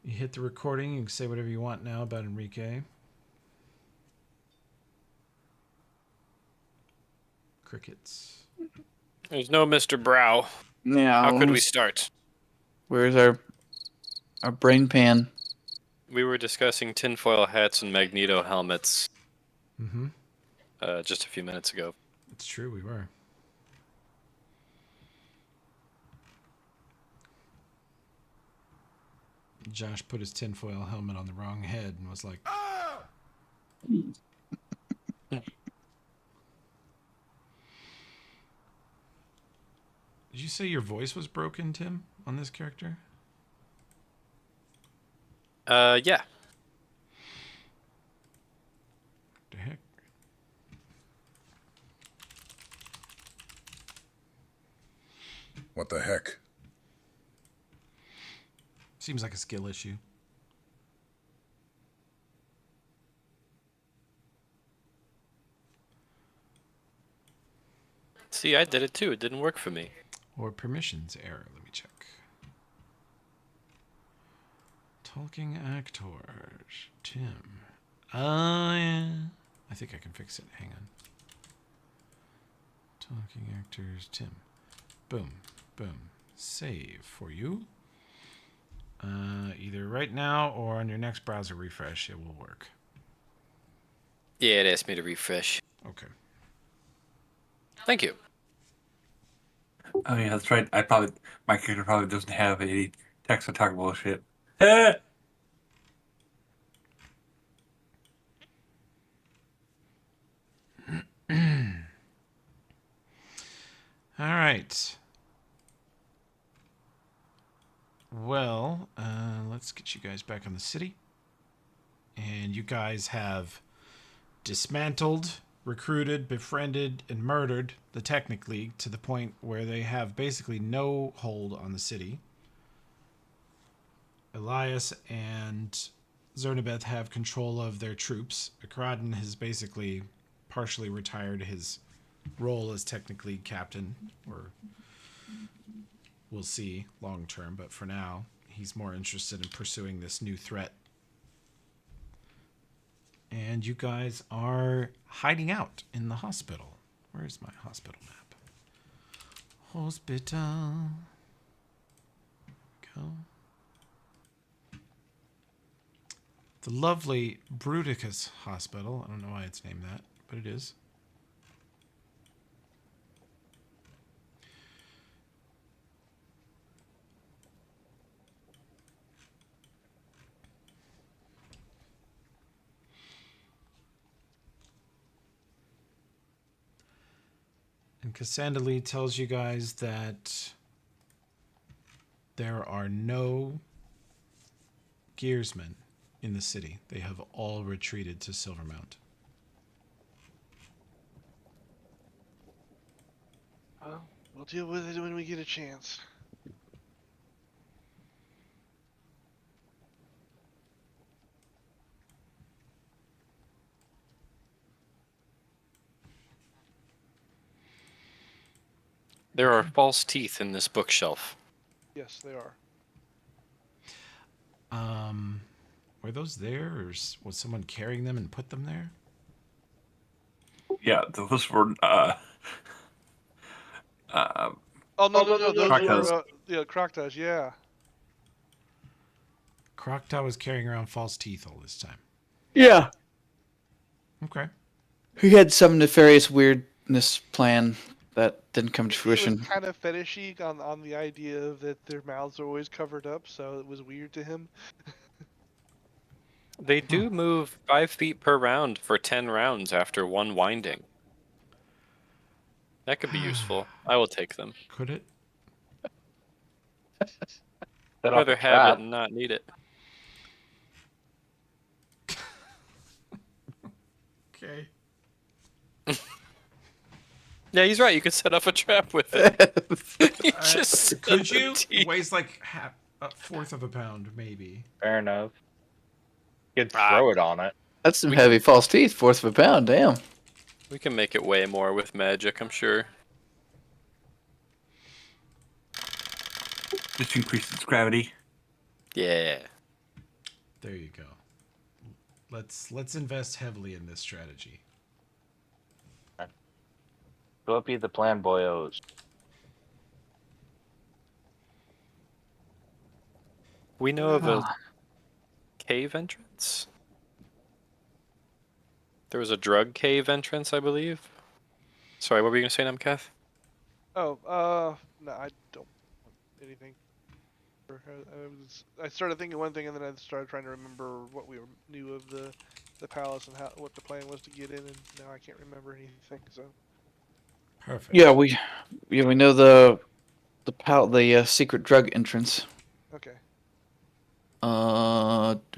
You hit the recording. You can say whatever you want now about Enrique. Crickets. There's no Mr. Brow. Yeah. How could we start? Where's our brain pan? We were discussing tinfoil hats and Magneto helmets Mm-hmm. just a few minutes ago. It's true, we were. Josh put his tinfoil helmet on the wrong head and was like, "Ah!" Did you say your voice was broken, Tim, on this character? Yeah. The heck? What the heck? Seems like a skill issue. See, I did it too. It didn't work for me. Or permissions error. Let me check. Talking actors. Tim. Yeah. I think I can fix it. Hang on. Talking actors. Tim. Boom. Boom. Save for you. Either right now or on your next browser refresh, it will work. Yeah, it asked me to refresh. Okay. Thank you. Oh yeah, that's right. My character probably doesn't have any text to talk bullshit. Eh! All right. Well, let's get you guys back on the city. And you guys have dismantled, recruited, befriended, and murdered the Technic League to the point where they have basically no hold on the city. Elias and Zernabeth have control of their troops. Akradin has basically partially retired his role as Technic League captain, or we'll see long term, but for now, he's more interested in pursuing this new threat. And you guys are hiding out in the hospital. Where's my hospital map? Hospital. Go. The lovely Bruticus Hospital. I don't know why it's named that, but it is. And Cassandra Lee tells you guys that there are no gearsmen in the city. They have all retreated to Silvermount. Well, we'll deal with it when we get a chance. There are false teeth in this bookshelf. Yes, they are. Were those there, or was someone carrying them and put them there? Yeah, those were Oh no, those Crocodiles. were crocodiles. Yeah. Crocta was carrying around false teeth all this time. Yeah. Okay. He had some nefarious weirdness plan that didn't come to He was fruition. kind of fetishy on the idea that their mouths are always covered up, so it was weird to him. They do move 5 feet per round for 10 rounds after one winding. That could be useful. I will take them. Could it? I'd rather have it and not need it. Okay. Yeah, he's right. You could set up a trap with it. You just Could set the you? teeth. It weighs like a fourth of a pound, maybe. Fair enough. You could throw it on it. That's some heavy false teeth, fourth of a pound. Damn. We can make it weigh more with magic, I'm sure. just increase its gravity. Yeah. There you go. Let's invest heavily in this strategy. What would be the plan, boyos? We know of a Ah, cave entrance. There was a drug cave entrance, I believe. Sorry, what were you gonna say, Namkath? Oh, no, I don't want anything. I started thinking one thing, and then I started trying to remember what we knew of the palace and what the plan was to get in, and now I can't remember anything. So Perfect. yeah, we know the secret drug entrance. okay.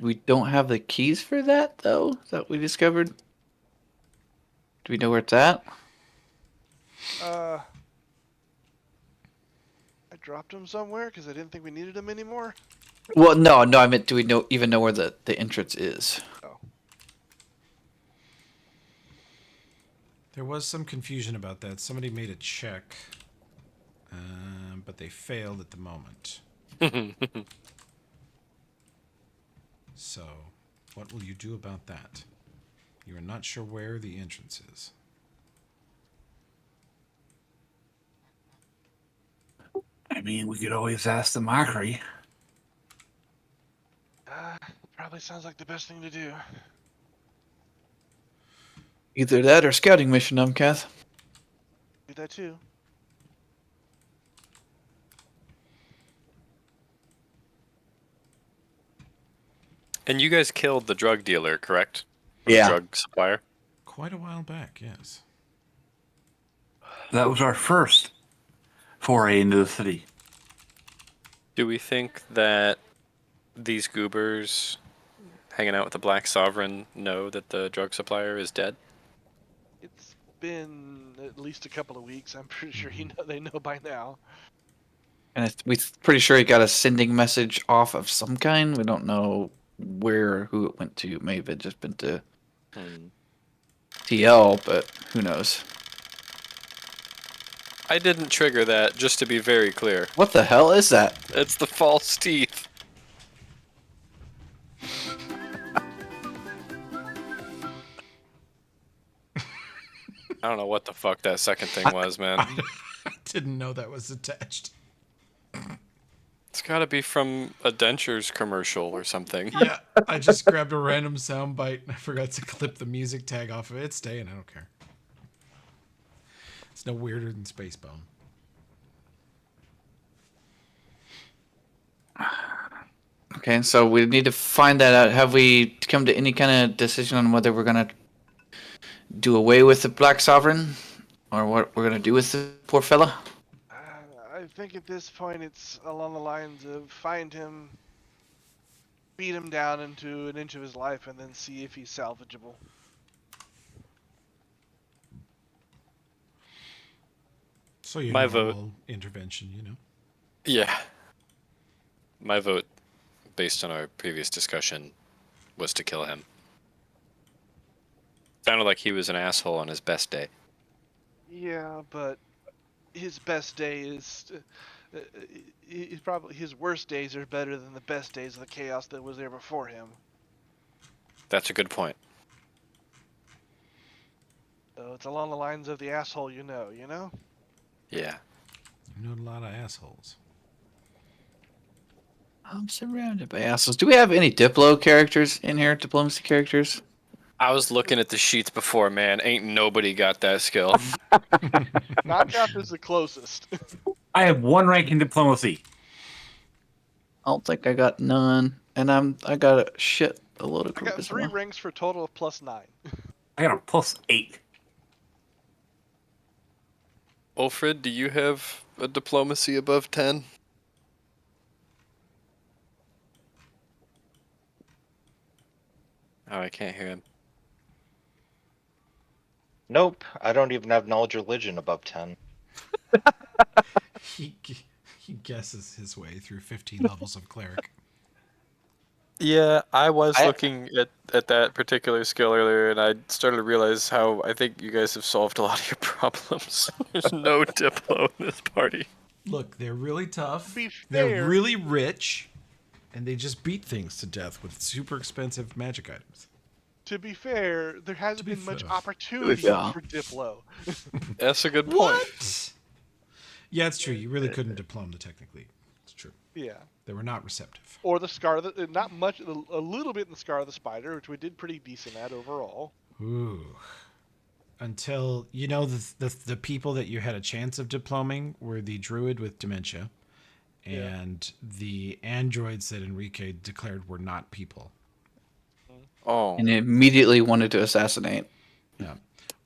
We don't have the keys for that though. That we discovered. Do we know where it's at? I dropped them somewhere because I didn't think we needed them anymore. Well, no. I meant, do we even know where the entrance is? Oh, There was some confusion about that. Somebody made a check, but they failed at the moment. So, what will you do about that? You are not sure where the entrance is. I mean, we could always ask the Mockery. probably sounds like the best thing to do. Either that or scouting mission, Umkath. Do that too. And you guys killed the drug dealer, correct? Yeah. Drug supplier. Quite a while back, yes. That was our first foray into the city. Do we think that these goobers hanging out with the Black Sovereign know that the drug supplier is dead? It's been at least a couple of weeks. I'm pretty sure they know by now. And we're pretty sure he got a sending message off of some kind. We don't know where or who it went to. Maybe it just been to TL, but who knows? I didn't trigger that, just to be very clear. What the hell is that? It's the false teeth. I don't know what the fuck that second thing was, man. I didn't know that was attached. It's gotta be from a dentures commercial or something. Yeah, I just grabbed a random sound bite and I forgot to clip the music tag off of it. It's staying, I don't care. It's no weirder than Spacebone. Okay, so we need to find that out. Have we come to any kind of decision on whether we're gonna do away with the Black Sovereign, or what we're gonna do with the poor fella? I think at this point it's along the lines of find him, beat him down into an inch of his life, and then see if he's salvageable. So your My normal vote. intervention, you know. Yeah. My vote, based on our previous discussion, was to kill him. Sounded like he was an asshole on his best day. Yeah, but his best day is he's probably his worst days are better than the best days of the chaos that was there before him. That's a good point. So it's along the lines of the asshole you know. Yeah. You know a lot of assholes. I'm surrounded by assholes. Do we have any Diplo characters in here? Diplomacy characters? I was looking at the sheets before, man. Ain't nobody got that skill. Knockout is the closest. I have one rank in diplomacy. I don't think I got none, and I got a load of I got 3 charisma. ranks for a total of +9. I got a +8. Ulfred, do you have a diplomacy above 10? Oh, I can't hear him. Nope, I don't even have knowledge religion above 10. He guesses his way through 15 levels of cleric. Yeah, I was I- looking at that particular skill earlier, and I started to realize how I think you guys have solved a lot of your problems. There's no Diplo in this party. Look, they're really tough. Be They're fair. really rich. And they just beat things to death with super expensive magic items. To be fair, there hasn't be been much fair. opportunity Yeah. for Diplo. That's a good point. What? Yeah, it's true. You really couldn't diplome the technically. It's true. Yeah. They were not receptive. Or the Scar, not much, a little bit in the Scar of the Spider, which we did pretty decent at overall. Ooh. Until the people that you had a chance of diploming were the druid with dementia, and the androids that Enrique declared were not people. Oh, And immediately wanted to assassinate. Yeah.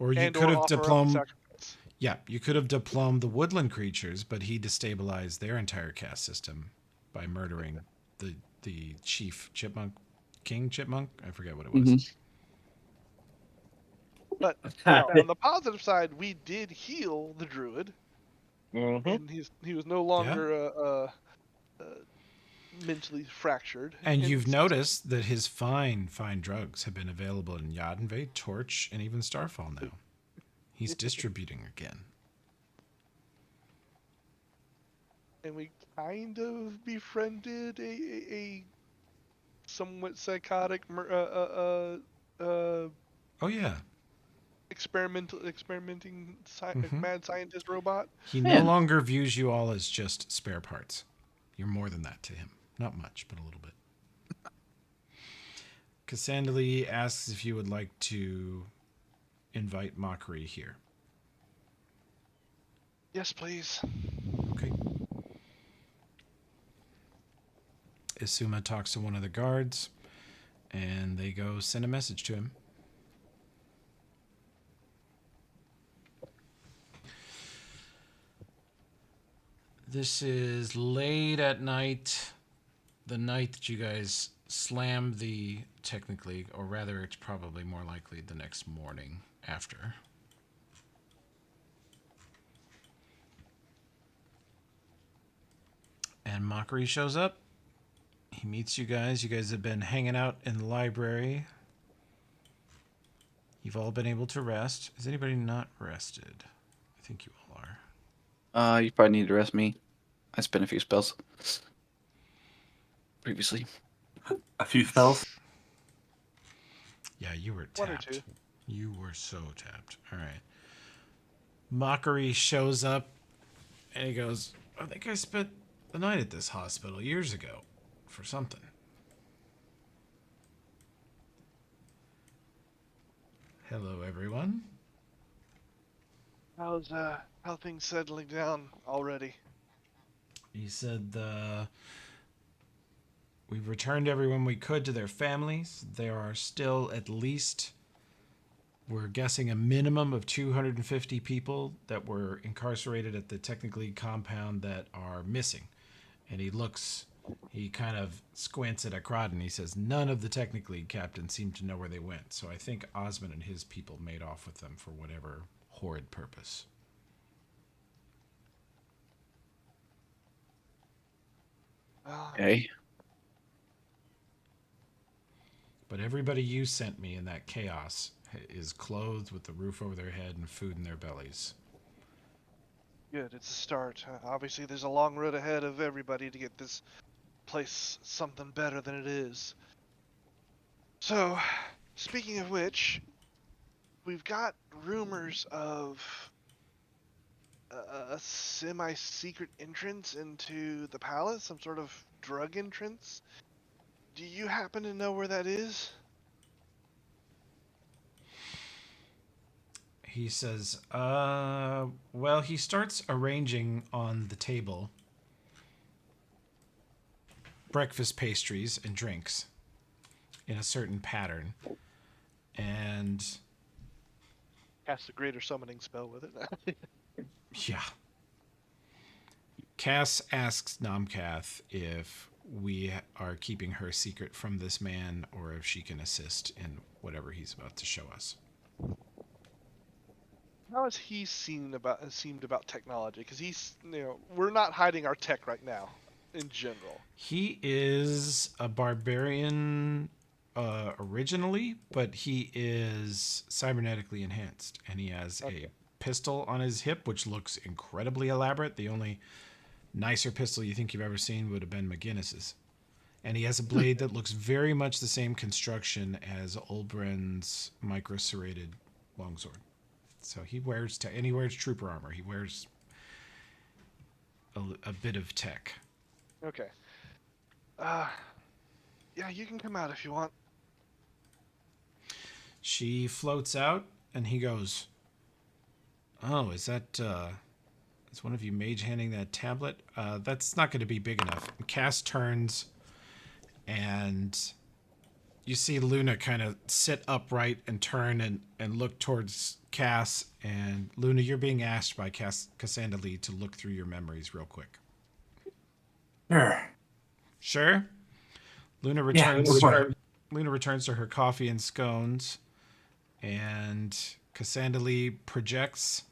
Or you And could or have offer up diplomed. sacrifice. Yeah, you could have diplomed the woodland creatures, but he destabilized their entire caste system by murdering the chief chipmunk, king chipmunk. I forget what it was. Mhm. But on the positive side, we did heal the druid, Mm-hmm. and he was no longer mentally fractured. And you've noticed that his fine drugs have been available in Yadenve, Torch, and even Starfall now. He's distributing again. And we kind of befriended a somewhat psychotic Oh yeah. experimenting Mhm. mad scientist robot. He no Man. longer views you all as just spare parts. You're more than that to him. Not much, but a little bit. Cassandra asks if you would like to invite Mockery here. Yes, please. Okay. Isuma talks to one of the guards, and they go send a message to him. This is late at night, the night that you guys slammed the technically, or rather, it's probably more likely the next morning after. And Mockery shows up. He meets you guys. You guys have been hanging out in the library. You've all been able to rest. Is anybody not rested? I think you all are. You probably need to rest me. I spent a few spells previously. A few spells. Yeah, you were One or tapped. two. You were so tapped. All right. Mockery shows up and he goes, I think I spent the night at this hospital years ago for something. Hello, everyone. How things settling down already? He said, we've returned everyone we could to their families. There are still at least, we're guessing, a minimum of 250 people that were incarcerated at the Technically compound that are missing. And he kind of squints at Akradin. And he says, none of the Technically captains seem to know where they went. So I think Osmond and his people made off with them for whatever horrid purpose. Okay. But everybody you sent me in that chaos is clothed with the roof over their head and food in their bellies. Good, it's a start. Obviously, there's a long road ahead of everybody to get this place something better than it is. So, speaking of which, we've got rumors of a semi-secret entrance into the palace, some sort of drug entrance. Do you happen to know where that is? He says, well, he starts arranging on the table breakfast pastries and drinks in a certain pattern. And Cast a greater summoning spell with it. yeah. Cass asks Namkath if we are keeping her secret from this man or if she can assist in whatever he's about to show us. How has he seemed about technology? Because we're not hiding our tech right now, in general. He is a barbarian originally, but he is cybernetically enhanced, and he has a pistol on his hip, which looks incredibly elaborate. The only nicer pistol you think you've ever seen would have been McGinnis's. And he has a blade that looks very much the same construction as Olbren's micro-serrated longsword. So he wears and he wears trooper armor. He wears a bit of tech. Okay. Yeah, you can come out if you want. She floats out, and he goes, "Oh, is one of you mage handing that tablet? That's not going to be big enough." And Cass turns, and you see Luna kind of sit upright and turn and look towards Cass. And Luna, you're being asked by Cassandra Lee to look through your memories real quick. Sure. Sure. Luna Yeah, returns. go for it. Luna returns to her coffee and scones, and Cassandra Lee projects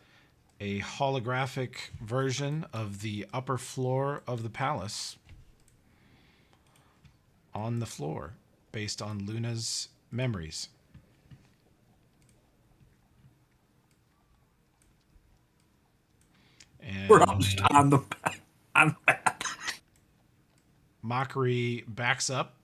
a holographic version of the upper floor of the palace on the floor based on Luna's memories. And We're all just on the map. Mockery backs up,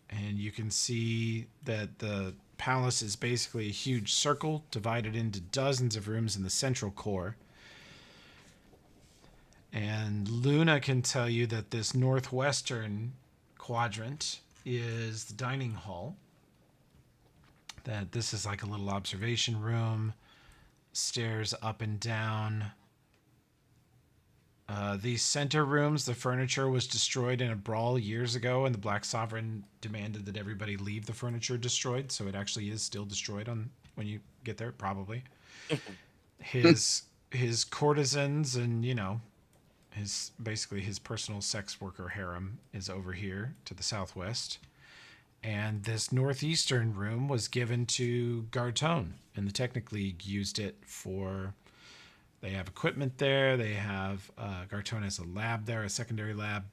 and you can see that the palace is basically a huge circle divided into dozens of rooms in the central core. And Luna can tell you that this northwestern quadrant is the dining hall. That this is like a little observation room, stairs up and down. These center rooms, the furniture was destroyed in a brawl years ago, and the Black Sovereign demanded that everybody leave the furniture destroyed, so it actually is still destroyed when you get there, probably. His courtesans and, his personal sex worker harem is over here to the southwest. And this northeastern room was given to Gartone, and the Technic League used it for... They have equipment there. They have... Gartone has a lab there, a secondary lab.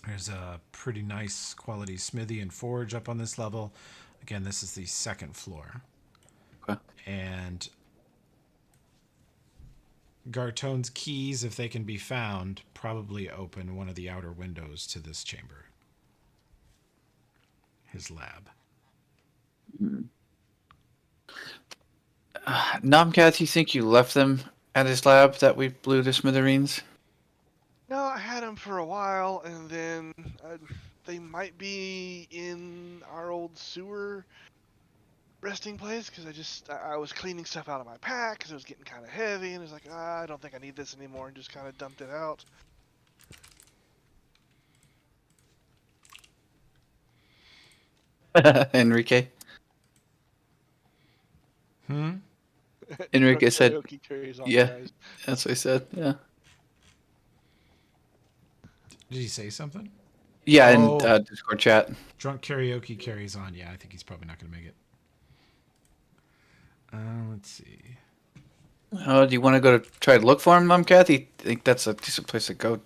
There's a pretty nice quality smithy and forge up on this level. Again, this is the second floor. Okay. And Gartone's keys, if they can be found, probably open one of the outer windows to this chamber. His lab. Nomcath, you think you left them at his lab that we blew to smithereens? No, I had them for a while, and then they might be in our old sewer resting place, because I was cleaning stuff out of my pack because it was getting kind of heavy, and it was like, I don't think I need this anymore, and just kind of dumped it out. Enrique. Hmm? Enrique Drunk said, karaoke carries on, yeah. guys. That's what I said. Yeah. Did he say something? Yeah, Oh. in Discord chat. Drunk karaoke carries on. Yeah, I think he's probably not going to make it. Let's see. Oh, do you want to go to try to look for him, Nomcath? You think that's a decent place to go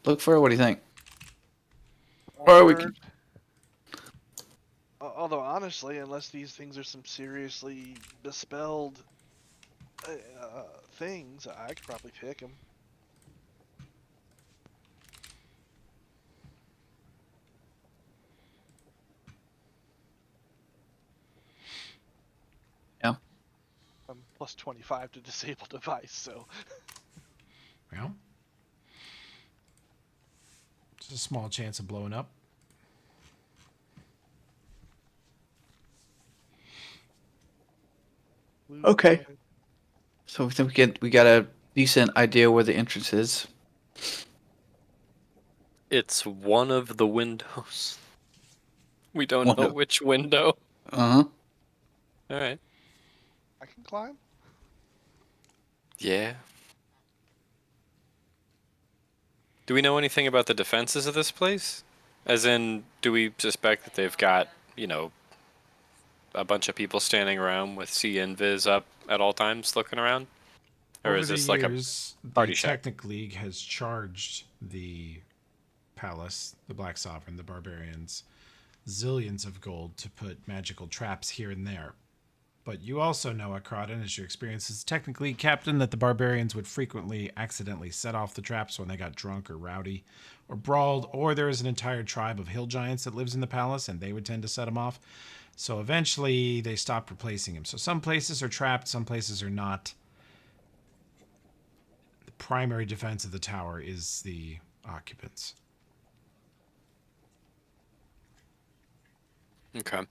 look for? What do you think? Or we can... Although honestly, unless these things are some seriously bespelled things, I could probably pick them. Yeah. I'm plus 25 to disable device, so. Well, just a small chance of blowing up. Okay. So we think we got a decent idea where the entrance is. It's one of the windows. We don't One know of- which window. Uh-huh. All right. I can climb? Yeah. Do we know anything about the defenses of this place? As in, do we suspect that they've got, a bunch of people standing around with C Invis up at all times looking around? Or Over is the this like a years, party the shack? Technic League has charged the palace, the Black Sovereign, the barbarians, zillions of gold to put magical traps here and there. But you also know, Akradin, as your experience as technically captain, that the barbarians would frequently accidentally set off the traps when they got drunk or rowdy or brawled, or there is an entire tribe of hill giants that lives in the palace and they would tend to set them off. So eventually they stopped replacing him. So some places are trapped, some places are not. The primary defense of the tower is the occupants. Okay.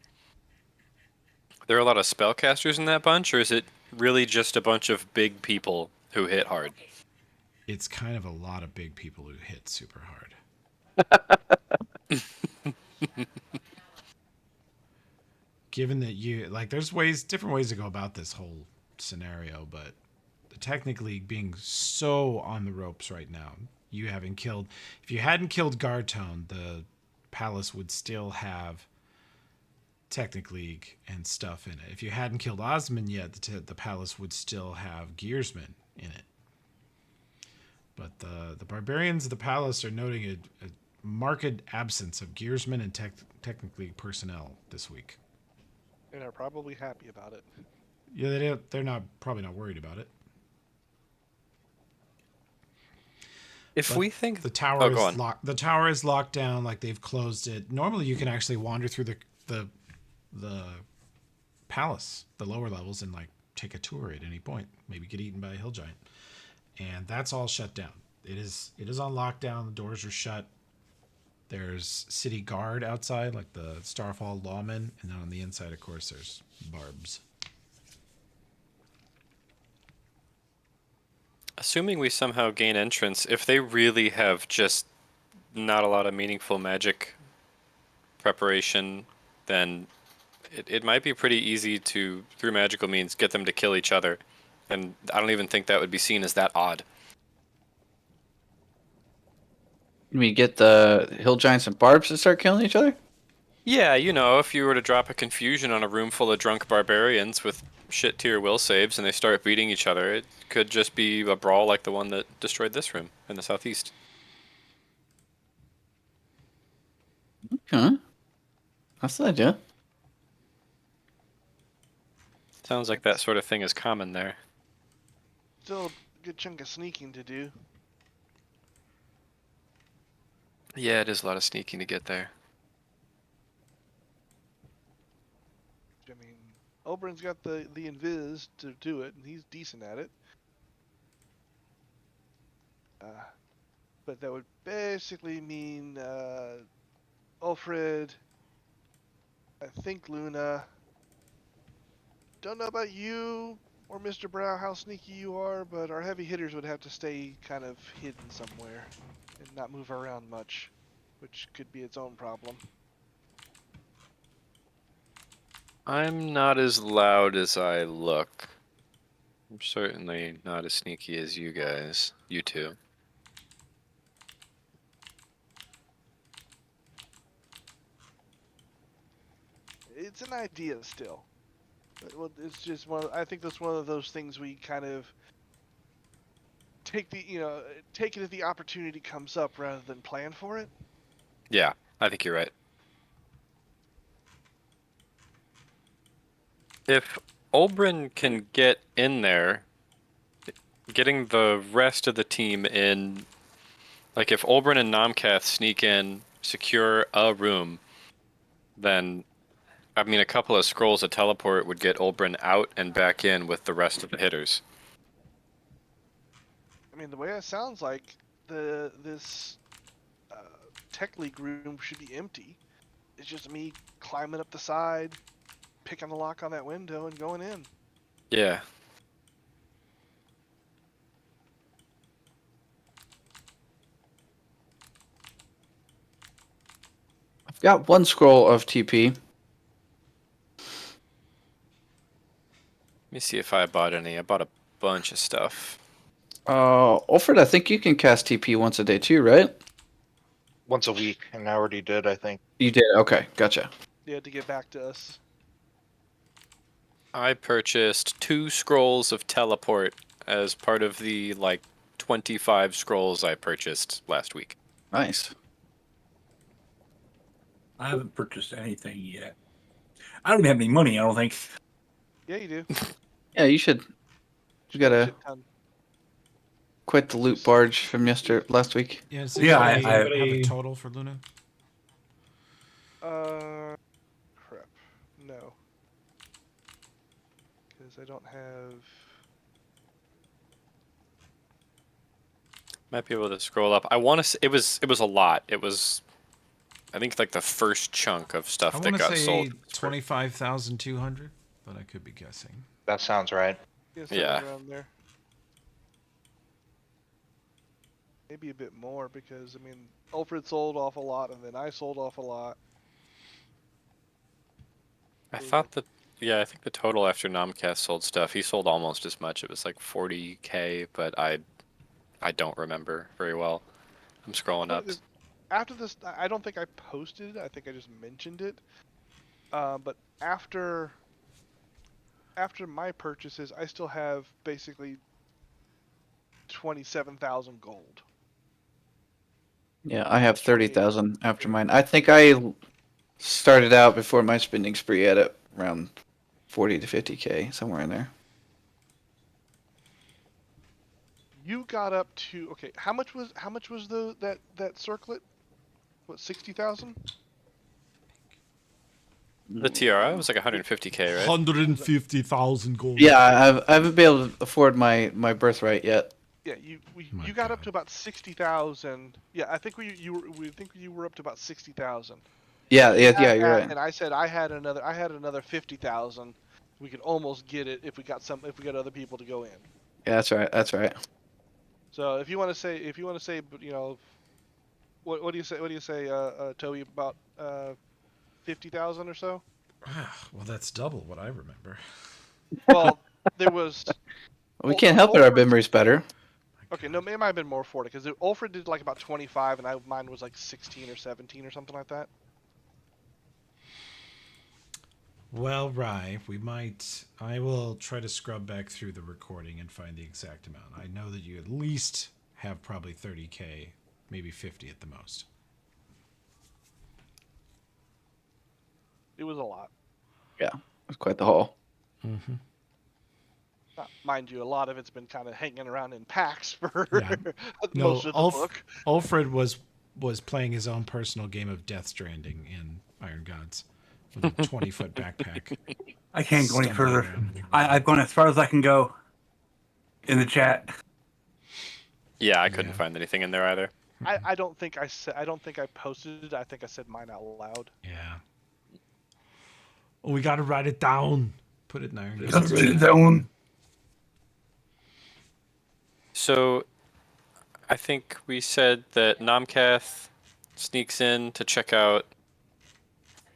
There are a lot of spellcasters in that bunch, or is it really just a bunch of big people who hit hard? It's kind of a lot of big people who hit super hard. Given that you like, there's different ways to go about this whole scenario, but technically being so on the ropes right now, you having killed, if you hadn't killed Gartone, the palace would still have technically and stuff in it. If you hadn't killed Osmond yet, the palace would still have Gearsman in it. But the barbarians of the palace are noting a marked absence of Gearsmen and technically personnel this week. And are probably happy about it. Yeah, they're probably not worried about it. If But we think the tower Oh, is go on. locked, the tower is locked down, like they've closed it. Normally, you can actually wander through the palace, the lower levels, and like take a tour at any point. Maybe get eaten by a hill giant, and that's all shut down. It is on lockdown. The doors are shut. There's city guard outside, like the Starfall lawmen, and then on the inside, of course, there's barbs. Assuming we somehow gain entrance, if they really have just not a lot of meaningful magic preparation, then it might be pretty easy to, through magical means, get them to kill each other. And I don't even think that would be seen as that odd. We get the hill giants and barbs to start killing each other? Yeah, you know, if you were to drop a confusion on a room full of drunk barbarians with shit tier will saves and they start beating each other, it could just be a brawl like the one that destroyed this room in the southeast. Huh? That's the idea. Sounds like that sort of thing is common there. Still a good chunk of sneaking to do. Yeah, it is a lot of sneaking to get there. I mean, Oberon's got the invis to do it, and he's decent at it. But that would basically mean Ulfred, I think Luna. Don't know about you or Mr. Brow, how sneaky you are, but our heavy hitters would have to stay kind of hidden somewhere and not move around much, which could be its own problem. I'm not as loud as I look. I'm certainly not as sneaky as you guys. You two. It's an idea still. Well, it's just I think that's one of those things we kind of take it as the opportunity comes up rather than plan for it. Yeah, I think you're right. If Olbrin can get in there, getting the rest of the team in, like if Olbrin and Nomcath sneak in, secure a room, then I mean, a couple of scrolls of teleport would get Olbrin out and back in with the rest of the hitters. I mean, the way it sounds like this tech league room should be empty. It's just me climbing up the side, picking the lock on that window, and going in. Yeah. I've got one scroll of TP. Let me see if I bought any. I bought a bunch of stuff. Ulfred, I think you can cast TP once a day too, right? Once a week, and I already did, I think. You did. Okay, gotcha. You had to get back to us. I purchased 2 scrolls of teleport as part of the, 25 scrolls I purchased last week. Nice. I haven't purchased anything yet. I don't even have any money, I don't think. Yeah, you do. Yeah, you should. You gotta Shit ton. quit the loot barge from last week. Yeah, does Yeah, anybody I have a have. total for Luna? Crap. No. Because I don't have. Might be able to scroll up. I want to. It was a lot. It was, I think, like the first chunk of I stuff that want to got say sold. 25,200, but I could be guessing. That sounds right. Yeah, something Yeah. around there. Maybe a bit more because I mean, Alfred sold off a lot, and then I sold off a lot. I Was thought it- that. Yeah, I think the total after Nomcast sold stuff, he sold almost as much. It was like 40K, but I don't remember very well. I'm scrolling Funny, up. after this, I don't think I posted it. I think I just mentioned it. But after my purchases, I still have basically 27,000 gold. Yeah, I have 30,000 after mine. I think I started out before my spending spree at around 40 to 50K, somewhere in there. You got up to okay. How much was that circlet? What 60,000? The tiara was like 150K, right? 150,000 gold. Yeah, I haven't been able to afford my birthright yet. Yeah, My you got up God. to about 60,000. Yeah, I think we think you were up to about 60,000. Yeah, You yeah, had yeah, you're that, right. and I said I had another 50,000. We could almost get it if we got other people to go in. Yeah, that's right. That's right. So if you want to say, you know, what do you say, Toby, about 50,000 or so? Well, that's double what I remember. Well, there was. We can't help it. Our Ulfred, memory's better. okay, no, it might have been more 40 because Ulfred did like about 25, and mine was like 16 or 17 or something like that. Well, Rye, I will try to scrub back through the recording and find the exact amount. I know that you at least have probably 30K, maybe 50 at the most. It was a lot. Yeah, it was quite the haul. Mm-hmm. Mind you, a lot of it's been kind of hanging around in packs for Yeah. most of the book. Ulfred was playing his own personal game of Death Stranding in Iron Gods with a 20-foot backpack. I can't go any Stumbling further. around. I've gone as far as I can go in the chat. Yeah, I couldn't Yeah. find anything in there either. I don't think I posted it. I think I said mine out loud. Yeah. Oh, we got to write it down. Put it in Iron Just Gods. write it down. So, I think we said that Nomcath sneaks in to check out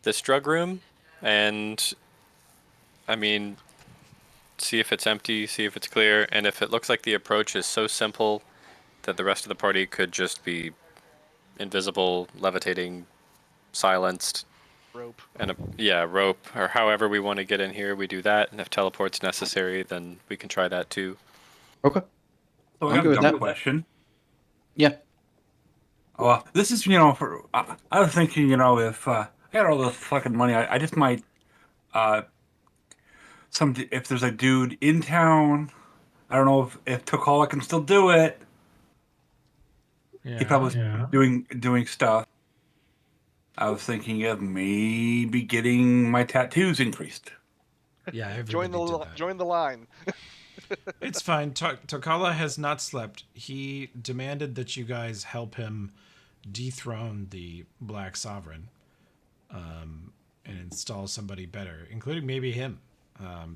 this drug room, and I mean, see if it's empty, see if it's clear, and if it looks like the approach is so simple that the rest of the party could just be invisible, levitating, silenced, Rope. and rope, or however we want to get in here, we do that. And if teleport's necessary, then we can try that too. Okay. So I I'm got good a with dumb that. question. Yeah. Well, this is, for I was thinking, if I got all this fucking money, I just might, if there's a dude in town, I don't know if Tokala can still do it. He probably was doing stuff. I was thinking of maybe getting my tattoos increased. Yeah, Join everybody did that. join the line. It's fine. Tokala has not slept. He demanded that you guys help him dethrone the Black Sovereign, and install somebody better, including maybe him,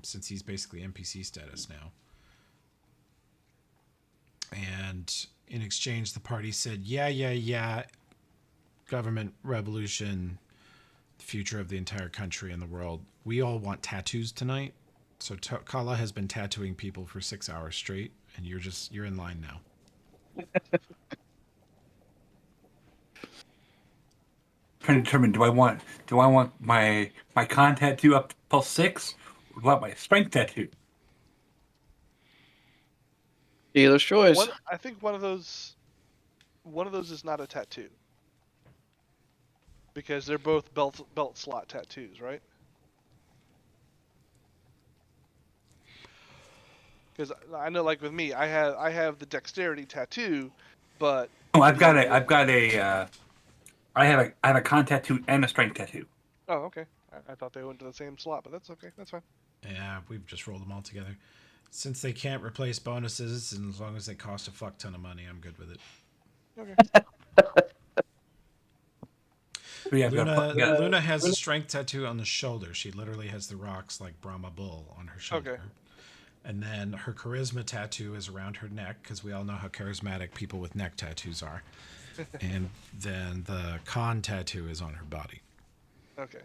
since he's basically NPC status now. And in exchange, the party said, yeah, government revolution, the future of the entire country and the world. We all want tattoos tonight. So Kala has been tattooing people for 6 hours straight, and you're in line now. Trying to determine, do I want my con tattoo up to +6, or do I want my strength tattoo? Dealer's choice. I think one of those is not a tattoo. Because they're both belt slot tattoos, right? Because I know, like with me, I have the dexterity tattoo, but Oh, I have a con tattoo and a strength tattoo. oh, okay. I thought they went to the same slot, but that's okay. That's fine. Yeah, we've just rolled them all together. Since they can't replace bonuses, and as long as they cost a fuck ton of money, I'm good with it. Okay. So yeah, Luna has a strength tattoo on the shoulder. She literally has the rocks like Brahma Bull on her shoulder. Okay. And then her charisma tattoo is around her neck, because we all know how charismatic people with neck tattoos are. And then the con tattoo is on her body. Okay.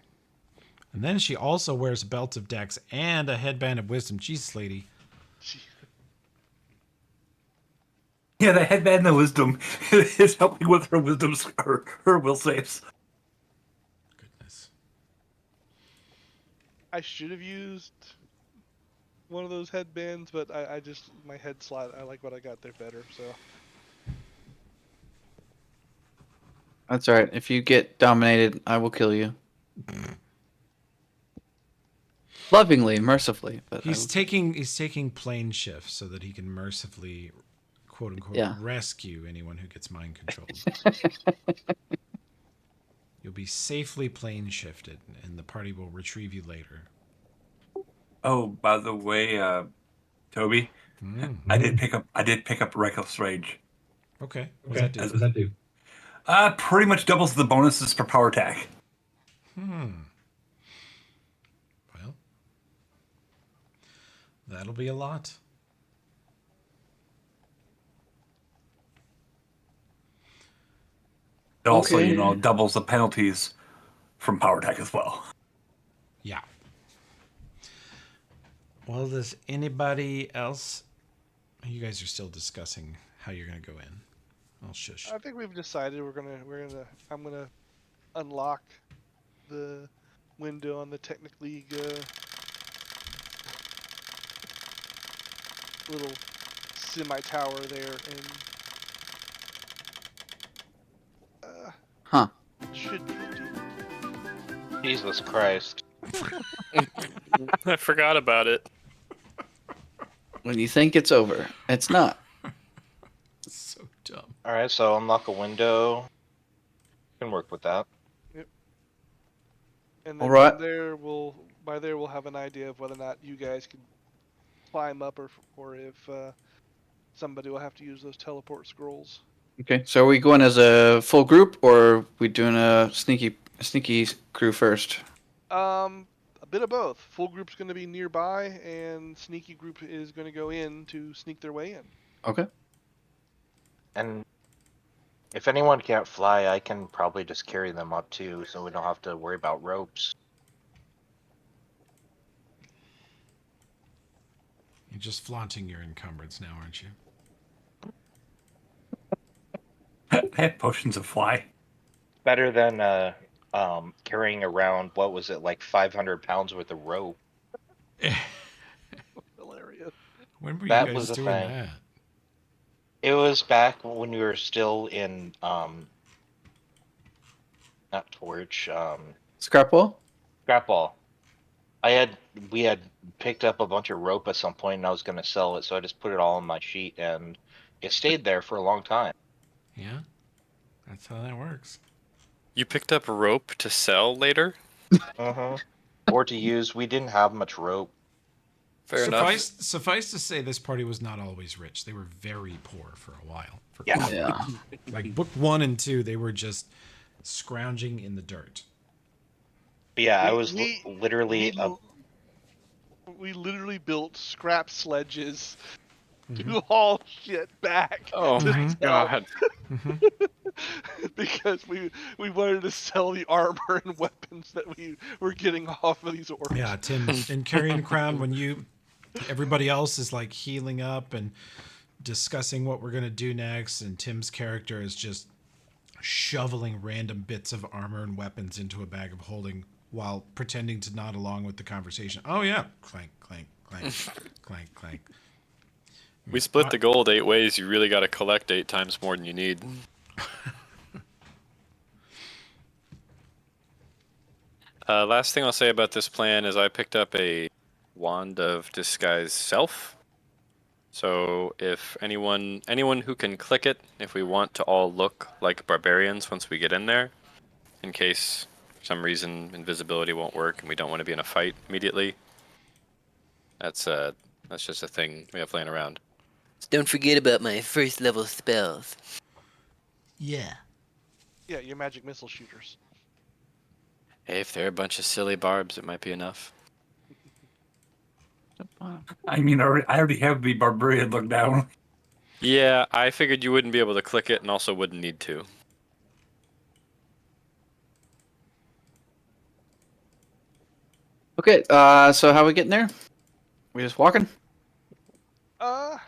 And then she also wears a belt of dex and a headband of wisdom. Jesus, lady. Yeah, the headband of wisdom is helping with her her will saves. Goodness. I should have used one of those headbands, but I just my head slot. I like what I got there better. So That's all right. If you get dominated, I will kill you. Lovingly, mercifully, but He's taking plane shift so that he can mercifully, quote unquote, rescue anyone who gets mind controlled. You'll be safely plane shifted, and the party will retrieve you later. Oh, by the way, Toby, I did pick up Reckless Rage. Okay. What does Does that do? that do? Pretty much doubles the bonuses for power attack. Well, that'll be a lot. It also, doubles the penalties from power attack as well. Yeah. Well, does anybody else? You guys are still discussing how you're gonna go in. I'll shush. I think we've decided I'm gonna unlock the window on the Technic League little semi tower there, and should be empty. Jesus Christ. I forgot about it. When you think it's over, it's not. So dumb. Alright, so unlock a window. Can work with that. Yep. And then All right. by there we'll have an idea of whether or not you guys can climb up, or if somebody will have to use those teleport scrolls. Okay, so are we going as a full group, or are we doing a sneaky crew first? A bit of both. Full group's going to be nearby, and sneaky group is going to go in to sneak their way in. Okay. And if anyone can't fly, I can probably just carry them up too, so we don't have to worry about ropes. You're just flaunting your encumbrance now, aren't you? I have potions of fly. Better than carrying around, what was it, like 500 pounds worth of rope. Hilarious. When were That you was guys the doing thing. that? It was back when we were still in not Torch, Scrapwall? Scrapball. We had picked up a bunch of rope at some point and I was gonna sell it, so I just put it all on my sheet and it stayed there for a long time. Yeah, that's how that works. You picked up rope to sell later? Or to use. We didn't have much rope. Fair enough. Suffice to say, this party was not always rich. They were very poor for a while. Yeah. Like book 1 and 2, they were just scrounging in the dirt. But yeah, I was literally we literally built scrap sledges to haul shit back. Oh my god. Because we wanted to sell the armor and weapons that we were getting off of these orcs. Yeah, Tim, in Carrion Crown, when everybody else is like healing up and discussing what we're going to do next, and Tim's character is just shoveling random bits of armor and weapons into a bag of holding while pretending to nod along with the conversation. Oh yeah, clank, clank, clank, clank, clank. We split the gold 8 ways. You really got to collect 8 times more than you need. Last thing I'll say about this plan is I picked up a Wand of Disguise Self. So if anyone who can click it, if we want to all look like barbarians once we get in there, in case for some reason invisibility won't work and we don't want to be in a fight immediately, that's just a thing we have laying around. Don't forget about my first level spells. Yeah. Yeah, your magic missile shooters. Hey, if they're a bunch of silly barbs, it might be enough. I mean, I already have the barbarian look down. Yeah, I figured you wouldn't be able to click it and also wouldn't need to. Okay, so how we getting there? We just walking? Well,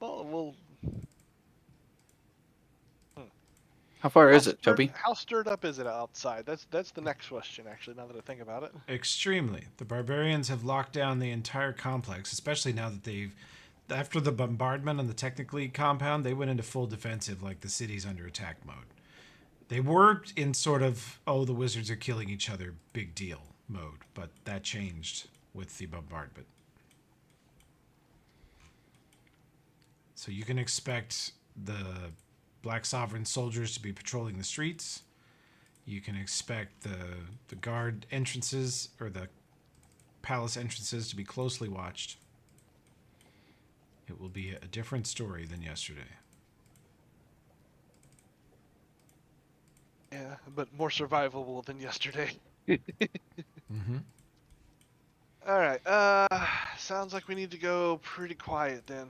we'll. How far How is it, stirred- Toby? How stirred up is it outside? That's the next question, actually. Now that I think about it. Extremely. The barbarians have locked down the entire complex, especially now that after the bombardment on the Technically compound, they went into full defensive, like the city's under attack mode. They were in sort of, oh, the wizards are killing each other, big deal mode, but that changed with the bombardment. So you can expect the Black Sovereign soldiers to be patrolling the streets. You can expect the guard entrances, or the palace entrances, to be closely watched. It will be a different story than yesterday. Yeah, but more survivable than yesterday. Mm-hmm. All right. Sounds like we need to go pretty quiet then.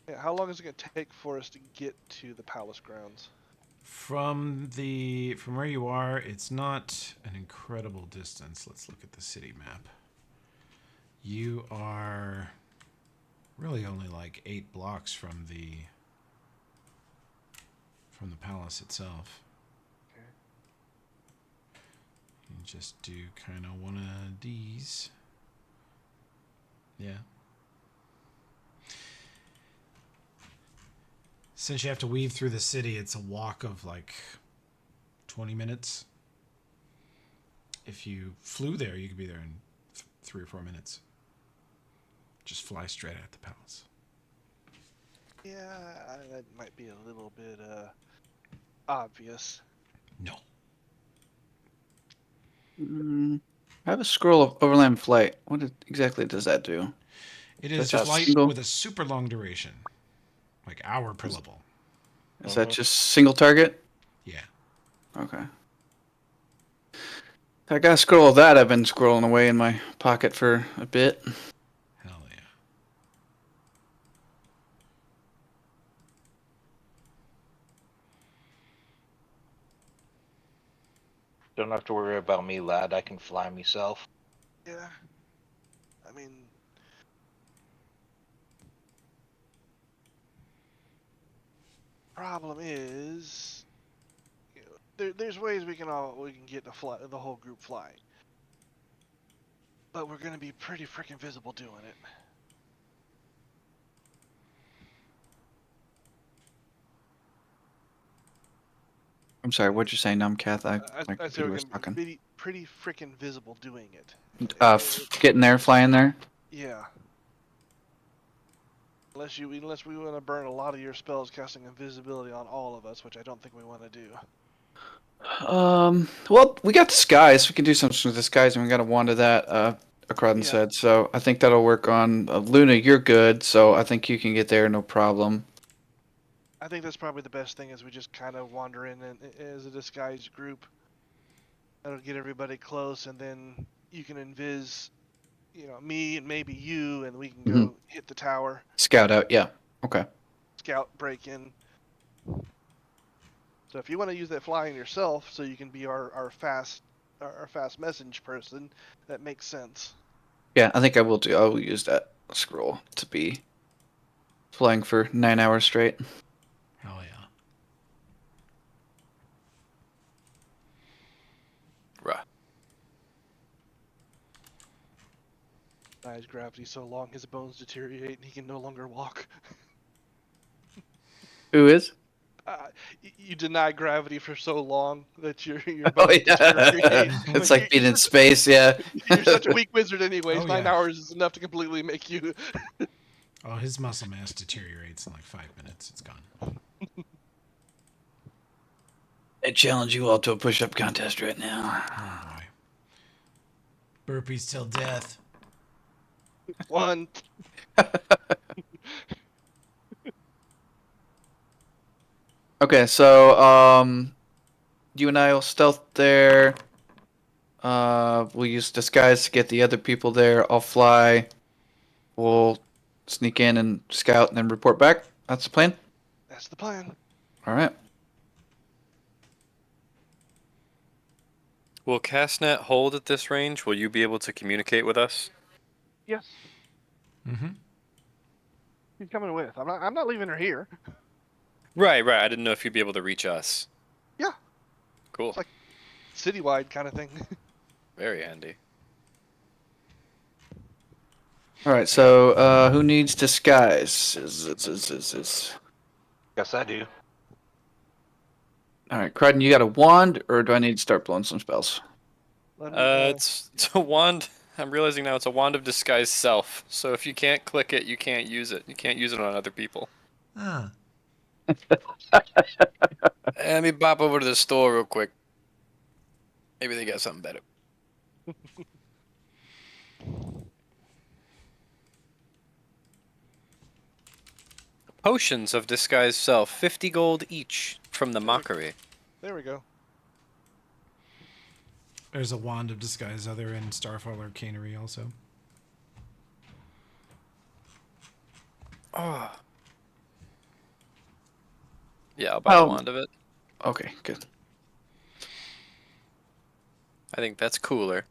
Yeah, how long is it gonna take for us to get to the palace grounds? From where you are, it's not an incredible distance. Let's look at the city map. You are really only like 8 blocks from the palace itself. Okay. You just do kind of one of these. Yeah. Since you have to weave through the city, it's a walk of like 20 minutes. If you flew there, you could be there in 3 or 4 minutes. Just fly straight at the palace. Yeah, that might be a little bit obvious. No. I have a scroll of overland flight. What exactly does that do? It is That's flight single? with a super long duration. Like hour per level. Is that just single target? Yeah. Okay. I got a scroll of that. I've been scrolling away in my pocket for a bit. Hell yeah. Don't have to worry about me, lad. I can fly myself. Yeah. I mean, problem is, you know, there's ways we can get the whole group flying, but we're gonna be pretty freaking visible doing it. I'm sorry, what'd you say, Numcath? My I say computer we're was gonna talking. be pretty freaking visible doing it. Getting there, flying there? Yeah. Unless we want to burn a lot of your spells casting invisibility on all of us, which I don't think we want to do. Well, we got disguise. We can do something with disguise, and we got a wand of that, Akradin Yeah. said. So I think that'll work on Luna. You're good, so I think you can get there, no problem. I think that's probably the best thing is we just kind of wander in as a disguised group. That'll get everybody close, and then you can invis, me and maybe you, and we can go hit the tower, Scout out, yeah. Okay. scout, break in. So if you want to use that flying yourself, so you can be our fast message person, that makes sense. Yeah, I think I will do. I will use that scroll to be flying for 9 hours straight. Hell yeah. Rah. Guy's gravity so long his bones deteriorate and he can no longer walk. Who is? You deny gravity for so long that your Oh bones yeah, deteriorate. it's like being in space. Yeah. You're such a weak wizard, anyways. Oh, 9 yeah. hours is enough to completely make you. Oh, his muscle mass deteriorates in like 5 minutes. It's gone. I challenge you all to a push-up contest right now. Oh boy. Burpees till death. One. Okay, so you and I will stealth there. We'll use disguise to get the other people there. I'll fly. We'll sneak in and scout and then report back. That's the plan. That's the plan. All right. Will Castnet hold at this range? Will you be able to communicate with us? Yes. Mm-hmm. She's coming with. I'm not leaving her here. Right. I didn't know if you'd be able to reach us. Yeah. Cool. It's like citywide kind of thing. Very handy. All right. So who needs disguise? Guess I do. All right, Crichton, you got a wand, or do I need to start blowing some spells? Let me, It's a wand. I'm realizing now it's a wand of disguise self. So if you can't click it, you can't use it. You can't use it on other people. Ah. Let me pop over to the store real quick. Maybe they got something better. Potions of disguise self, 50 gold each from the mockery. There we go. There's a wand of disguise other in Starfall Arcanery also. Oh. Yeah, I'll buy a wand of it. Okay, good. I think that's cooler.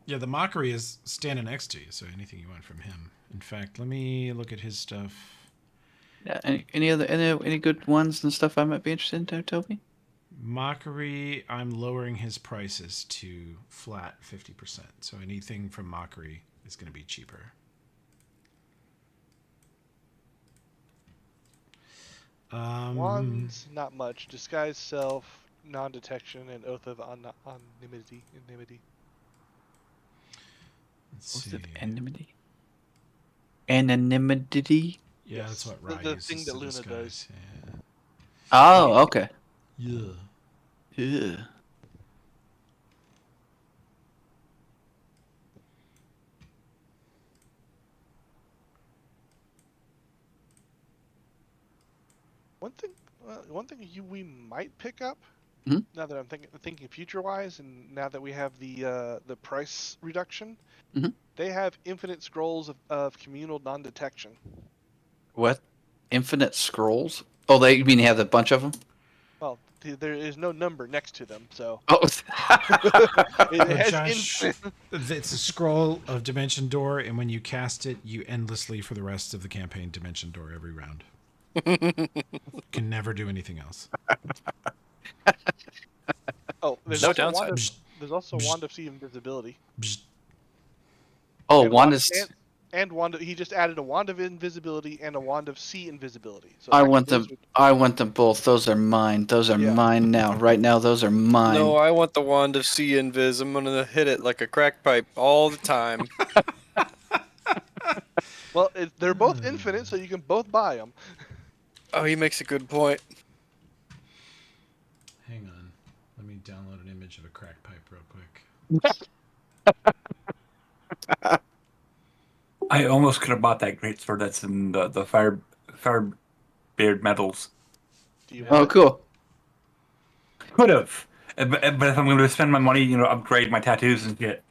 Yeah, the mockery is standing next to you, so anything you want from him. In fact, let me look at his stuff. Yeah. Any good ones and stuff I might be interested in, there, Toby? Mockery, I'm lowering his prices to flat 50%. So anything from Mockery is going to be cheaper. Wands, not much. Disguise self, non-detection, and oath of anonymity. Let's What's see. it? Anonymity? Anonymity? Yeah, Yes, that's what the Rye uses thing that to Luna disguise. does. Yeah. Oh, okay. Yeah. Yeah. One thing we might pick up. Mhm. Now that I'm thinking future-wise, and now that we have the price reduction, Mhm. they have infinite scrolls of communal non-detection. What? Infinite scrolls? Oh, you mean have a bunch of them? Well, there is no number next to them, so Oh. it Well, has Josh, infinite. it's a scroll of Dimension Door, and when you cast it, you endlessly, for the rest of the campaign, Dimension Door every round. Can never do anything else. Oh, there's No also downside. there's also Wand of Sea Invisibility. Oh, And Wand is. and Wand. He just added a Wand of Invisibility and a Wand of Sea Invisibility. So I actually want them. those I want them both. Those are mine. Those are Yeah. mine now. Right now, those are mine. No, I want the wand of sea invis. I'm gonna hit it like a crack pipe all the time. Well, they're both infinite, so you can both buy them. Oh, he makes a good point. Hang on. Let me download an image of a crack pipe real quick. I almost could have bought that great sword that's in the Firebeard medals. Do you Oh, want it? cool. Could have, but if I'm going to spend my money, upgrade my tattoos and shit.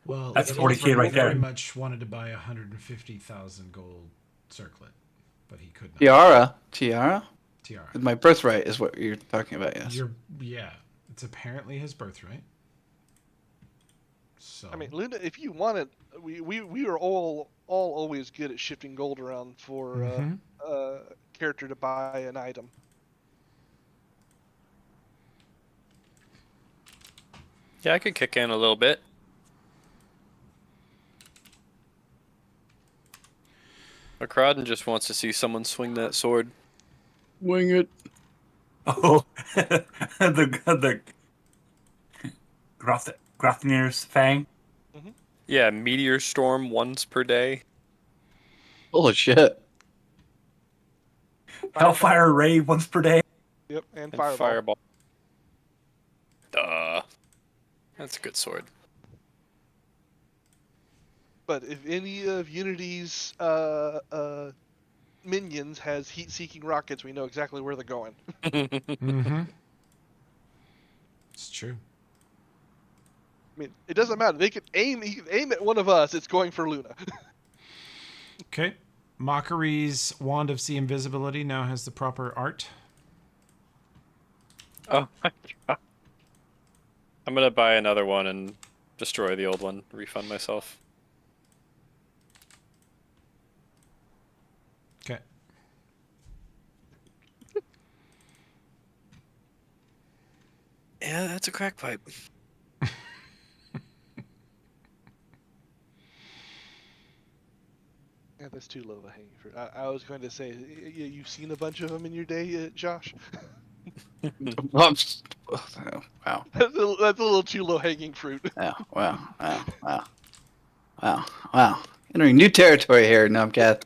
Well, That's he 40K right very there. much wanted to buy 150,000 gold circlet, but he could not. Tiara. Tiara. My birthright is what you're talking about. Yes. Yeah, it's apparently his birthright. So I mean, Luna, if you want it, we are all always good at shifting gold around for a character to buy an item. Yeah, I could kick in a little bit. McCrodden just wants to see someone swing that sword. Wing it. Oh, the Grothnir's Fang. Yeah, meteor storm once per day. Holy shit. Hellfire Ray once per day. Yep, and And fireball. fireball. Duh. That's a good sword. But if any of Unity's minions has heat-seeking rockets, we know exactly where they're going. Mm-hmm. It's true. I mean, it doesn't matter. He can aim at one of us. It's going for Luna. Okay. Mockery's Wand of See Invisibility now has the proper art. Oh my god. I'm gonna buy another one and destroy the old one. Refund myself. Okay. Yeah, that's a crack pipe. Yeah, that's too low a hanging fruit. I was going to say, you've seen a bunch of them in your day, Josh? Wow. That's a little too low hanging fruit. Wow. Entering new territory here, Numbcat.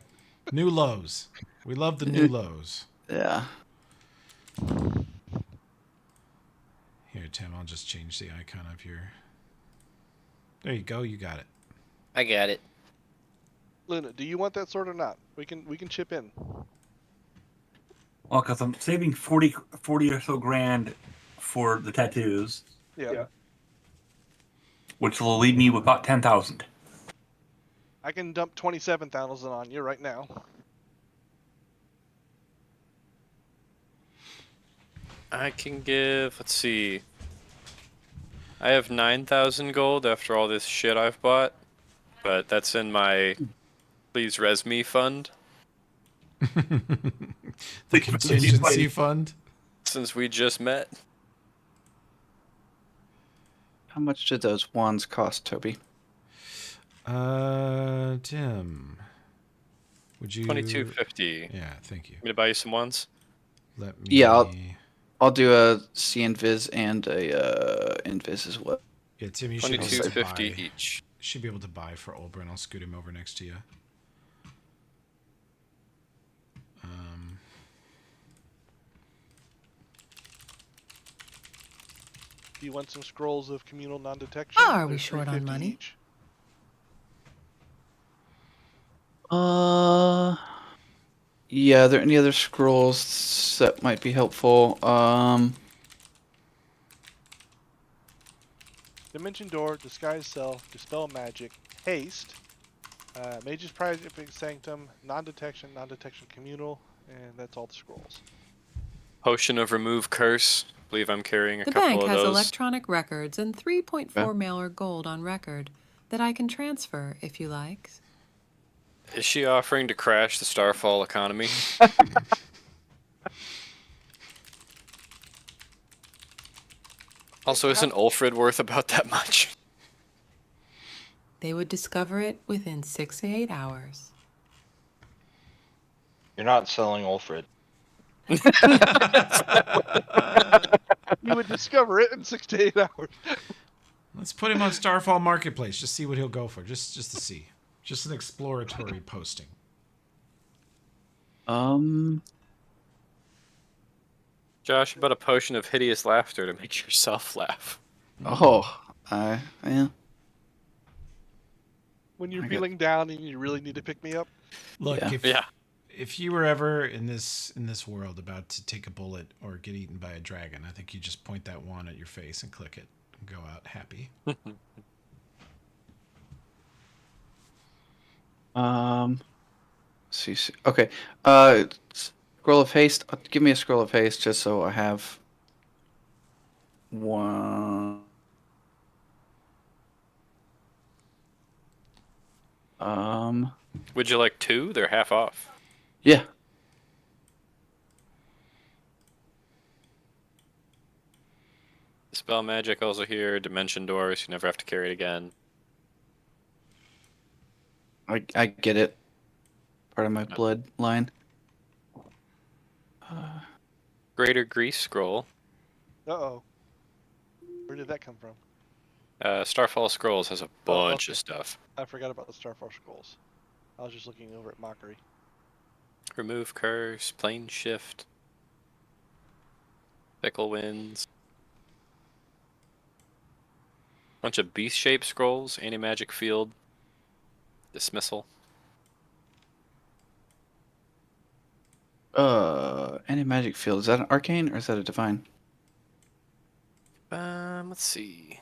New lows. We love the new lows. Yeah. Here, Tim, I'll just change the icon of your... There you go, you got it. I got it. Luna, do you want that sword or not? We can chip in. Well, because I'm saving 40 or so grand for the tattoos, Yeah. which will leave me with about 10,000. I can dump 27,000 on you right now. I can give, let's see. I have 9,000 gold after all this shit I've bought, but that's in my Please Res Me fund. The contingency fund. Since we just met. How much did those wands cost, Toby? Tim. Would you... 2250. Yeah, thank you. Want me to buy you some ones? Let me... Yeah, I'll do a C Invis and a Invis as well. Yeah, Tim, you should be able to 2250 buy... each. Should be able to buy for Olbrin. I'll scoot him over next to you. Do you want some scrolls of communal non-detection? Are we They're short on 350 money? each. Yeah, are there any other scrolls that might be helpful? Dimension Door, Disguise Self, Dispel Magic, Haste, Mage's Private Sanctum, Non-Detection, Non-Detection Communal, and that's all the scrolls. Potion of Remove Curse. I believe I'm carrying a The couple bank of has those. electronic records and 3.4 Yeah. mailer gold on record that I can transfer if you like. Is she offering to crash the Starfall economy? Also, isn't Ulfrid worth about that much? They would discover it within 6 to 8 hours. You're not selling Ulfrid. You would discover it in 6 to 8 hours. Let's put him on Starfall Marketplace. Just see what he'll go for. Just to see. Just an exploratory posting. Josh, about a potion of hideous laughter to make yourself laugh. Yeah. When you're I got- feeling down and you really need to pick me up. Look, Yeah. if you were ever in this world about to take a bullet or get eaten by a dragon, I think you just point that wand at your face and click it and go out happy. See. Okay. Scroll of haste. Give me a scroll of haste just so I have one. Would you like 2? They're half off. Yeah. Spell magic also here. Dimension doors. You never have to carry it again. I get it. Part of my bloodline. Greater Grease scroll. Uh-oh. Where did that come from? Starfall Scrolls has a bunch okay. of stuff. I forgot about the Starfall Scrolls. I was just looking over at Mockery. Remove Curse, Plane Shift, Fickle Winds. Bunch of Beast Shape scrolls, Anti-Magic Field, Dismissal. Any magic field, is that an arcane or is that a divine? Let's see.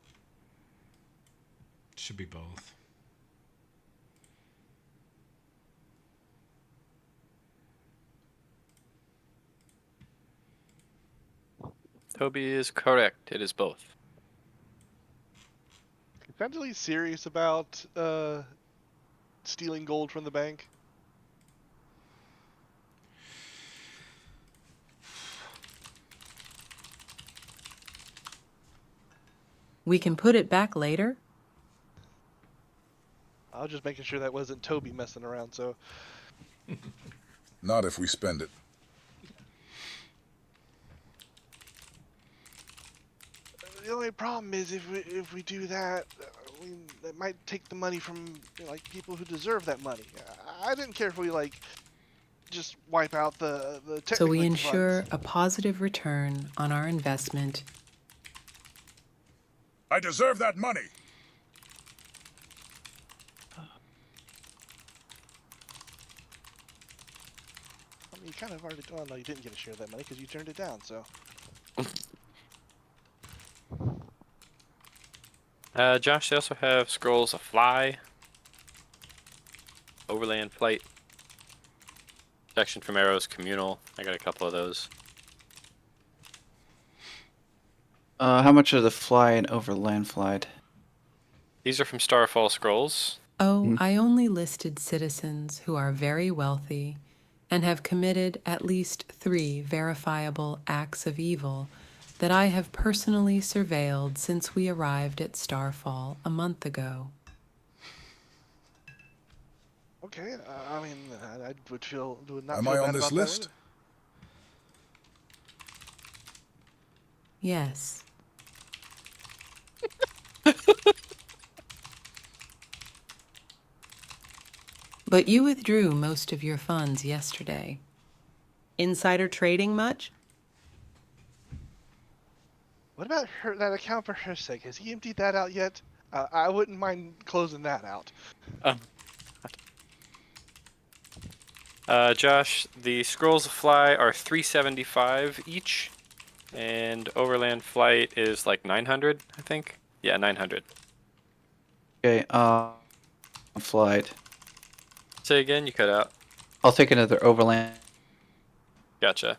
Should be both. Toby is correct. It is both. Is Fantalii serious about stealing gold from the bank? We can put it back later? I was just making sure that wasn't Toby messing around, so... Not if we spend it. The only problem is if we do that, it might take the money from like people who deserve that money. I didn't care if we like just wipe out the technically So we ensure funds. a positive return on our investment. I deserve that money. I mean, you kind of already. Well, no, you didn't get a share of that money because you turned it down. So. Josh, they also have Scrolls of Fly, Overland Flight, Protection from Arrows, Communal. I got a couple of those. How much are the fly and overland flight? These are from Starfall Scrolls. Oh, I only listed citizens who are very wealthy and have committed at least 3 verifiable acts of evil that I have personally surveilled since we arrived at Starfall a month ago. Okay, I mean, I would not Am feel I bad on this about list? that Yes. But you withdrew most of your funds yesterday. Insider trading much? What about that account for her sake? Has he emptied that out yet? I wouldn't mind closing that out. Josh, the Scrolls of Fly are $375 each, and Overland Flight is like 900, I think. Yeah, 900. Okay, flight. Say again, you cut out. I'll take another overland. Gotcha.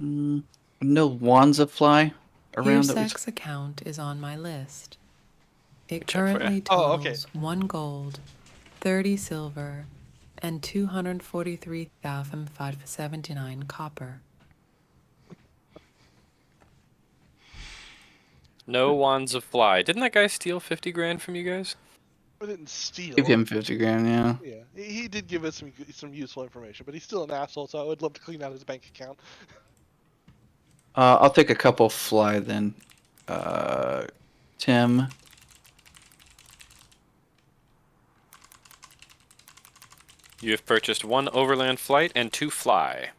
No wands of fly around that we Hirsek's account is on my list. It check for ya. currently Oh, totals okay. 1 gold, 30 silver, and 243,579 copper. No Wands of Fly. Didn't that guy steal 50 grand from you guys? I didn't steal. give him 50 grand, yeah. Yeah, he did give us some useful information, but he's still an asshole, so I would love to clean out his bank account. I'll take a couple fly then. Tim. You have purchased 1 Overland Flight and 2 Fly.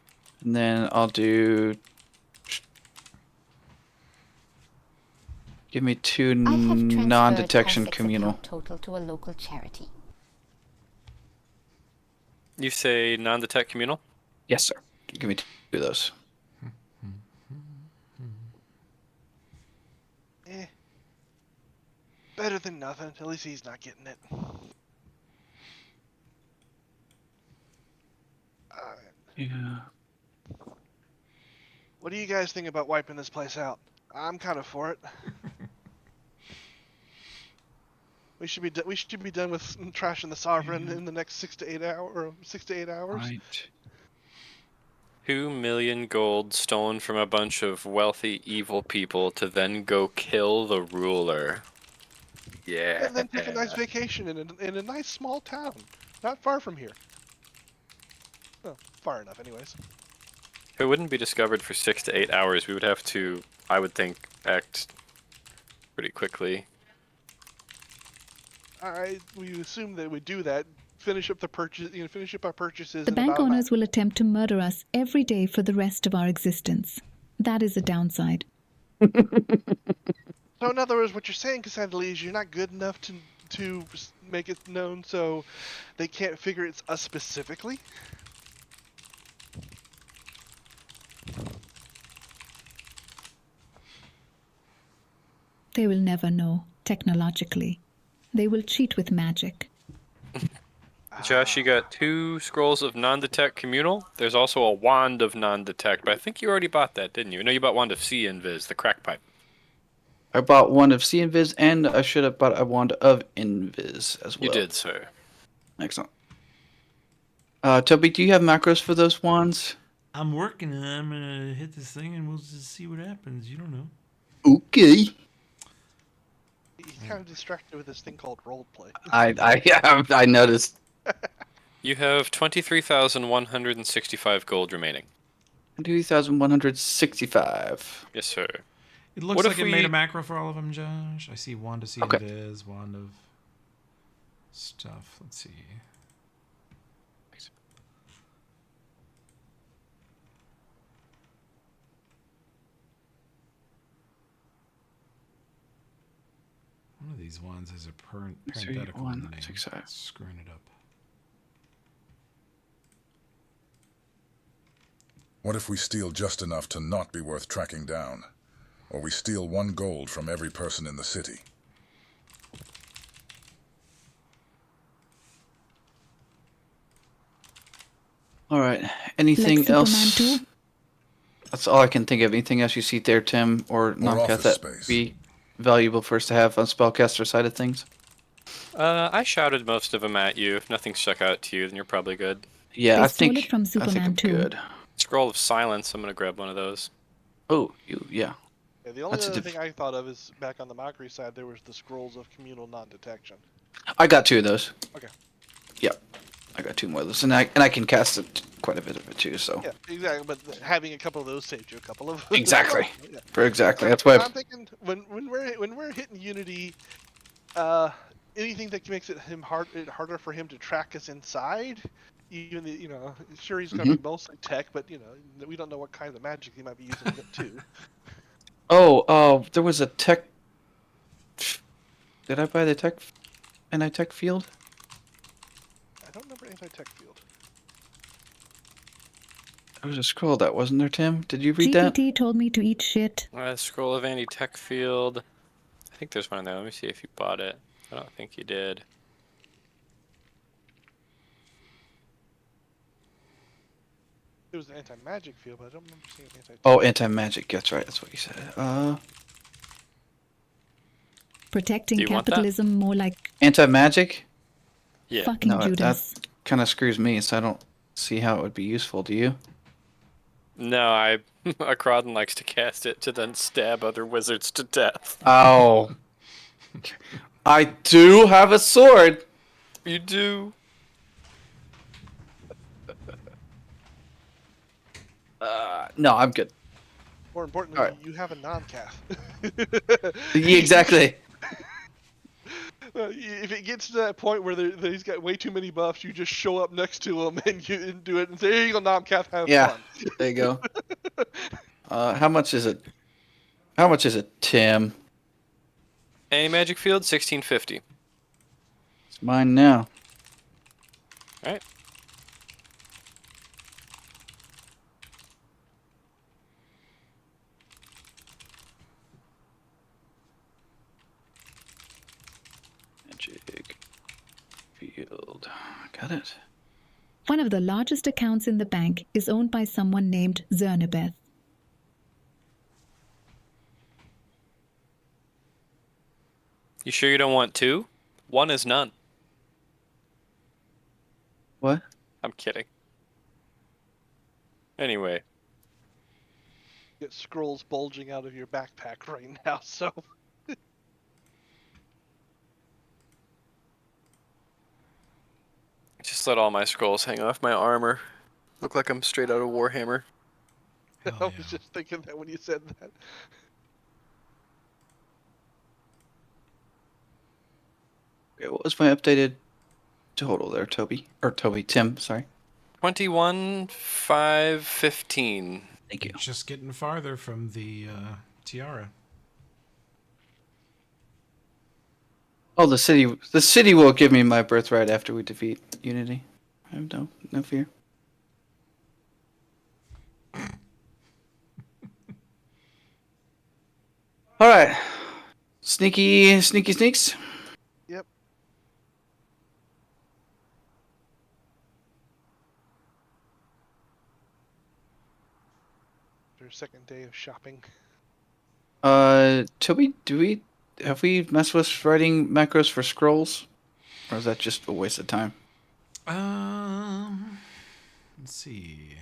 And then I'll do. Give me 2 I have transferred non-detection Hirsek's communal. account total to a local charity. You say non-detect communal? Yes, sir. Give me 2 of those. Better than nothing. At least he's not getting it. Yeah. What do you guys think about wiping this place out? I'm kind of for it. We should be done with trashing the Sovereign in the next 6 to 8 hours. Right. 2 million gold stolen from a bunch of wealthy, evil people to then go kill the ruler. Yeah. And then take a nice vacation in a nice small town. not far from here. Well, far enough, anyways. If it wouldn't be discovered for 6 to 8 hours, we would have to, I would think, act pretty quickly. We assume that we do that. Finish up the purchase. Finish up our purchases. The in bank about owners will attempt to murder us every day for the rest of our existence. That is a downside. So in other words, what you're saying, Cassandra Lee, is you're not good enough to make it known, so they can't figure it's us specifically. They will never know, technologically. They will cheat with magic. Josh, you got 2 scrolls of non-detect communal. There's also a wand of non-detect, but I think you already bought that, didn't you? No, you bought wand of sea invis, the crack pipe. I bought one of C Invis, and I should have bought a wand of Invis as well. You did, sir. Excellent. Toby, do you have macros for those wands? I'm working on it. I'm gonna hit this thing and we'll just see what happens. You don't know. Okay. He's kind of distracted with this thing called roleplay. I noticed. You have 23,165 gold remaining. 2,165. Yes, sir. It looks What like if it made a we- macro for all of them, Josh. I see wand of see Okay. invis, wand of stuff. Let's see. One of these ones has a parenthetical in the name. 165. Screwing it up. What if we steal just enough to not be worth tracking down? Or we steal 1 gold from every person in the city? All right. Anything Like else? Superman 2? That's all I can think of. Anything else you see there, Tim, or Nomkath, office that space. be valuable for us to have on spellcaster side of things? I shouted most of them at you. If nothing stuck out to you, then you're probably good. Yeah, They I stole think it from I think Superman I'm 2. good. Scroll of Silence, I'm going to grab one of those. Oh, yeah. Yeah, the only That's a other diff- thing I thought of is back on the mockery side, there was the scrolls of communal non-detection. I got 2 of those. Okay. Yep. I got 2 more of those, and I can cast it, quite a bit of it too. So Yeah, exactly. But having a couple of those saved you a couple of. Exactly. Yeah. exactly. That's why. I'm thinking when we're hitting Unity, anything that makes it harder for him to track us inside. Even sure he's gonna be mostly tech, but we don't know what kind of magic he might be using it too. Oh, there was a tech. Did I buy the tech? Anti-tech field? I don't remember anti-tech field. There was a scroll that wasn't there, Tim. Did you read that? GPT told me to eat shit. Scroll of Anti-Tech Field. I think there's one in there. Let me see if you bought it. I don't think you did. It was an anti-magic field, but I don't remember seeing anti. Oh, anti-magic. That's right. That's what you said. Protecting Do you want that? capitalism more like Anti-magic? Yeah. fucking No, Judas. that kind of screws me, so I don't see how it would be useful. Do you? No, Akrodin likes to cast it to then stab other wizards to death. Oh. I do have a sword. You do. No, I'm good. More importantly, Alright. you have a non-cath. Yeah, exactly. If it gets to that point where he's got way too many buffs, you just show up next to him and you do it and say, "Here you go, non-cath, have Yeah. fun." There you go. How much is it? How much is it, Tim? Anti-Magic Field, 1650. It's mine now. Alright. Magic field. Got it. One of the largest accounts in the bank is owned by someone named Zernebeth. You sure you don't want 2? 1 is none. What? I'm kidding. Anyway, Get scrolls bulging out of your backpack right now, so. just just let all my scrolls hang off my armor. Look like I'm straight out of Warhammer. I Hell was yeah. just thinking that when you said that. Okay, what was my updated total there, Toby? Or Tim, sorry. 21,515. Thank you. Just getting farther from the tiara. Oh, the city will give me my birthright after we defeat Unity. I have no fear. All right, sneaks. Yep. Their second day of shopping. Toby, have we messed with writing macros for scrolls, or is that just a waste of time? Let's see.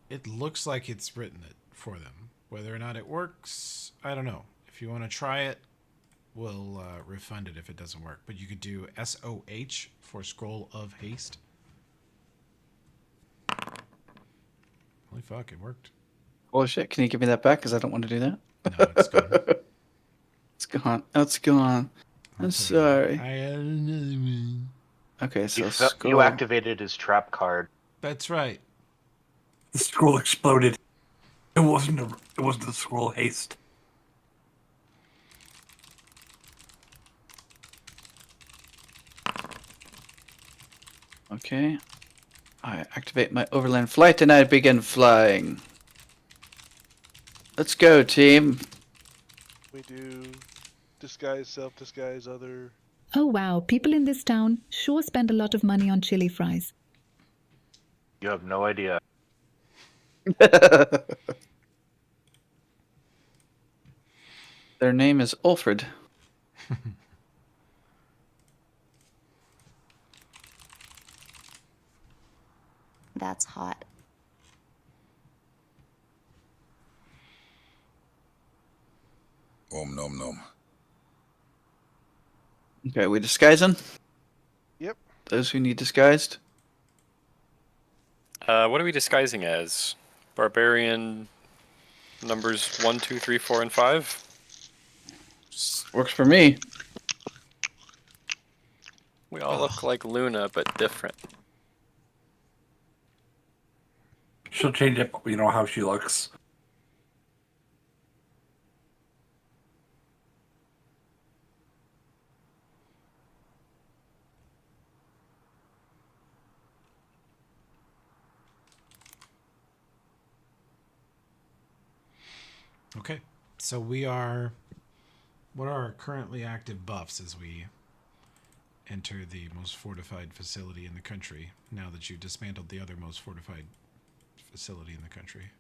It looks like it's written it for them. Whether or not it works, I don't know. If you want to try it, we'll refund it if it doesn't work. But you could do SOH for Scroll of Haste. Holy fuck, it worked. Oh shit! Can you give me that back? Because I don't want to do that. No, it's gone. It's gone. Oh, it's gone. I'm sorry. I had another one. Okay, so You activated his trap card. That's right. The scroll exploded. It wasn't a scroll haste. Okay. I activate my overland flight and I begin flying. Let's go, team. We do disguise, self-disguise, other. Oh wow, people in this town sure spend a lot of money on chili fries. You have no idea. Their name is Ulfred. That's hot. Om nom nom. Okay, we disguising? Yep. Those who need disguised? What are we disguising as? Barbarian numbers 1, 2, 3, 4, and 5? Works for me. We all look like Luna, but different. She'll change it, you know how she looks. Okay. So what are our currently active buffs as we enter the most fortified facility in the country now that you've dismantled the other most fortified facility in the country?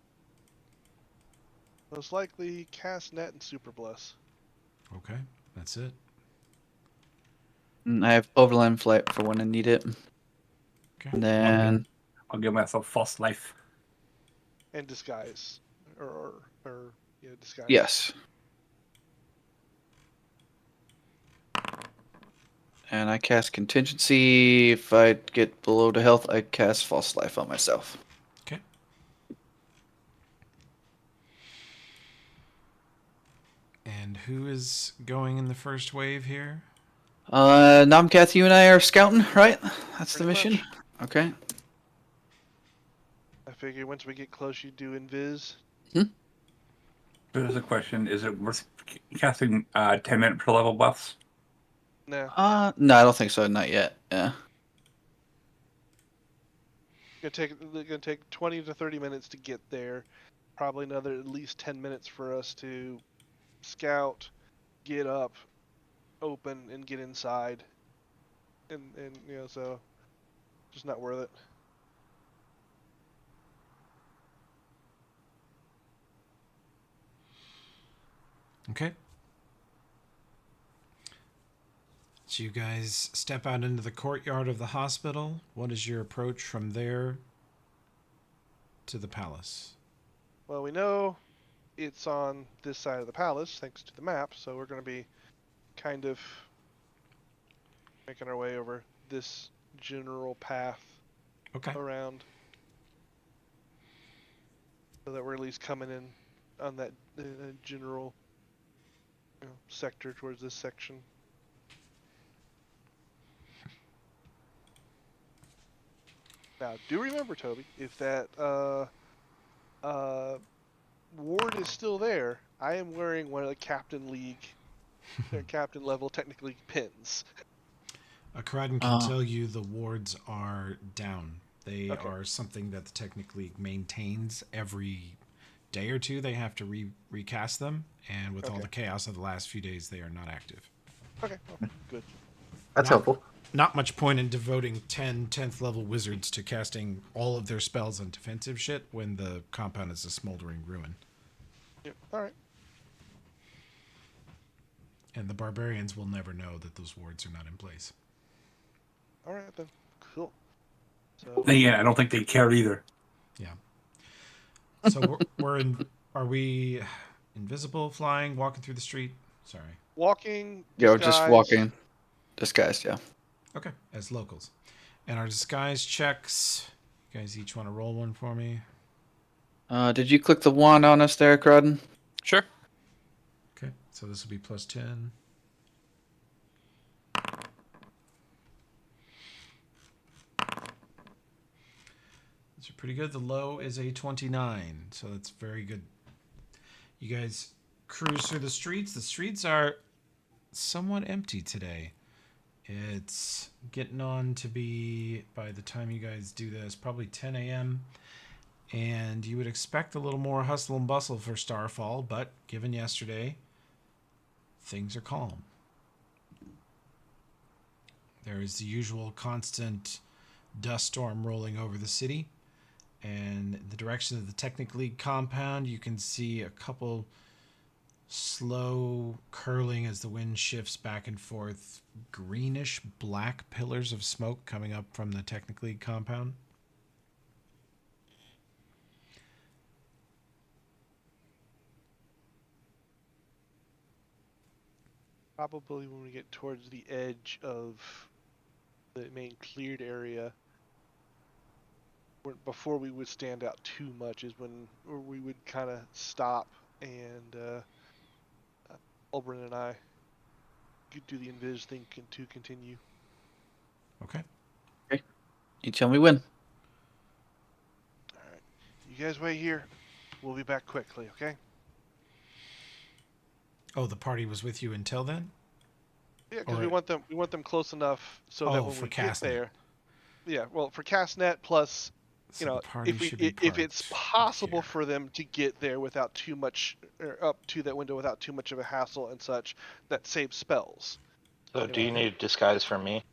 Most likely Cast Net and Super Bless. Okay, that's it. I have overland flight for when I need it. Okay. And then I'll give myself false life. And disguise. Or yeah, disguise. yes. And I cast contingency. If I get below to health, I cast false life on myself. Okay. And who is going in the first wave here? Nomcath, you and I are scouting, right? That's the Pretty mission. much. Okay. I figure once we get close, you do invis. Here's a question: is it worth casting 10-minute per level buffs? No. No, I don't think so. Not yet. Yeah. Gonna take 20 to 30 minutes to get there. Probably another at least 10 minutes for us to scout, get up, open, and get inside. And you know, so just not worth it. Okay. So you guys step out into the courtyard of the hospital. What is your approach from there to the palace? Well, we know it's on this side of the palace, thanks to the map, so we're going to be kind of making our way over this general path Okay. around, so that we're at least coming in on that general sector towards this section. Now, do remember, Toby, if that ward is still there, I am wearing one of the Captain League, their Captain level technically pins. Karadin can tell you the wards are down. They Okay. are something that the Technic League maintains every day or two. They have to recast them, and with all Okay. the chaos of the last few days, they are not active. Okay, well, good. That's Not- helpful. Not much point in devoting 10th level wizards to casting all of their spells on defensive shit when the compound is a smoldering ruin. Yep. All right. And the barbarians will never know that those wards are not in place. All right then. Cool. So Yeah, I don't think they care either. Yeah. So we're in. Are we invisible, flying, walking through the street? Sorry. walking. Yeah, we're just disguise. walking. Disguised, yeah. Okay, as locals. And our disguise checks. You guys each want to roll one for me? Did you click the wand on us there, Crowden? Sure. Okay, so this will be plus 10. These are pretty good. The low is a 29, so that's very good. You guys cruise through the streets. The streets are somewhat empty today. It's getting on to be, by the time you guys do this, probably 10 a.m. And you would expect a little more hustle and bustle for Starfall, but given yesterday, things are calm. There is the usual constant dust storm rolling over the city. And the direction of the Technic League compound, you can see a couple slow curling as the wind shifts back and forth, greenish black pillars of smoke coming up from the Technic League compound. Probably when we get towards the edge of the main cleared area, before we would stand out too much, is when we would kind of stop and Ulbrin and I could do the invis thing to continue. Okay. You tell me when. All right, you guys wait here. We'll be back quickly, okay? Oh, the party was with you until then? Yeah, because Or- we want them close enough so that Oh, when for we get Castnet. there, yeah, well, for Castnet plus, So you know, the party if should be if it's parked possible here. for them to get there without too much, or up to that window without too much of a hassle and such, that saves spells. So do you need disguise from me?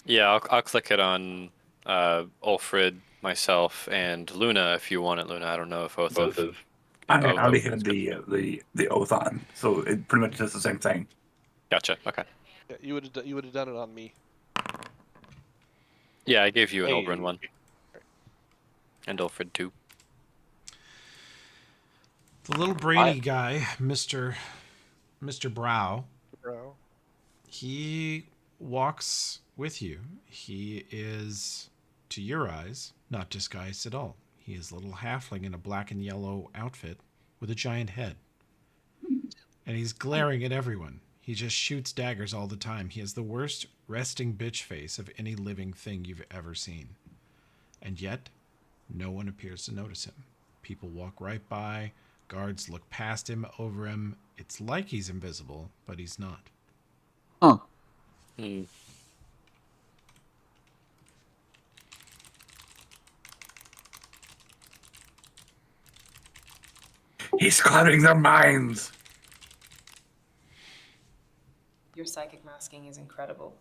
Yeah, I'll click it on Ulfrid, myself, and Luna if you want it, Luna. I don't know if both of. I both already of- had the oath on, so it pretty much does the same thing. Gotcha. Okay. Yeah, you would have done it on me. Yeah, I gave you an Hey. Ulbrin one. And Ulfrid too. The little brainy guy, Mr. Brow, Bro. he walks with you. He is, to your eyes, not disguised at all. He is a little halfling in a black and yellow outfit with a giant head. And he's glaring at everyone. He just shoots daggers all the time. He has the worst resting bitch face of any living thing you've ever seen. And yet, no one appears to notice him. People walk right by. Guards look past him, over him. It's like he's invisible, but he's not. Huh. Hmm. He's clouding their minds. Your psychic masking is incredible.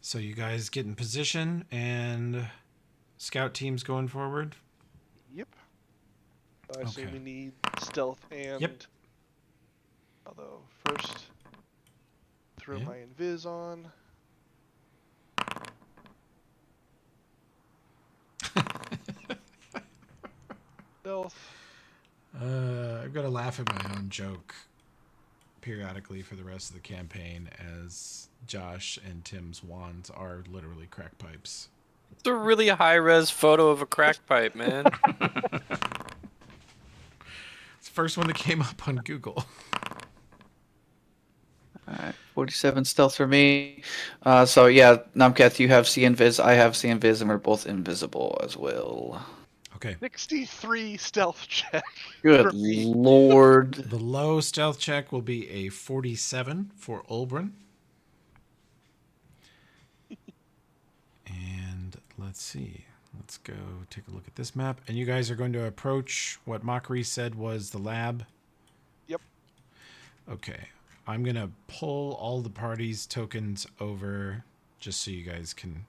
So you guys get in position, and scout team's going forward. Yep. I assume Okay. we need stealth and. Yep. Although first, throw Yeah. my invis on. Stealth. I'm gonna laugh at my own joke. periodically for the rest of the campaign, as Josh and Tim's wands are literally crack pipes. It's a really high-res photo of a crack pipe, man. It's the first one that came up on Google. Alright, 47 stealth for me. So yeah, Namkath, you have see invis, I have see invis, and we're both invisible as well. Okay. 63 stealth check. Good for me. lord. The low stealth check will be a 47 for Olbrin. And let's see. Let's go take a look at this map. And you guys are going to approach what Mockery said was the lab? Yep. Okay. I'm going to pull all the party's tokens over just so you guys can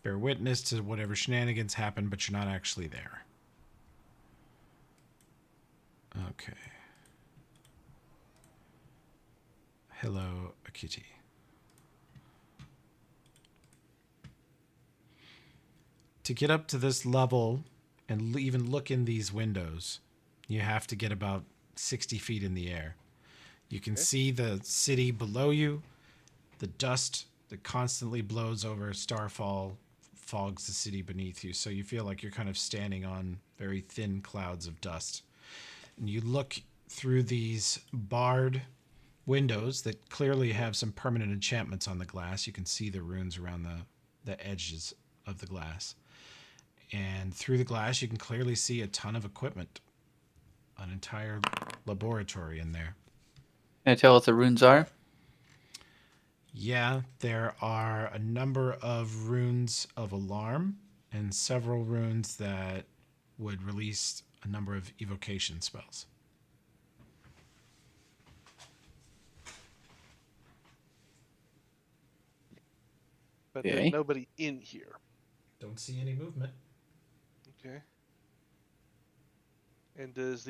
bear witness to whatever shenanigans happen, but you're not actually there. Okay. Hello, Akiti. To get up to this level and even look in these windows, you have to get about 60 feet in the air. You can see the city below you, the dust that constantly blows over Starfall fogs the city beneath you, so you feel like you're kind of standing on very thin clouds of dust. And you look through these barred windows that clearly have some permanent enchantments on the glass. You can see the runes around the edges of the glass. And through the glass, you can clearly see a ton of equipment. An entire laboratory in there. Can I tell what the runes are? Yeah, there are a number of runes of alarm and several runes that would release a number of evocation spells. But Okay. there's nobody in here. Don't see any movement. Okay. And does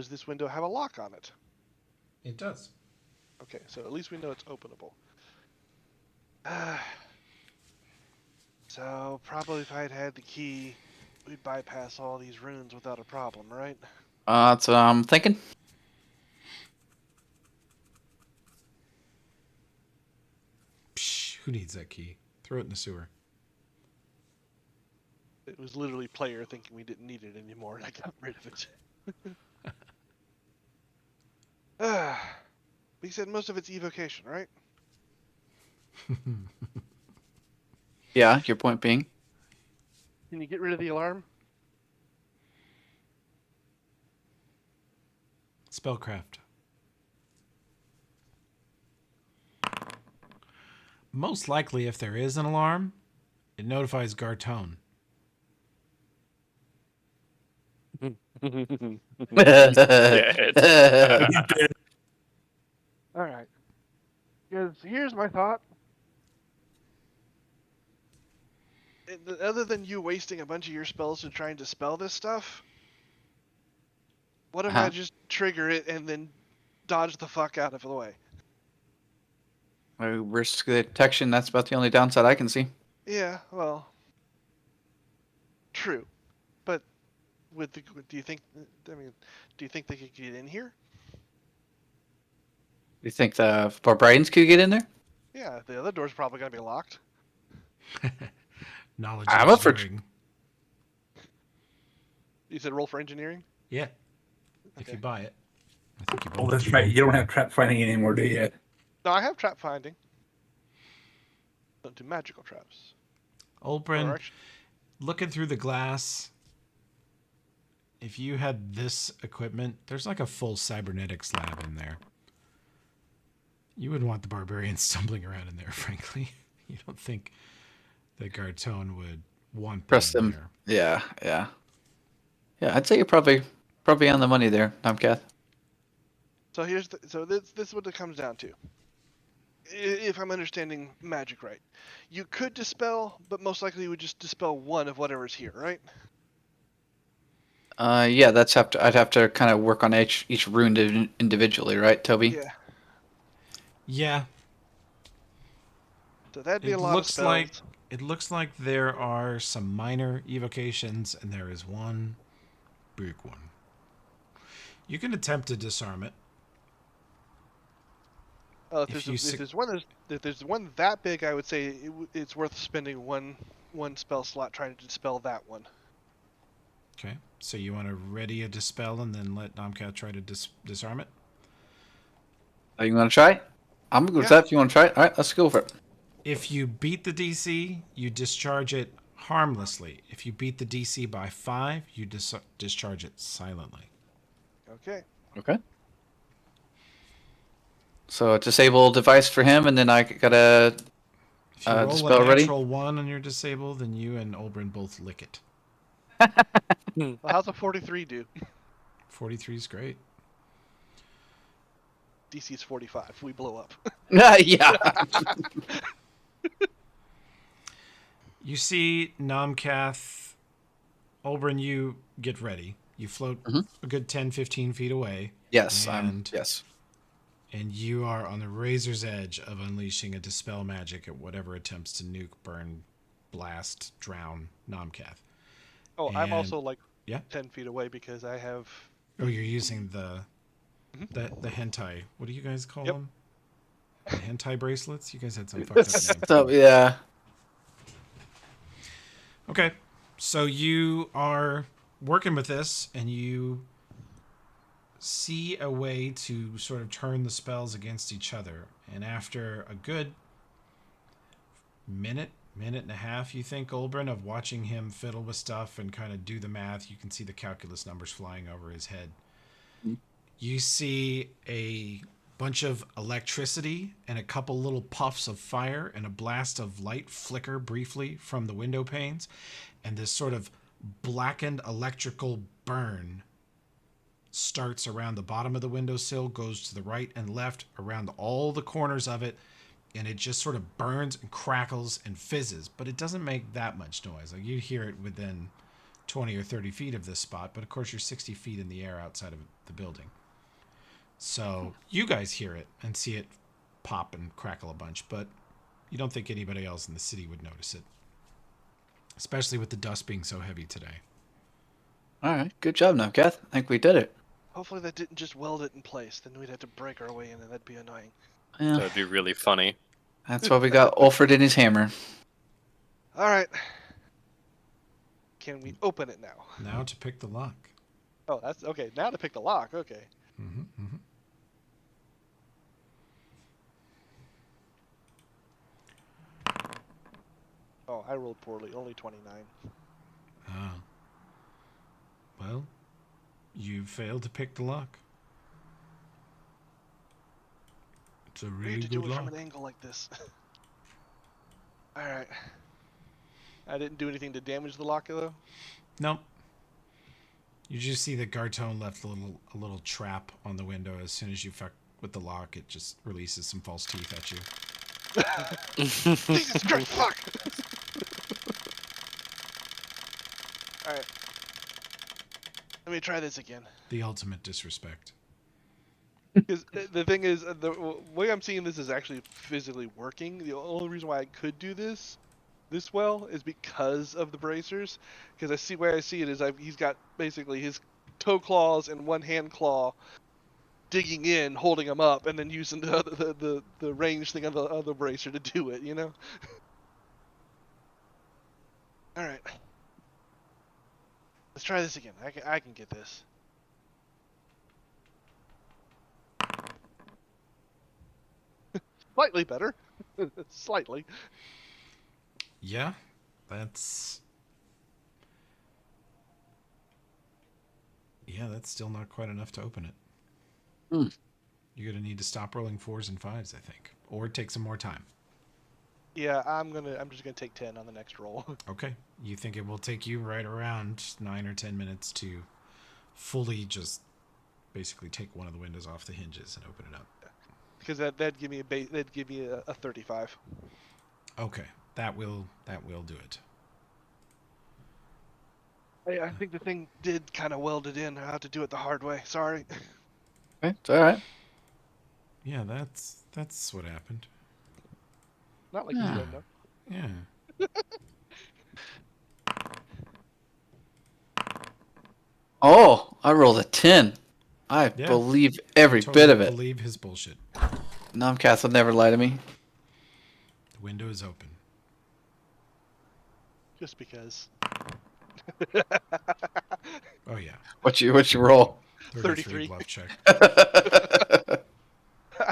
this window have a lock on it? It does. Okay, so at least we know it's openable. So probably if I had the key, we'd bypass all these runes without a problem, right? That's what I'm thinking. Psh, who needs that key? Throw it in the sewer. It was literally player thinking we didn't need it anymore, and I got rid of it. But you said most of it's evocation, right? Yeah, your point being? Can you get rid of the alarm? Spellcraft. Most likely, if there is an alarm, it notifies Gartone. All right. Because here's my thought. Other than you wasting a bunch of your spells to try and dispel this stuff, what if I just trigger it and then dodge the fuck out of the way? Risk the detection, that's about the only downside I can see. Yeah, well, true. But do you think they could get in here? You think the barbarians could get in there? Yeah, the other door's probably gonna be locked. Knowledge I'm up for engineering. You said roll for engineering? Yeah. If you buy it. I think you Oh, both that's do. right. You don't have trap finding anymore, do you? No, I have trap finding. Don't do magical traps. Olbrin, looking through the glass, if you had this equipment, there's like a full cybernetics lab in there. You wouldn't want the barbarians stumbling around in there, frankly. You don't think that Gartone would want Press them them. there. Yeah. I'd say you're probably on the money there, Namkath. So this is what it comes down to. If I'm understanding magic right, you could dispel, but most likely you would just dispel one of whatever's here, right? Yeah, I'd have to kind of work on each rune individually, right, Toby? Yeah. So that'd be a lot of spells. It looks like there are some minor evocations, and there is one big one. You can attempt to disarm it. If there's one that big, I would say it's worth spending one spell slot trying to dispel that one. Okay, so you want to ready a dispel and then let Nomcat try to disarm it? Are you going to try? I'm good with that if you want to try it. All right, let's go for it. If you beat the DC, you discharge it harmlessly. If you beat the DC by 5, you discharge it silently. Okay. Okay. So a disable device for him, and then I got a If you roll dispel a ready. natural 1 on your disable, then you and Olbrin both lick it. Well, how's a 43 do? 43 is great. DC is 45. We blow up. Yeah. You see Nomcath, Olbrin, you get ready. You float a good 10, 15 feet away. Yes, yes. And you are on the razor's edge of unleashing a dispel magic at whatever attempts to nuke, burn, blast, drown Nomcath. Oh, I'm also like 10 feet away because I have... Oh, you're using the hentai. What do you guys call them? The hentai bracelets? You guys had some fucked up name. Yeah. Okay, so you are working with this, and you see a way to sort of turn the spells against each other. And after a good minute and a half, you think, Olbrin, of watching him fiddle with stuff and kind of do the math, you can see the calculus numbers flying over his head. You see a bunch of electricity and a couple little puffs of fire and a blast of light flicker briefly from the window panes, and this sort of blackened electrical burn starts around the bottom of the windowsill, goes to the right and left around all the corners of it, and it just sort of burns and crackles and fizzes, but it doesn't make that much noise. Like, you hear it within 20 or 30 feet of this spot, but of course you're 60 feet in the air outside of the building. So you guys hear it and see it pop and crackle a bunch, but you don't think anybody else in the city would notice it, especially with the dust being so heavy today. All right, good job, Nomcath. I think we did it. Hopefully that didn't just weld it in place. Then we'd have to break our way in, and that'd be annoying. Yeah. That would be really funny. That's why we got Ulfred in his hammer. All right. Can we open it now? Now to pick the lock. Oh, that's okay. Now to pick the lock. Okay. Oh, I rolled poorly. Only 29. Ah. Well, you failed to pick the lock. It's a really Weird to good do it from lock. an angle like this. All right. I didn't do anything to damage the lock, though. Nope. You just see that Gartone left a little trap on the window. As soon as you fuck with the lock, it just releases some false teeth at you. Jesus Christ, fuck! Alright. Let me try this again. The ultimate disrespect. Because the thing is, the way I'm seeing this is actually physically working. The only reason why I could do this well is because of the bracers. Because the way I see it is he's got basically his toe claws and one hand claw digging in, holding him up, and then using the range thing on the other bracer to do it, you know? Alright. Let's try this again. I can get this. Slightly better. Slightly. Yeah, that's still not quite enough to open it. You're gonna need to stop rolling 4s and 5s, I think, or take some more time. Yeah, I'm just gonna take 10 on the next roll. Okay, you think it will take you right around 9 or 10 minutes to fully just basically take one of the windows off the hinges and open it up? Because that'd give me a 35. Okay, that will do it. I think the thing did kind of weld it in. I had to do it the hard way. Sorry. Okay, it's all right. Yeah, that's what happened. Not like you don't know. Yeah. Oh, I rolled a 10. I Yeah. believe every Totally bit of it. believe his bullshit. Nomcath will never lie to me. The window is open. Just because. Oh yeah. What's your roll? 33. Bluff check. I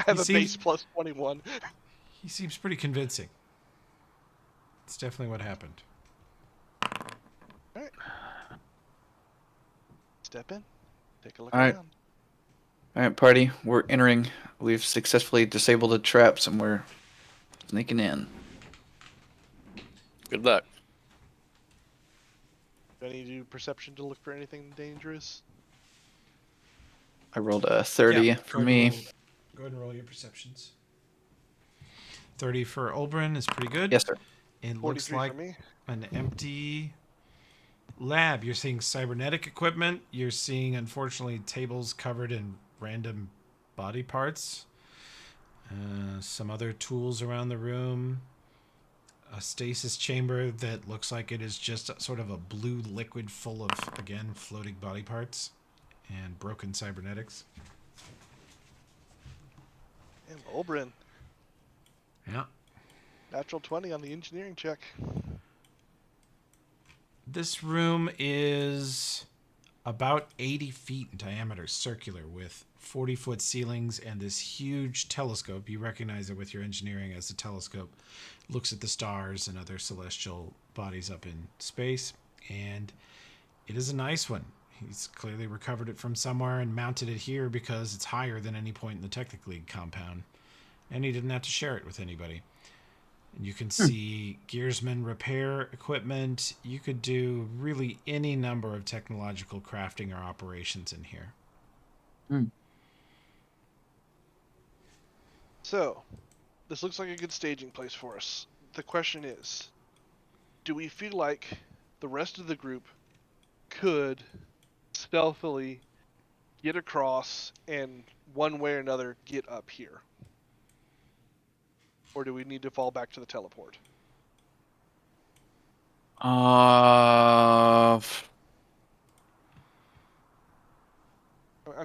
have a seems- base plus 21. He seems pretty convincing. It's definitely what happened. Alright. Step in. Take a look Alright. around. All right, party. We're entering. We've successfully disabled the traps, and we're sneaking in. Good luck. Do I need to do perception to look for anything dangerous? I rolled a 30 Yeah, for me. Go ahead and roll your perceptions. 30 for Olbrin is pretty good. Yes, sir. It 43 looks like for me. an empty lab. You're seeing cybernetic equipment. You're seeing, unfortunately, tables covered in random body parts. Some other tools around the room. A stasis chamber that looks like it is just sort of a blue liquid full of, again, floating body parts and broken cybernetics. And Olbrin. Yeah. Natural 20 on the engineering check. This room is about 80 feet in diameter, circular, with 40-foot ceilings and this huge telescope. You recognize it with your engineering as a telescope. Looks at the stars and other celestial bodies up in space. And it is a nice one. He's clearly recovered it from somewhere and mounted it here because it's higher than any point in the Technic League compound. And he didn't have to share it with anybody. And you can see gearsman repair equipment. You could do really any number of technological crafting or operations in here. So, this looks like a good staging place for us. The question is, do we feel like the rest of the group could stealthily get across and one way or another get up here? Or do we need to fall back to the teleport?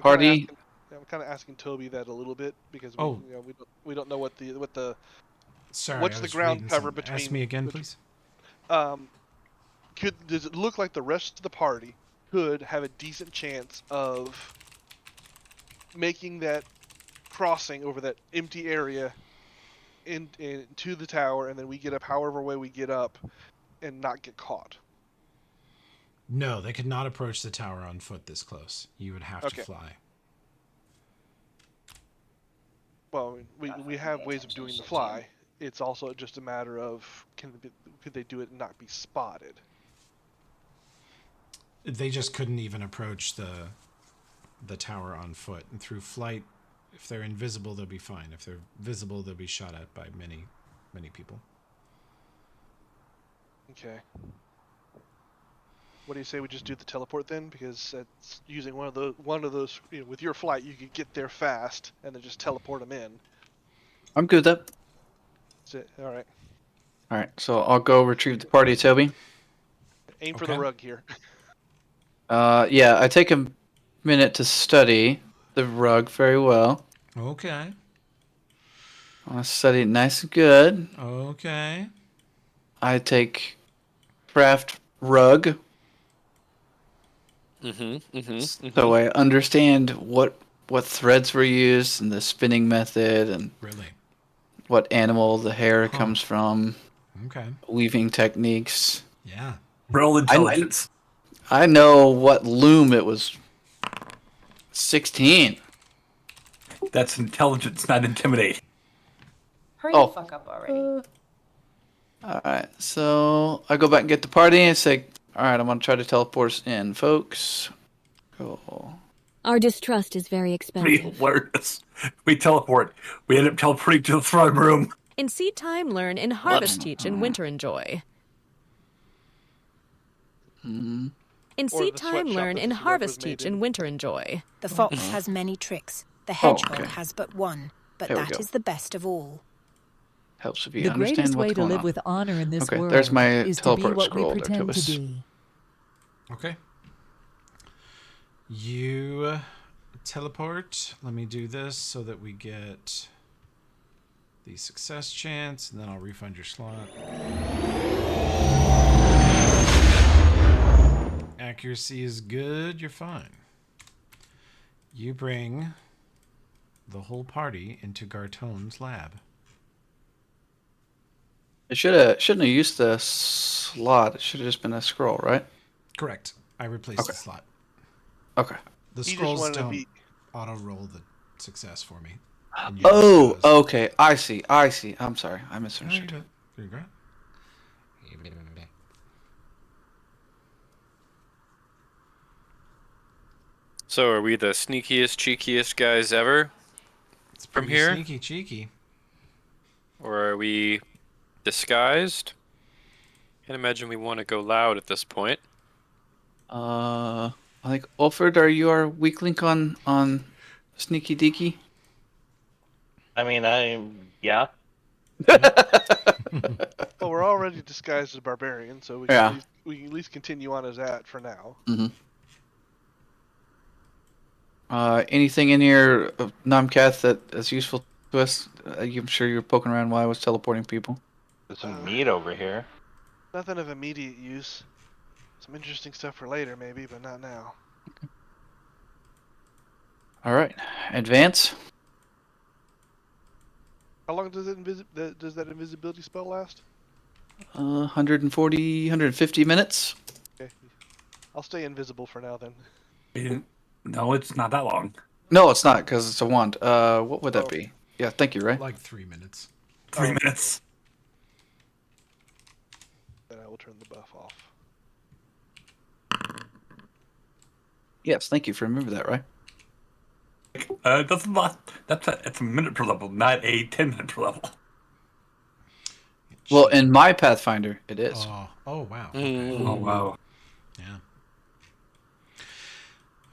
Party. I'm kind of asking Toby that a little bit because Oh. we don't know what the Sorry, what's I the was ground reading cover something. between. Ask me again, please. Does it look like the rest of the party could have a decent chance of making that crossing over that empty area into the tower, and then we get up however way we get up and not get caught? No, they could not approach the tower on foot this close. You would have to fly. Well, we have ways of doing the fly. It's also just a matter of could they do it and not be spotted? They just couldn't even approach the tower on foot. And through flight, if they're invisible, they'll be fine. If they're visible, they'll be shot at by many, many people. Okay. What do you say we just do the teleport then? Because it's using one of those. With your flight, you could get there fast and then just teleport them in. I'm good with that. That's it. All right. All right, so I'll go retrieve the party, Toby. Aim for the rug here. Yeah, I take a minute to study the rug very well. Okay. I want to study it nice and good. Okay. I take craft rug. So I understand what threads were used and the spinning method and really what animal the hair comes from. Okay. Weaving techniques. Yeah. Roll intelligence. I know what loom it was. 16. That's intelligence, not intimidate. Hurry the fuck up already. Alright, so I go back and get the party and say, alright, I'm going to try to teleport us in, folks. Cool. Our distrust is very expensive. Hilarious. We teleport. We end up teleporting to the throne room. In seed time, learn. In harvest, teach. In winter, enjoy. Mm-hmm. In seed time, learn. In harvest, teach. In winter, enjoy. The fox has many tricks. The hedgehog has but one, but There we that go. is the best of all. Helps if you The understand greatest what's way to going live on. with honor in this Okay, world there's my is to be teleport what we scroll there, pretend to Tobis. be. Okay. You teleport. Let me do this so that we get the success chance, and then I'll refund your slot. Accuracy is good. You're fine. You bring the whole party into Gartone's lab. It shouldn't have used the slot. It should have just been a scroll, right? Correct. I replaced the slot. Okay. The He just scrolls wanted to don't be- auto-roll the success for me. And Oh, yours does. okay. I see. I'm sorry. I No, misunderstood. you're good. You're good. So are we the sneakiest, cheekiest guys ever It's from pretty here? sneaky cheeky. Or are we disguised? Can't imagine we want to go loud at this point. I think Ulford, are you our weak link on Sneaky Deaky? I mean, yeah. Well, we're already disguised as barbarians, so we Yeah. can at least continue on as that for now. Mm-hmm. Anything in here, Nomcath, that is useful to us? I'm sure you were poking around while I was teleporting people. There's some meat over here. Nothing of immediate use. Some interesting stuff for later, maybe, but not now. All right, advance. How long does that invisibility spell last? 140, 150 minutes. Okay, I'll stay invisible for now then. No, it's not that long. No, it's not because it's a wand. What would that be? Yeah, thank you, Ray. Like 3 minutes. 3 minutes. Then I will turn the buff off. Yes, thank you for remembering that, right? That's a minute per level, not a 10-minute per level. Well, in my Pathfinder, it is. Oh wow. Oh wow. Yeah.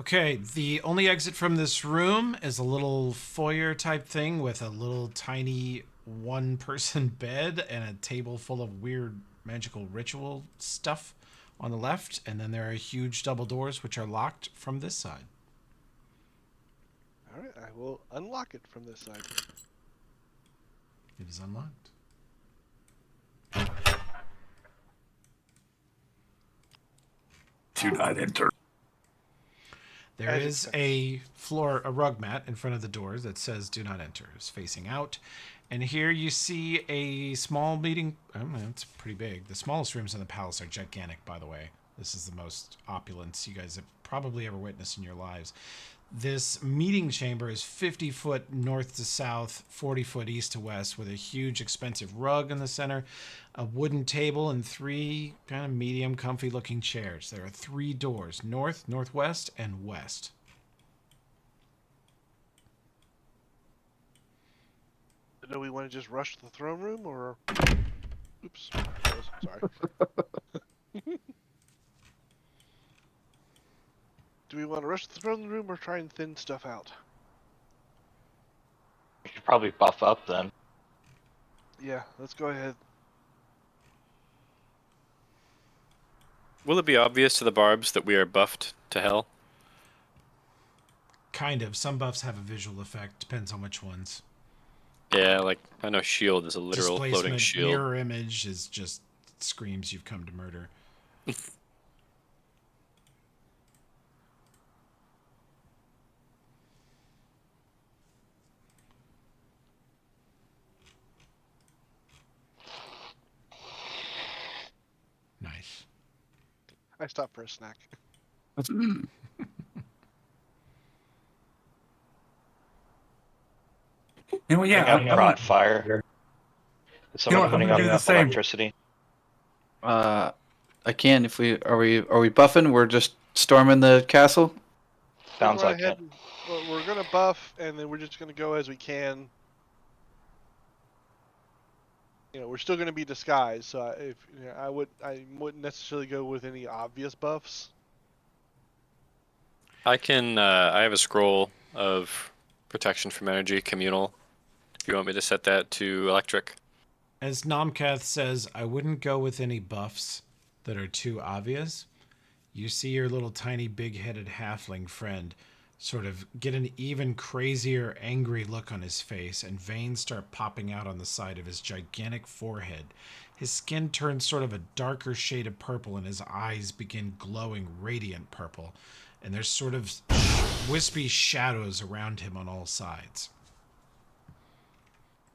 Okay, the only exit from this room is a little foyer type thing with a little tiny one-person bed and a table full of weird magical ritual stuff on the left, and then there are huge double doors which are locked from this side. All right, I will unlock it from this side. It is unlocked. Do not enter. There is a rug mat in front of the door that says "Do not enter." It's facing out, and here you see a small meeting. It's pretty big. The smallest rooms in the palace are gigantic, by the way. This is the most opulence you guys have probably ever witnessed in your lives. This meeting chamber is 50 foot north to south, 40 foot east to west, with a huge expensive rug in the center, a wooden table, and 3 kind of medium comfy looking chairs. There are 3 doors, north, northwest, and west. Do we want to just rush to the throne room, or... Oops. Sorry. Do we want to rush to the throne room or try and thin stuff out? We should probably buff up then. Yeah, let's go ahead. Will it be obvious to the barbs that we are buffed to hell? Kind of. Some buffs have a visual effect. Depends on which ones. Yeah, like, I know shield is a literal floating Displacement, shield. mirror image is just screams you've come to murder. Nice. I stopped for a snack. I brought fire. Is someone putting up enough electricity? I can if we are we buffing? We're just storming the castle. Sounds Go like ahead it. and- well, we're gonna buff, and then we're just gonna go as we can. You know, we're still gonna be disguised, so I wouldn't necessarily go with any obvious buffs. I can, I have a scroll of protection from energy, communal. If you want me to set that to electric. As Nomcath says, I wouldn't go with any buffs that are too obvious. You see your little tiny big-headed halfling friend sort of get an even crazier, angry look on his face, and veins start popping out on the side of his gigantic forehead. His skin turns sort of a darker shade of purple, and his eyes begin glowing radiant purple. And there's sort of wispy shadows around him on all sides.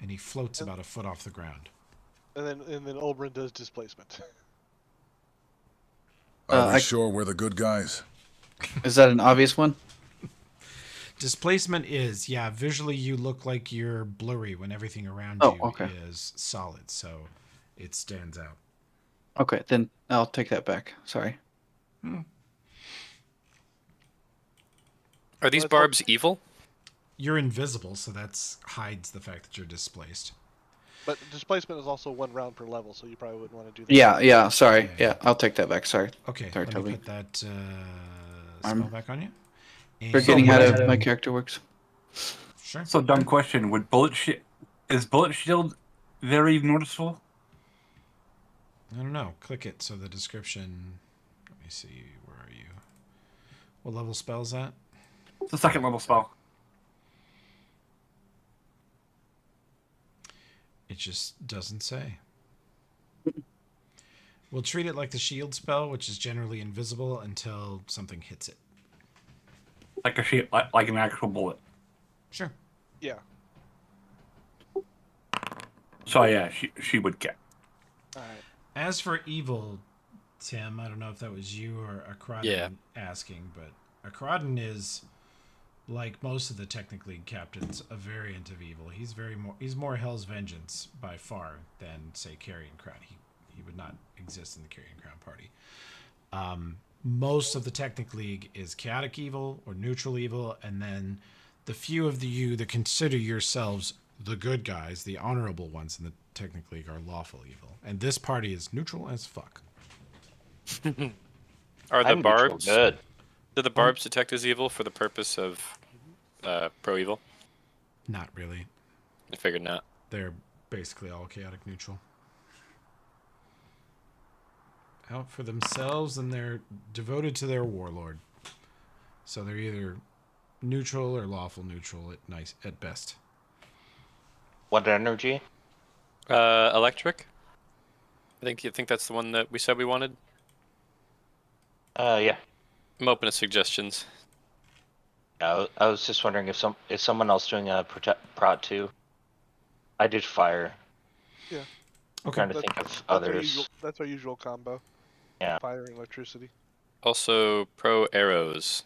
And he floats about a foot off the ground. And then Olbrin does displacement. Are we sure we're the good guys? Is that an obvious one? Displacement is, yeah, visually you look like you're blurry when everything around you is solid, so it stands out. Okay, then I'll take that back. Sorry. Are these barbs evil? You're invisible, so that hides the fact that you're displaced. But displacement is also 1 round per level, so you probably wouldn't want to do that. Yeah, sorry. Yeah, I'll take that back. Sorry. Okay, sorry, let Toby. me put that spell back on you. Forgetting how my character works. Sure. So, dumb question: is bullet shield very noticeable? I don't know. Click it. So the description. Let me see. Where are you? What level spell is that? It's a 2nd level spell. It just doesn't say. We'll treat it like the shield spell, which is generally invisible until something hits it. Like a shield, like an actual bullet. Sure. Yeah. So yeah, she would get. All right. As for evil, Tim, I don't know if that was you or Akradin asking, but Akradin is, like most of the Technic League captains, a variant of evil. He's more Hell's Vengeance by far than, say, Carrion Crown. He would not exist in the Carrion Crown party. Most of the Technic League is chaotic evil or neutral evil, and then the few of you that consider yourselves the good guys, the honorable ones in the Technic League, are lawful evil. And this party is neutral as fuck. Are the barbs good? Do the barbs detect as evil for the purpose of pro evil? Not really. I figured not. They're basically all chaotic neutral. Out for themselves, and they're devoted to their warlord. So they're either neutral or lawful neutral at best. What energy? Electric. You think that's the one that we said we wanted? Yeah. I'm open to suggestions. I was just wondering if someone else doing a prot 2. I did fire. Yeah. I'm trying to think of others. That's our usual combo. Yeah. Fire and electricity. Also, pro arrows.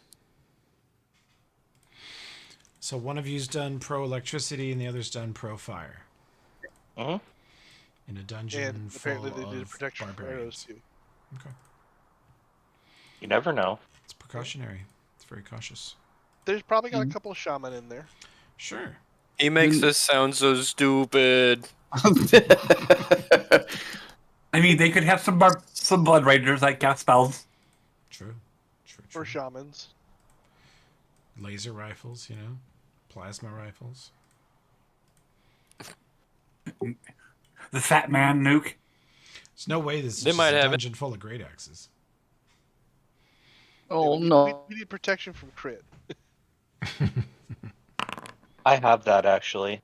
So one of you's done pro electricity, and the other's done pro fire. Mm-hmm. In a dungeon and apparently full they did of protection for arrows barbarians. too. Okay. You never know. It's precautionary. It's very cautious. There's probably got a couple of shaman in there. Sure. He makes us sound so stupid. I mean, they could have some blood rangers that cast spells. True. Or shamans. Laser rifles, plasma rifles. The Fat Man nuke. There's no way this is They just might a have dungeon full of great axes. Oh, we no. We need protection from crit. I have that actually.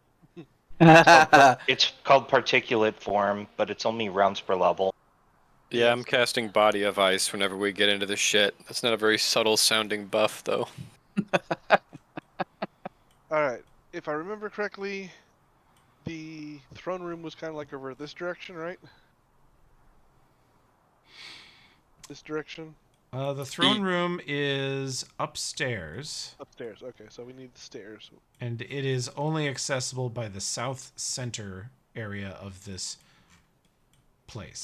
It's called particulate form, but it's only rounds per level. Yeah, I'm casting Body of Ice whenever we get into this shit. That's not a very subtle sounding buff, though. Alright. If I remember correctly, the throne room was kind of like over this direction, right? This direction? The throne room is upstairs. Upstairs. Okay, so we need the stairs. And it is only accessible by the south center area of this place.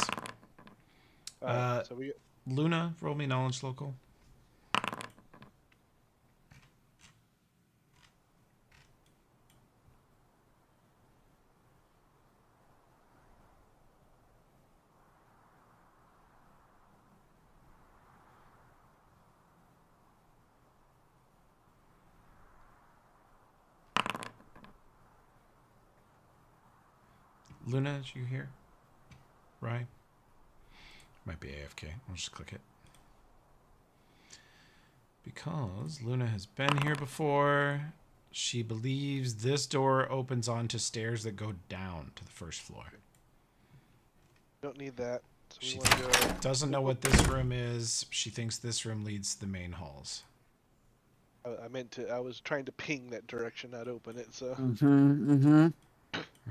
So we get... Luna, roll me knowledge local. Luna, you here? Right? Might be AFK. I'll just click it. because Luna has been here before. She believes this door opens onto stairs that go down to the first floor. Don't need that. So we She want to go. doesn't know what this room is. She thinks this room leads to the main halls. I was trying to ping that direction, not open it. So. Mm-hmm.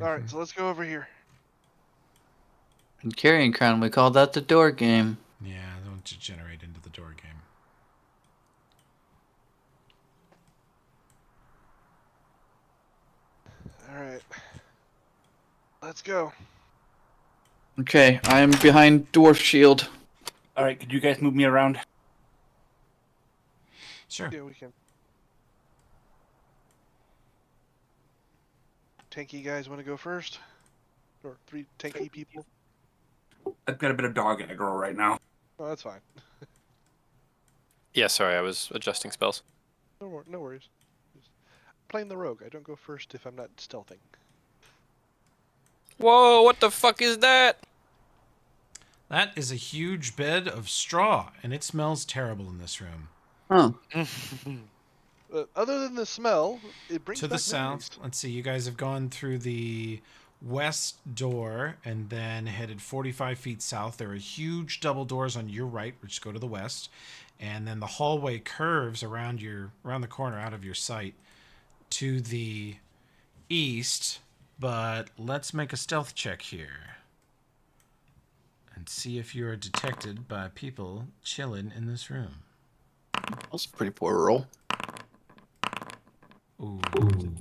All right, so let's go over here. In Carrying Crown, we call that the door game. Yeah, don't degenerate into the door game. All right. Let's go. Okay, I am behind Dwarf Shield. All right, could you guys move me around? Sure. Yeah, we can. Tanky guys want to go first? Or 3 tanky people? I've got a bit of dog aggro right now. Oh, that's fine. Yeah, sorry, I was adjusting spells. No worries. Just playing the rogue. I don't go first if I'm not stealthing. Whoa, what the fuck is that? That is a huge bed of straw, and it smells terrible in this room. Huh. Other than the smell, it brings To the back south, memories. let's see, you guys have gone through the west door and then headed 45 feet south. There are huge double doors on your right, which go to the west, and then the hallway curves around the corner out of your sight to the east. But let's make a stealth check here and see if you are detected by people chilling in this room. That's a pretty poor roll. Ooh.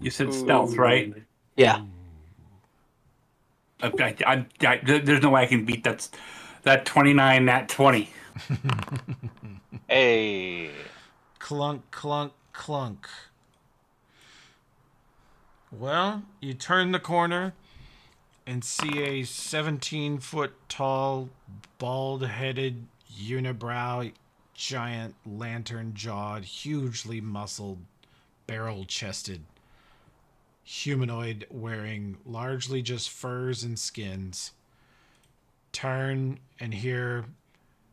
You said stealth, right? Yeah. There's no way I can beat that 29, that 20. Hey. Clunk, clunk, clunk. Well, you turn the corner and see a 17-foot tall, bald-headed, unibrow, giant, lantern-jawed, hugely muscled, barrel-chested humanoid wearing largely just furs and skins. Turn and hear,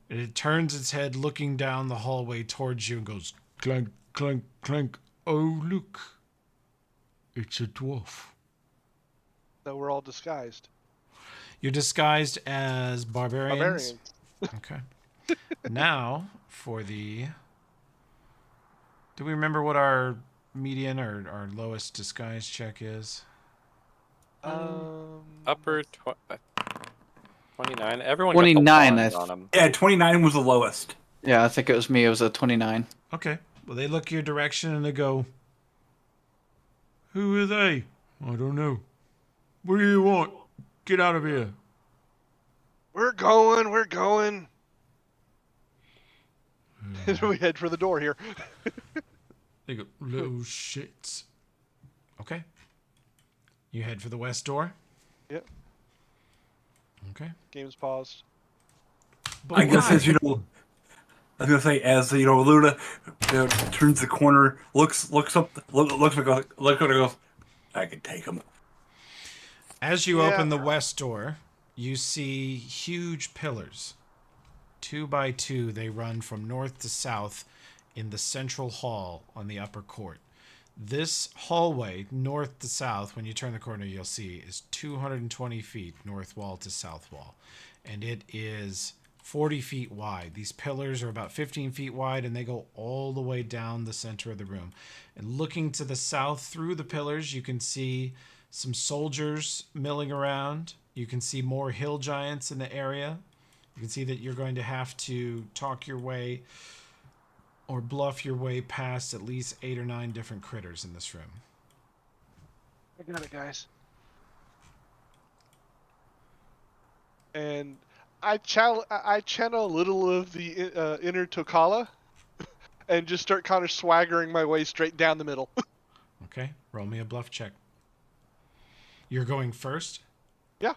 and it turns its head looking down the hallway towards you and goes clank, clank, clank. Oh, look. It's a dwarf. So we're all disguised. You're disguised as barbarians. Barbarians. Okay. Now, for the... Do we remember what our median or our lowest disguise check is? Upper 29. Everyone 29, got the that's- wand on them. Yeah, 29 was the lowest. Yeah, I think it was me. It was a 29. Okay. Well, they look your direction and they go, "Who are they? I don't know. What do you want? Get out of here." We're going. We head for the door here. They go, "Little shits." Okay. You head for the west door? Yep. Okay. Game's paused. But I guess why? as you know, I was gonna say as you know, Luna turns the corner, looks up, looks and goes, "I can take him." As you open the west door, you see huge pillars. 2 by 2, they run from north to south in the central hall on the upper court. This hallway, north to south, when you turn the corner, you'll see, is 220 feet north wall to south wall. And it is 40 feet wide. These pillars are about 15 feet wide, and they go all the way down the center of the room. And looking to the south through the pillars, you can see some soldiers milling around. You can see more hill giants in the area. You can see that you're going to have to talk your way or bluff your way past at least 8 or 9 different critters in this room. I got it, guys. And I channel a little of the inner Tokala and just start kind of swaggering my way straight down the middle. Okay, roll me a bluff check. You're going first? Yeah.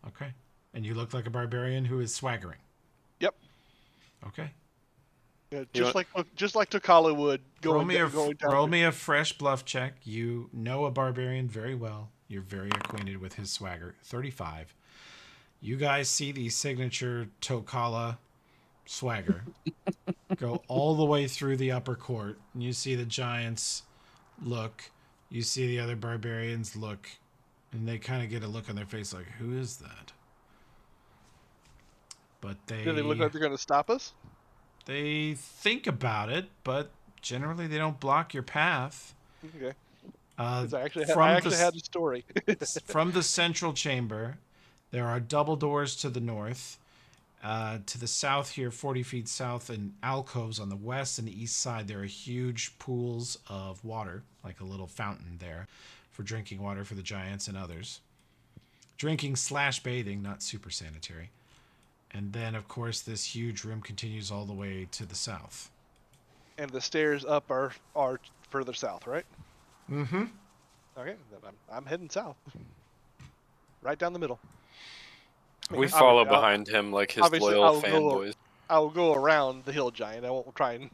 Okay. And you look like a barbarian who is swaggering. Yep. Okay. Yeah, just like Tokala would going down. Roll me a fresh bluff check. You know a barbarian very well. You're very acquainted with his swagger. 35. You guys see the signature Tokala swagger. go all the way through the upper court, and you see the giants look. You see the other barbarians look, and they kind of get a look on their face like, who is that? But Do they look like they're going to stop us? They think about it, but generally they don't block your path. Okay. 'Cause I actually had a story. From the central chamber, there are double doors to the north. To the south here, 40 feet south, and alcoves on the west and the east side. There are huge pools of water, like a little fountain there, for drinking water for the giants and others. Drinking/bathing, not super sanitary. And then, of course, this huge room continues all the way to the south. And the stairs up are further south, right? Mm-hmm. Okay, then I'm heading south. Right down the middle. We follow behind him like his loyal fanboys. I'll go around the hill giant. I won't try and,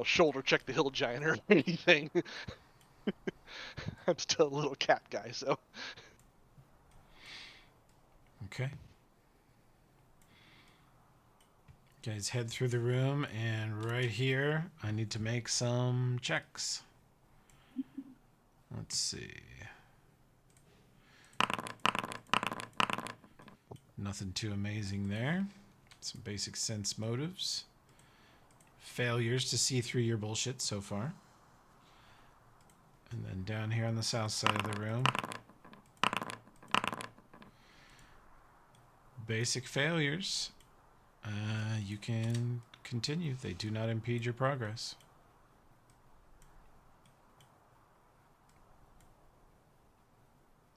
shoulder check the hill giant or anything. I'm still a little cat guy, so. Okay. Guys, head through the room, and right here, I need to make some checks. Let's see. Nothing too amazing there. Some basic sense motives. Failures to see through your bullshit so far. And then down here on the south side of the room. Basic failures. You can continue. They do not impede your progress.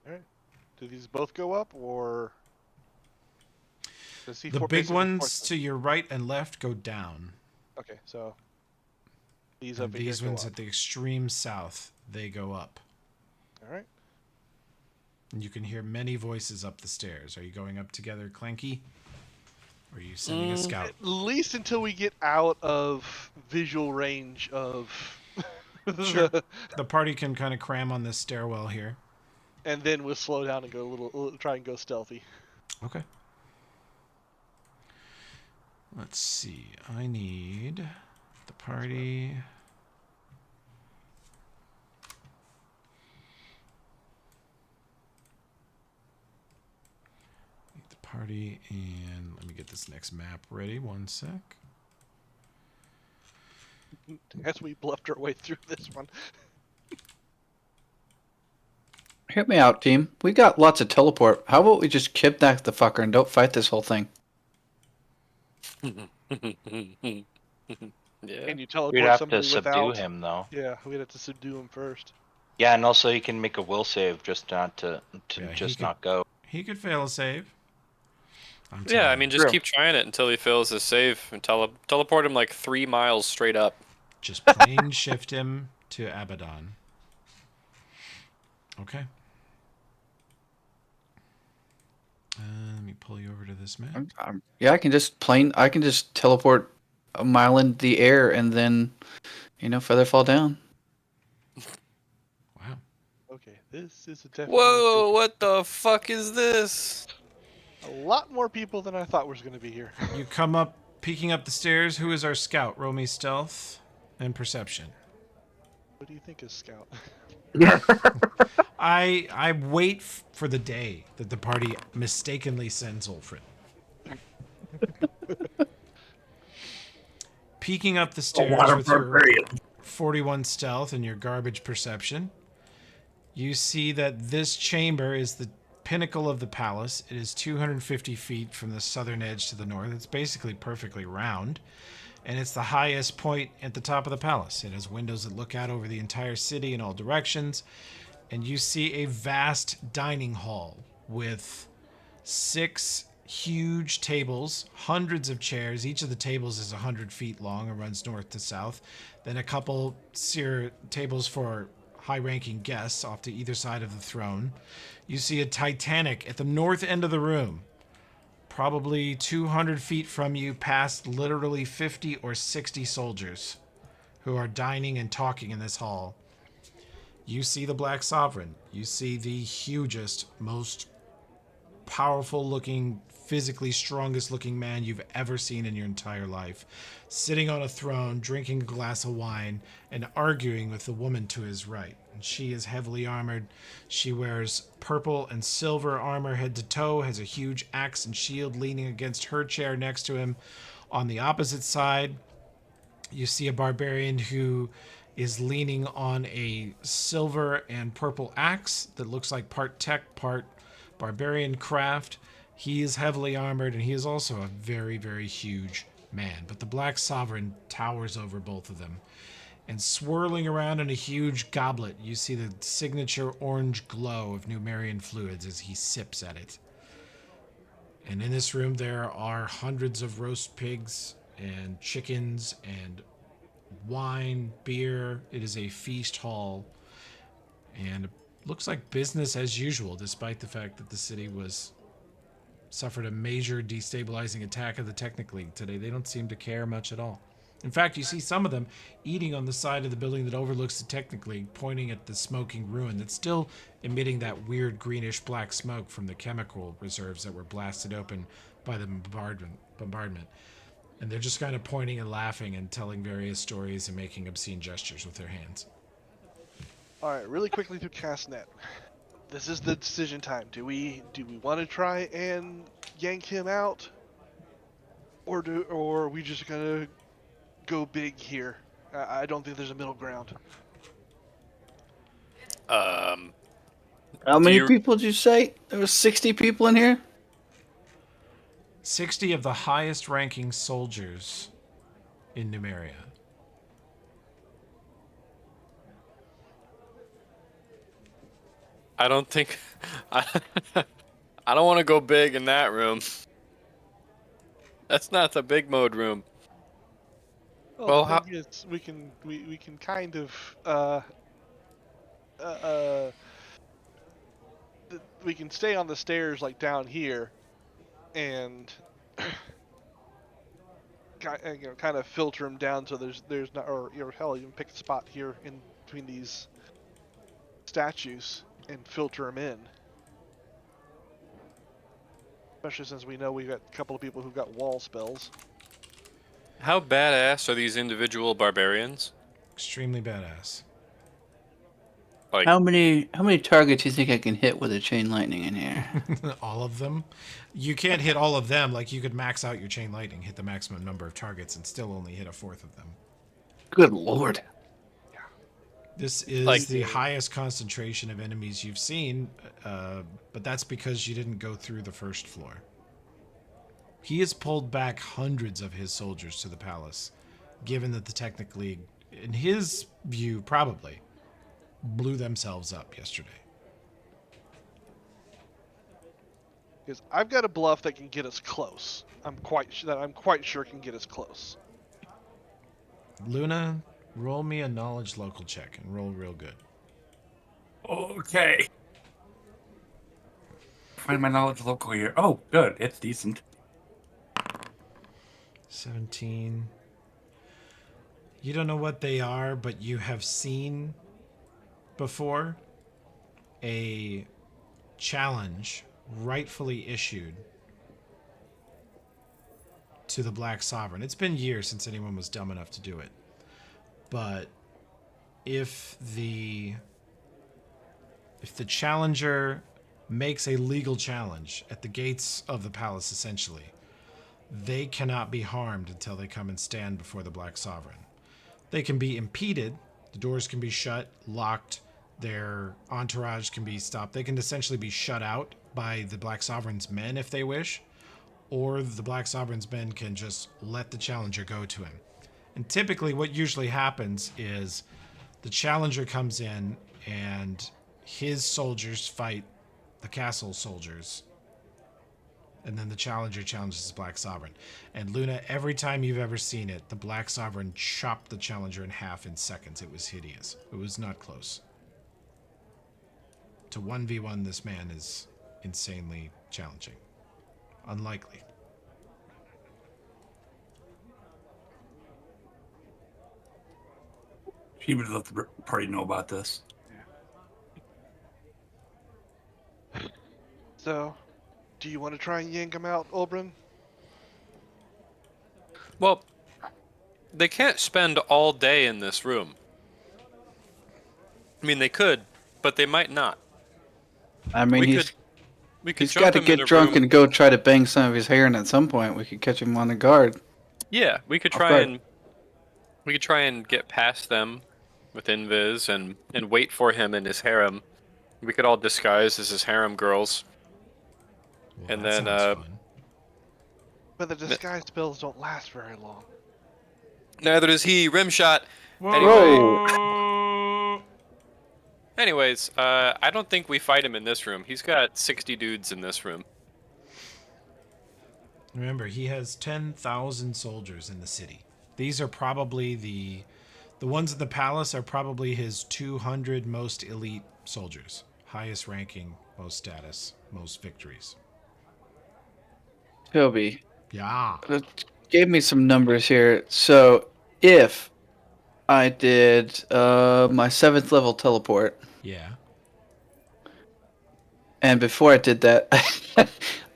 Alright. Do these both go up, or... The big ones to your right and left go down. Okay, so... These and these ones at the extreme south, they go up. Alright. And you can hear many voices up the stairs. Are you going up together, Clanky? Or are you sending a scout? At least until we get out of visual range of... Sure. The party can kind of cram on this stairwell here. And then we'll slow down and go try and go stealthy. Okay. Let's see. I need the party. Party, and let me get this next map ready. One sec. As we bluffed our way through this one. Hit me out, team. We got lots of teleport. How about we just kidnap the fucker and don't fight this whole thing? Yeah. Can you teleport We'd have somebody to subdue without... him, though. Yeah, we'd have to subdue him first. Yeah, and also he can make a will save just not to not go. He could fail a save. Yeah, I mean, just keep trying it until he fails his save and teleport him like 3 miles straight up. Just plane shift him to Abaddon. Okay. Let me pull you over to this map. Yeah, I can just teleport a mile in the air and then, feather fall down. Wow. Okay, this is a definitely... Whoa, what the fuck is this? A lot more people than I thought was going to be here. You come up, peeking up the stairs. Who is our scout? Roll me stealth and perception. What do you think is scout? I wait for the day that the party mistakenly sends Ulfred. Peeking up the stairs with your 41 stealth and your garbage perception, you see that this chamber is the pinnacle of the palace. It is 250 feet from the southern edge to the north. It's basically perfectly round, and it's the highest point at the top of the palace. It has windows that look out over the entire city in all directions, and you see a vast dining hall with 6 huge tables, hundreds of chairs. Each of the tables is 100 feet long and runs north to south. Then a couple tables for high-ranking guests off to either side of the throne. You see a Titanic at the north end of the room, probably 200 feet from you, past literally 50 or 60 soldiers who are dining and talking in this hall. You see the Black Sovereign. You see the hugest, most powerful-looking physically strongest looking man you've ever seen in your entire life, sitting on a throne, drinking a glass of wine, and arguing with the woman to his right. And she is heavily armored. She wears purple and silver armor head to toe, has a huge axe and shield leaning against her chair next to him. On the opposite side, you see a barbarian who is leaning on a silver and purple axe that looks like part tech, part barbarian craft. He is heavily armored, and he is also a very, very huge man. But the Black Sovereign towers over both of them. And swirling around in a huge goblet, you see the signature orange glow of Numerian fluids as he sips at it. And in this room, there are hundreds of roast pigs and chickens and wine, beer. It is a feast hall, and it looks like business as usual, despite the fact that the city suffered a major destabilizing attack of the Technic League today. They don't seem to care much at all. In fact, you see some of them eating on the side of the building that overlooks the Technic League, pointing at the smoking ruin that's still emitting that weird greenish black smoke from the chemical reserves that were blasted open by the bombardment. And they're just kind of pointing and laughing and telling various stories and making obscene gestures with their hands. Alright, really quickly through Castnet. This is the decision time. Do we want to try and yank him out? Or are we just gonna go big here? I don't think there's a middle ground. How many people did you say? There was 60 people in here? 60 of the highest ranking soldiers in Numeria. I don't think... I don't want to go big in that room. That's not the big mode room. Well, the thing is, we can kind of we can stay on the stairs like down here, and kind of filter them down so there's not, or hell, even pick a spot here in between these statues and filter them in. Especially since we know we've got a couple of people who've got wall spells. How badass are these individual barbarians? Extremely badass. Like, how many targets do you think I can hit with a chain lightning in here? All of them? You can't hit all of them. Like, you could max out your chain lightning, hit the maximum number of targets, and still only hit a fourth of them. Good lord. Yeah. This is the highest concentration of enemies you've seen, but that's because you didn't go through the first floor. He has pulled back hundreds of his soldiers to the palace, given that the Technic League, in his view, probably blew themselves up yesterday. Because I've got a bluff that can get us close. I'm quite sure can get us close. Luna, roll me a knowledge local check and roll real good. Okay. Find my knowledge local here. Oh, good. It's decent. 17. You don't know what they are, but you have seen before a challenge rightfully issued to the Black Sovereign. It's been years since anyone was dumb enough to do it. But if the challenger makes a legal challenge at the gates of the palace, essentially, they cannot be harmed until they come and stand before the Black Sovereign. They can be impeded. The doors can be shut, locked. Their entourage can be stopped. They can essentially be shut out by the Black Sovereign's men if they wish, or the Black Sovereign's men can just let the challenger go to him. And typically what usually happens is the challenger comes in and his soldiers fight the castle soldiers, and then the challenger challenges the Black Sovereign. And Luna, every time you've ever seen it, the Black Sovereign chopped the challenger in half in seconds. It was hideous. It was not close. To 1v1 this man is insanely challenging. Unlikely. She would let the party know about this. So, Do you want to try and yank him out, Oberon? Well, they can't spend all day in this room. I mean, they could, but they might not. I mean, We he's could got to jump him in get a drunk room. and go try to bang some of his hair, and at some point we could catch him on the guard. Yeah, we could try and get past them with Invis and wait for him in his harem. We could all disguise as his harem girls. Well, And that then sounds fun. But the disguise spells don't last very long. Neither does he. Rimshot. Anyways, I don't think we fight him in this room. He's got 60 dudes in this room. Remember, he has 10,000 soldiers in the city. These are probably the ones in the palace are probably his 200 most elite soldiers. Highest ranking, most status, most victories. Toby. Yeah. Gave me some numbers here. So if I did my 7th level teleport. Yeah. And before I did that,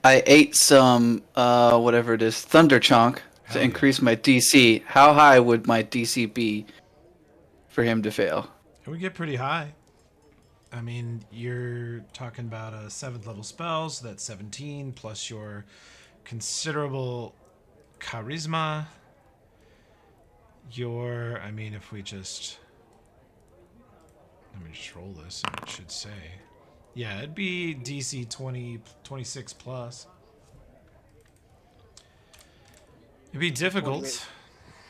I ate some whatever it is, Thunder Chunk to increase my DC. How high would my DC be for him to fail? It would get pretty high. I mean, you're talking about a 7th level spell, so that's 17 plus your considerable charisma. I mean, if we just... Let me just roll this, and it should say... Yeah, it'd be DC 26 plus. It'd be difficult.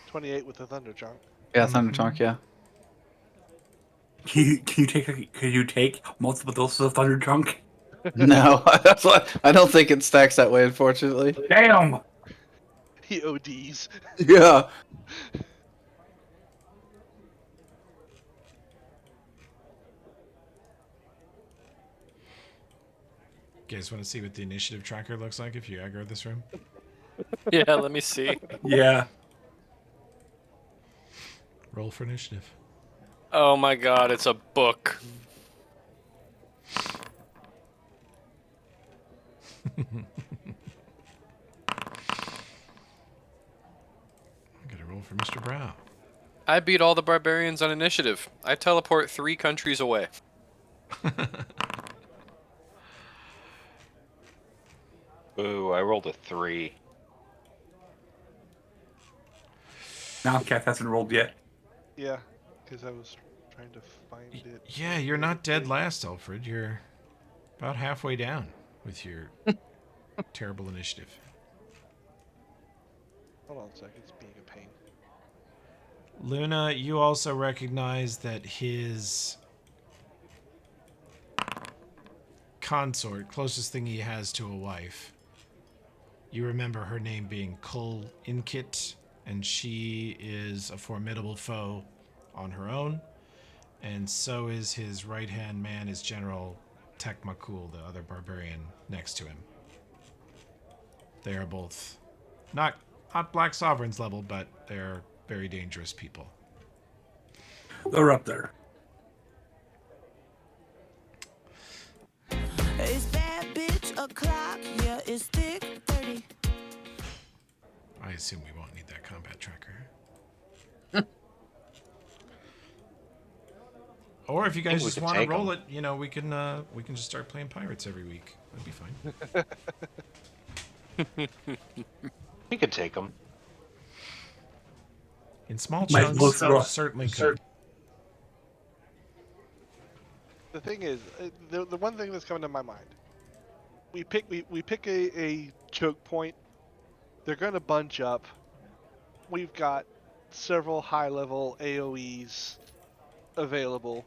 28 with the Thunder Chunk. Yeah, Thunder Chunk, yeah. Can you take multiple doses of Thunder Chunk? No, I don't think it stacks that way, unfortunately. Damn! He ODs. Yeah. You guys want to see what the initiative tracker looks like if you aggro this room? Yeah, let me see. Yeah. Roll for initiative. Oh my god, it's a book. I gotta roll for Mr. Brow. I beat all the barbarians on initiative. I teleport 3 countries away. Ooh, I rolled a 3. Now Kath hasn't rolled yet. Yeah, because I was trying to find it. Yeah, you're not dead last, Alfred. You're about halfway down with your terrible initiative. Hold on a second, it's being a pain. Luna, you also recognize that his consort, closest thing he has to a wife, you remember her name being Kul Inkit, and she is a formidable foe on her own, and so is his right-hand man, is General Tekmakul, the other barbarian next to him. They are both not Black Sovereigns level, but they're very dangerous people. They're up there. Is that bitch o'clock? Yeah, it's thick 30. I assume we won't need that combat tracker. Or if you guys just want to roll it, you know, we can just start playing pirates every week. That'd be fine. We could take them. In small chunks, certainly could. The thing is, the one thing that's coming to my mind, we pick a choke point. They're gonna bunch up. We've got several high-level AOE's available.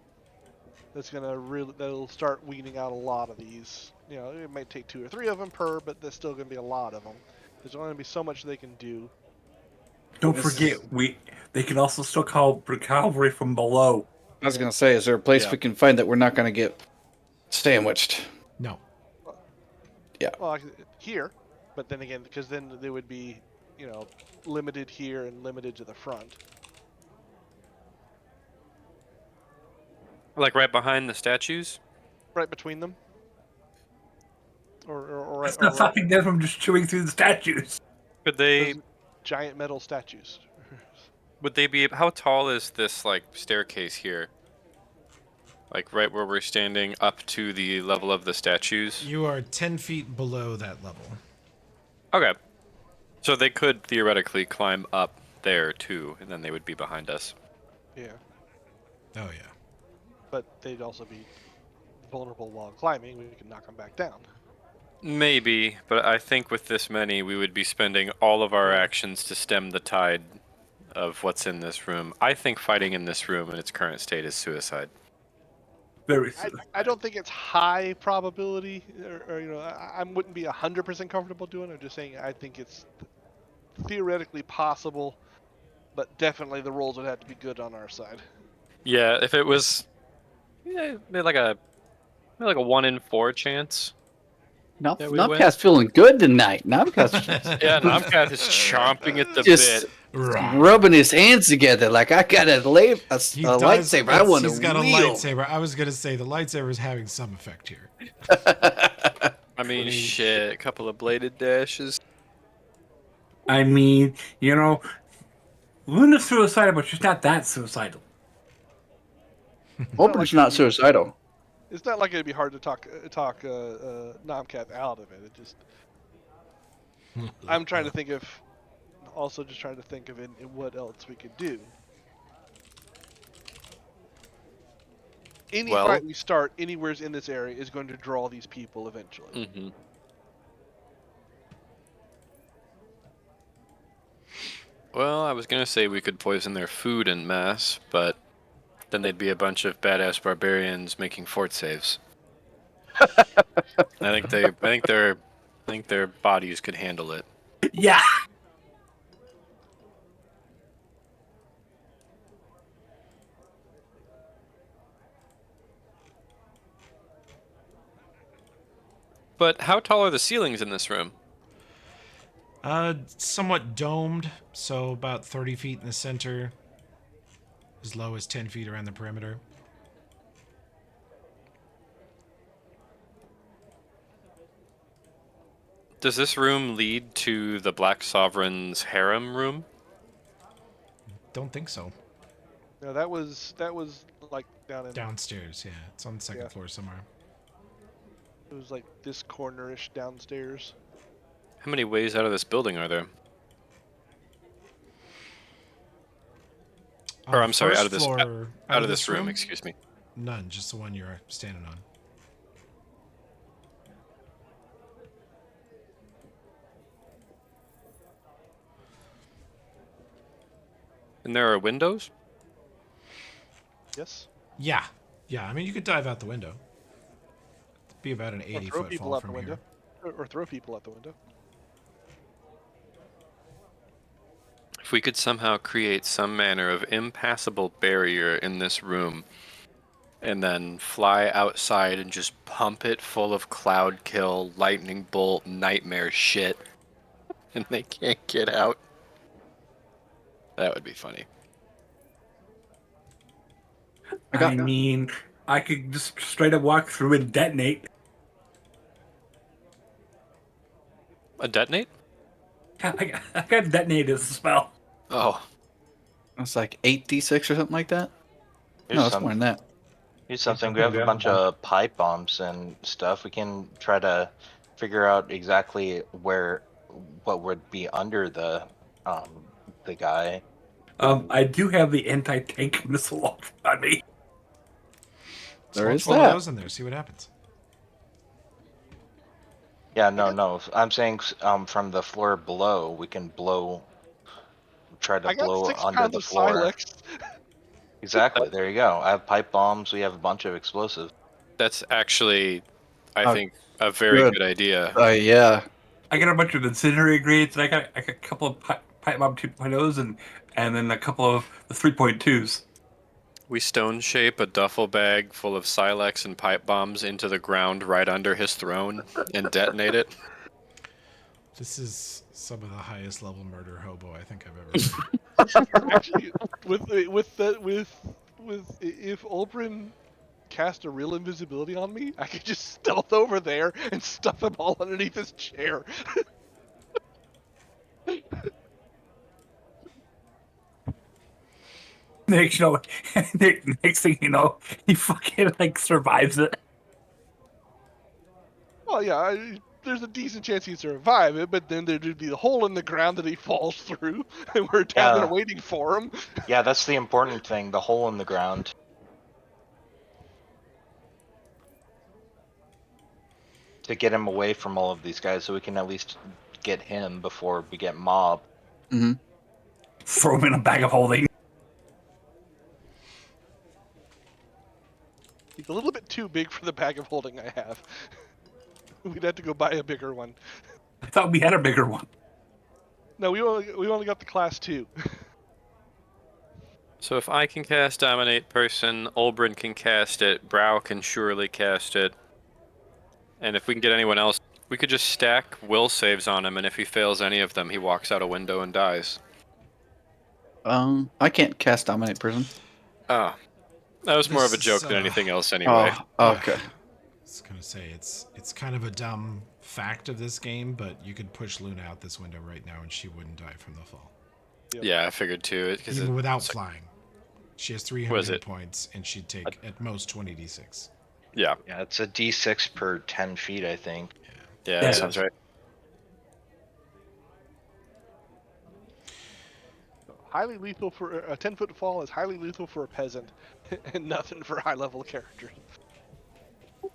That'll start weeding out a lot of these. You know, it might take 2 or 3 of them per, but there's still gonna be a lot of them. There's only gonna be so much they can do. Don't forget, they can also still call cavalry from below. I was gonna say, is there a place we can find that we're not gonna get sandwiched? No. Yeah. Well, here, but then again, because then they would be, you know, limited here and limited to the front. Like right behind the statues? Right between them. That's not stopping them from just chewing through the statues. Could they? Those giant metal statues. Would they be? How tall is this like staircase here? Like right where we're standing, up to the level of the statues. You are 10 feet below that level. Okay. So they could theoretically climb up there too, and then they would be behind us. Yeah. Oh yeah. But they'd also be vulnerable while climbing. We could knock them back down. Maybe, but I think with this many, we would be spending all of our actions to stem the tide of what's in this room. I think fighting in this room in its current state is suicide. I don't think it's high probability, or I wouldn't be 100% comfortable doing it. I'm just saying I think it's theoretically possible, but definitely the rolls would have to be good on our side. Yeah, if it was maybe like a 1 in 4 chance. Nomcast feeling good tonight. Nomcast. Yeah, Nomcast is chomping at the Just bit. rubbing his hands together like I got a lightsaber. I want to He's got a wield. lightsaber. I was gonna say the lightsaber is having some effect here. I mean, shit, a couple of bladed dashes. I mean, Luna's suicidal, but she's not that suicidal. Open's not suicidal. It's not like it'd be hard to talk Nomcat out of it. It just I'm trying to think of in what else we could do. Any fight we start anywhere in this area is going to draw these people eventually. Mm-hmm. Well, I was gonna say we could poison their food en masse, but then they'd be a bunch of badass barbarians making fort saves. I think their bodies could handle it. Yeah. But how tall are the ceilings in this room? Somewhat domed, so about 30 feet in the center, as low as 10 feet around the perimeter. Does this room lead to the Black Sovereign's harem room? Don't think so. No, that was like Downstairs, yeah. It's on the second floor somewhere. It was like this cornerish downstairs. How many ways out of this building are there? Or I'm sorry, out of this out of this room, excuse me. None, just the one you're standing on. And there are windows? Yes. Yeah. I mean, you could dive out the window. It'd be about an 80-foot fall from here. Or throw people out the window. If we could somehow create some manner of impassable barrier in this room, and then fly outside and just pump it full of cloud kill, lightning bolt, nightmare shit, and they can't get out, that would be funny. I mean, I could just straight up walk through and detonate. A detonate? I got detonate as a spell. Oh. It's like 8d6 or something like that? No, it's more than that. Here's something. We have a bunch of pipe bombs and stuff. We can try to figure out exactly what would be under the guy. I do have the anti-tank missile on me. There is one that. of those in there. See what happens. Yeah, no. I'm saying from the floor below, we can try to blow under the floor. Silex. Exactly. There you go. I have pipe bombs. We have a bunch of explosives. That's actually, I think, a very good idea. Yeah. I got a bunch of incendiary grenades, and I got a couple of pipe bomb 2.0s, and then a couple of the 3.2s. We stone shape a duffel bag full of Silex and pipe bombs into the ground right under his throne and detonate it. This is some of the highest level murder hobo I think I've ever seen. Actually, if Oberyn cast a real invisibility on me, I could just stealth over there and stuff him all underneath his chair. Next, you know, next thing you know, he fucking like survives it. Well, yeah, there's a decent chance he'd survive it, but then there'd be the hole in the ground that he falls through, and we're down there waiting for him. Yeah, that's the important thing, the hole in the ground. To get him away from all of these guys so we can at least get him before we get mobbed. Mm-hmm. Throw him in a bag of holding. He's a little bit too big for the bag of holding I have. We'd have to go buy a bigger one. I thought we had a bigger one. No, we only got the class 2. So if I can cast Dominate Person, Olbrin can cast it, Brow can surely cast it. And if we can get anyone else, we could just stack will saves on him, and if he fails any of them, he walks out a window and dies. I can't cast Dominate Person. Oh. That was more of a joke than anything else anyway. Oh, okay. I was gonna say it's kind of a dumb fact of this game, but you could push Luna out this window right now and she wouldn't die from the fall. Yep. Yeah, I figured too. Even without flying. She has 300 points and she'd take at most 20d6. Yeah. Yeah, it's a d6 per 10 feet, I think. Yeah, that sounds right. Highly lethal for a 10-foot fall is highly lethal for a peasant, and nothing for high-level characters.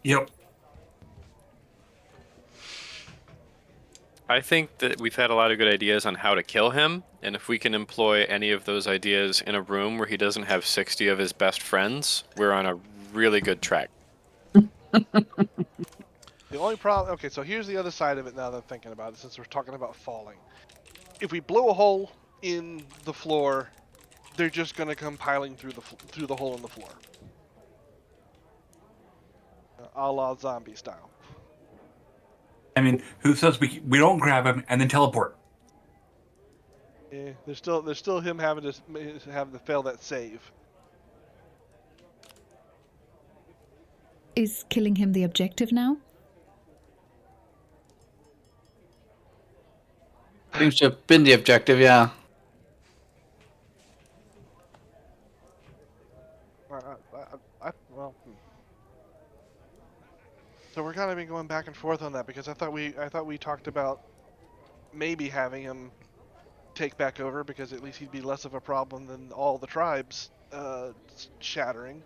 Yep. I think that we've had a lot of good ideas on how to kill him, and if we can employ any of those ideas in a room where he doesn't have 60 of his best friends, we're on a really good track. The only problem... Okay, so here's the other side of it now that I'm thinking about it, since we're talking about falling. If we blow a hole in the floor, they're just going to come piling through the hole in the floor. A la zombie style. I mean, who says we don't grab him and then teleport? Yeah, there's still him having to fail that save. Is killing him the objective now? Seems to have been the objective, yeah. So we're kind of been going back and forth on that because I thought we talked about maybe having him take back over because at least he'd be less of a problem than all the tribes shattering.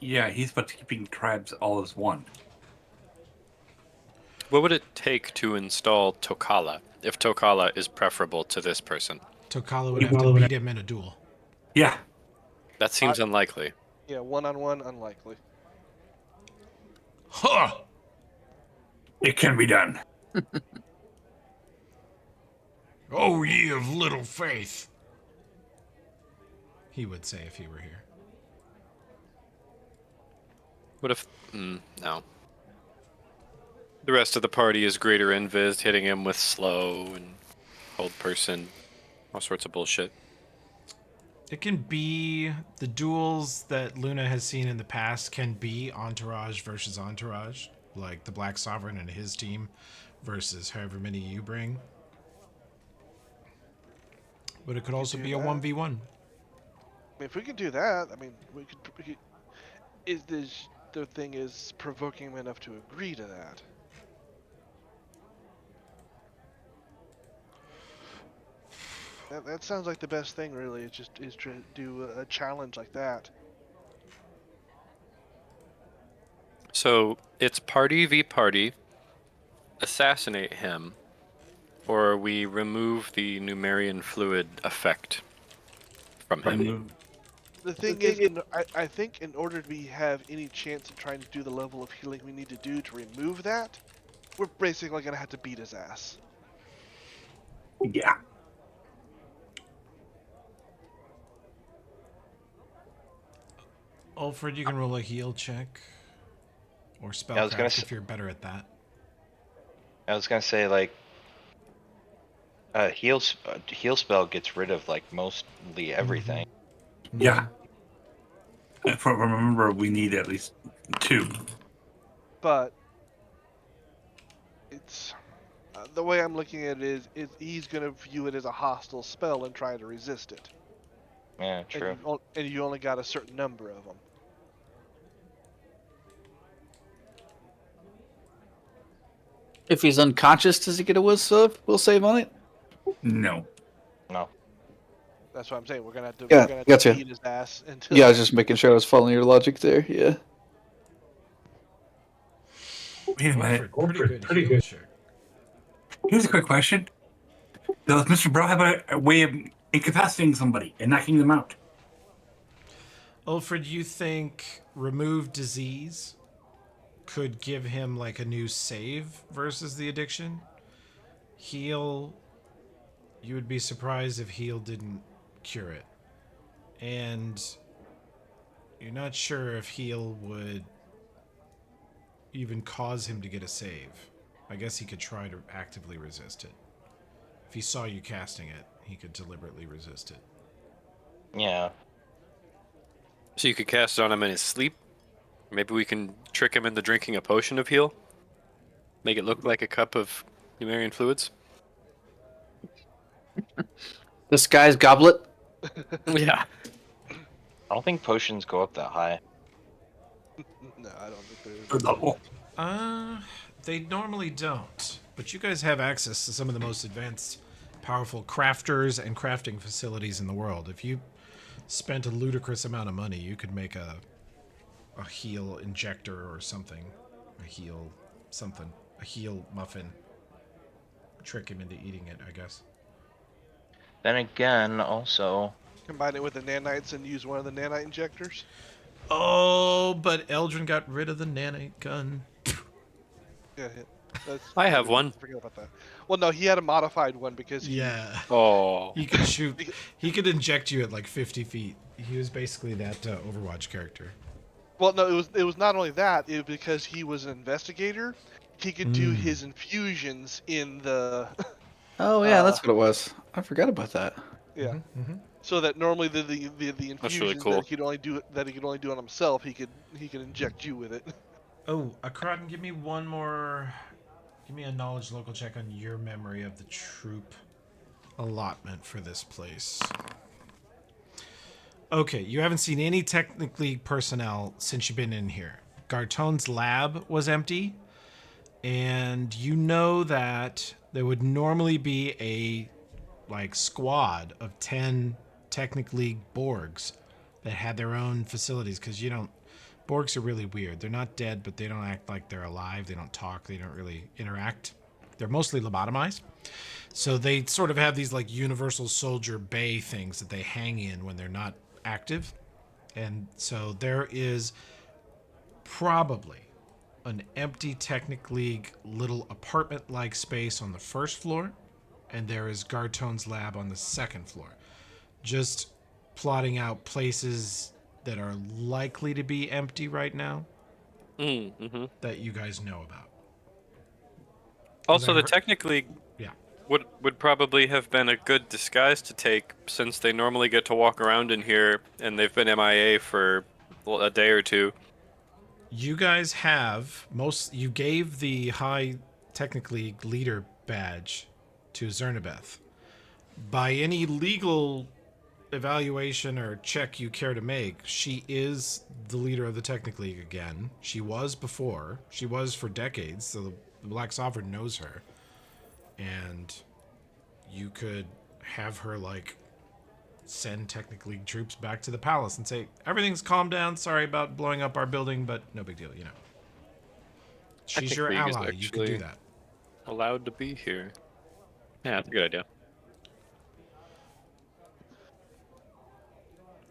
Yeah, he's about keeping tribes all as one. What would it take to install Tokala, if Tokala is preferable to this person? Tokala would have to beat him in a duel. Yeah. That seems unlikely. Yeah, one-on-one, unlikely. Huh! It can be done. Oh, ye of little faith. He would say if he were here. What if... no. The rest of the party is greater invis, hitting him with slow and hold person, all sorts of bullshit. It can be the duels that Luna has seen in the past can be entourage versus entourage, like the Black Sovereign and his team versus however many you bring. But it could also be a 1v1. I mean, if we could do that, I mean, we could the thing is provoking him enough to agree to that. That sounds like the best thing, really. Is to do a challenge like that. So it's party v party, assassinate him, or we remove the Numerian fluid effect from him. The thing is, I think in order to have any chance of trying to do the level of healing we need to do to remove that, we're basically going to have to beat his ass. Yeah. Alfred, you can roll a heal check. Or spellcraft if you're better at that. I was gonna say, like, heal spell gets rid of, like, mostly everything. Yeah. If I remember, we need at least 2. But it's the way I'm looking at it is he's going to view it as a hostile spell and try to resist it. Yeah, true. And you only got a certain number of them. If he's unconscious, does he get a will save on it? No. No. That's what I'm saying. We're gonna have to. Yeah, we're gonna have gotcha. to beat his ass until. Yeah, I was just making sure I was following your logic there. Yeah. Wait a minute. Pretty good. Sure. Here's a quick question. Does Mr. Bro have a way of incapacitating somebody and knocking them out? Ulfred, you think remove disease could give him like a new save versus the addiction? Heal, you would be surprised if heal didn't cure it. And you're not sure if heal would even cause him to get a save. I guess he could try to actively resist it. If he saw you casting it, he could deliberately resist it. Yeah. So you could cast it on him in his sleep? Maybe we can trick him into drinking a potion of heal? Make it look like a cup of Numerian fluids? This guy's goblet? Yeah. I don't think potions go up that high. No, I don't think there is. They normally don't. But you guys have access to some of the most advanced, powerful crafters and crafting facilities in the world. If you spent a ludicrous amount of money, you could make a heal injector or something. A heal muffin. Trick him into eating it, I guess. Then again, also... Combine it with the nanites and use one of the nanite injectors? Oh, but Eldrin got rid of the nanite gun. Yeah, I have one. Forget about that. Well, no, he had a modified one because he... Yeah. Oh. He could shoot. He could inject you at like 50 feet. He was basically that Overwatch character. Well, no, it was not only that. It was because he was an investigator. He could do his infusions in the... Oh yeah, that's what it was. I forgot about that. Yeah. So that normally the infusions really cool. that he could only do on himself, he could inject you with it. Oh, Akron, give me a knowledge local check on your memory of the troop allotment for this place. Okay, you haven't seen any technically personnel since you've been in here. Garton's lab was empty, and you know that there would normally be a squad of 10 technically Borgs that had their own facilities, because Borgs are really weird. They're not dead, but they don't act like they're alive. They don't talk. They don't really interact. They're mostly lobotomized. So they sort of have these universal soldier bay things that they hang in when they're not active. And so there is probably an empty Technic League little apartment-like space on the first floor, and there is Garton's lab on the second floor. Just plotting out places that are likely to be empty right now that you guys know about. Also, the Technic League yeah. would probably have been a good disguise to take, since they normally get to walk around in here, and they've been MIA for a day or two. You guys have you gave the high Technic League leader badge to Zernabeth. By any legal evaluation or check you care to make, she is the leader of the Technic League again. She was before. She was for decades, so the Black Sovereign knows her. And you could have her send Technic League troops back to the palace and say, everything's calmed down, sorry about blowing up our building, but no big deal, She's your ally, you could do that. Allowed to be here. Yeah, that's a good idea.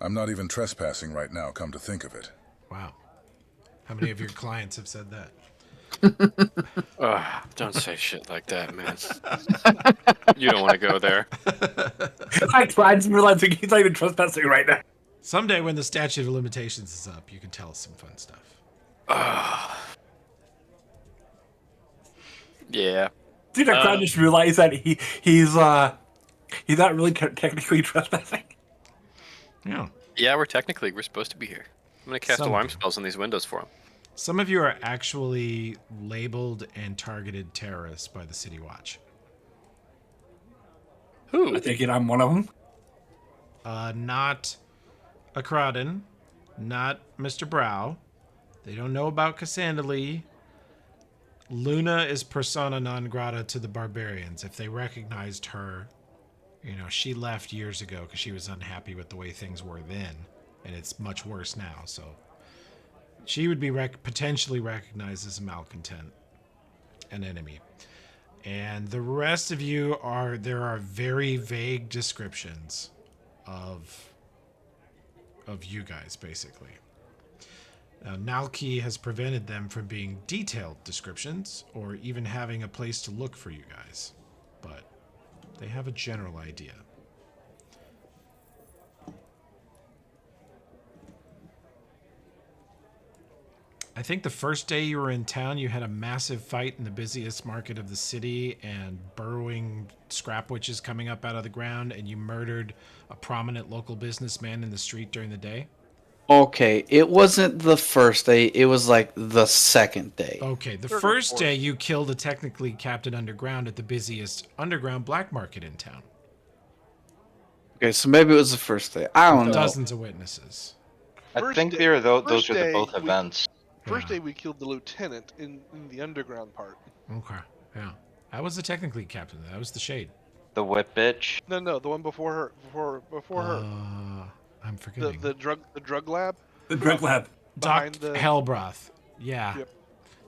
I'm not even trespassing right now, come to think of it. Wow. How many of your clients have said that? Don't say shit like that, man. You don't want to go there. I tried realizing he's not even trespassing right now. Someday when the statute of limitations is up, you can tell us some fun stuff. Yeah. Dude, I just realized that he's not really technically trespassing. Yeah. Yeah, we're supposed to be here. I'm gonna cast Some alarm do. spells on these windows for him. Some of you are actually labeled and targeted terrorists by the City Watch. Who? I take it I'm one of them. Not Akradin, not Mr. Brow. They don't know about Cassandra Lee. Luna is persona non grata to the barbarians. If they recognized her, she left years ago because she was unhappy with the way things were then, and it's much worse now. So she would be potentially recognized as a malcontent, an enemy. And the rest of you there are very vague descriptions of you guys, basically. Now, Nalki has prevented them from being detailed descriptions or even having a place to look for you guys, but they have a general idea. I think the first day you were in town, you had a massive fight in the busiest market of the city, and burrowing scrap witches coming up out of the ground, and you murdered a prominent local businessman in the street during the day. Okay, it wasn't the first day. It was like the second day. Okay, the first day you killed a technically Captain Underground at the busiest underground black market in town. Okay, so maybe it was the first day. I don't know. Dozens of witnesses. I think those are the both events. First day we killed the lieutenant in the underground part. Okay, yeah. That was the technically captain. That was the Shade. The whip bitch. No, the one before her. Before her. I'm forgetting. The drug lab. The drug lab. Doc Hellbroth. Yeah. Yep.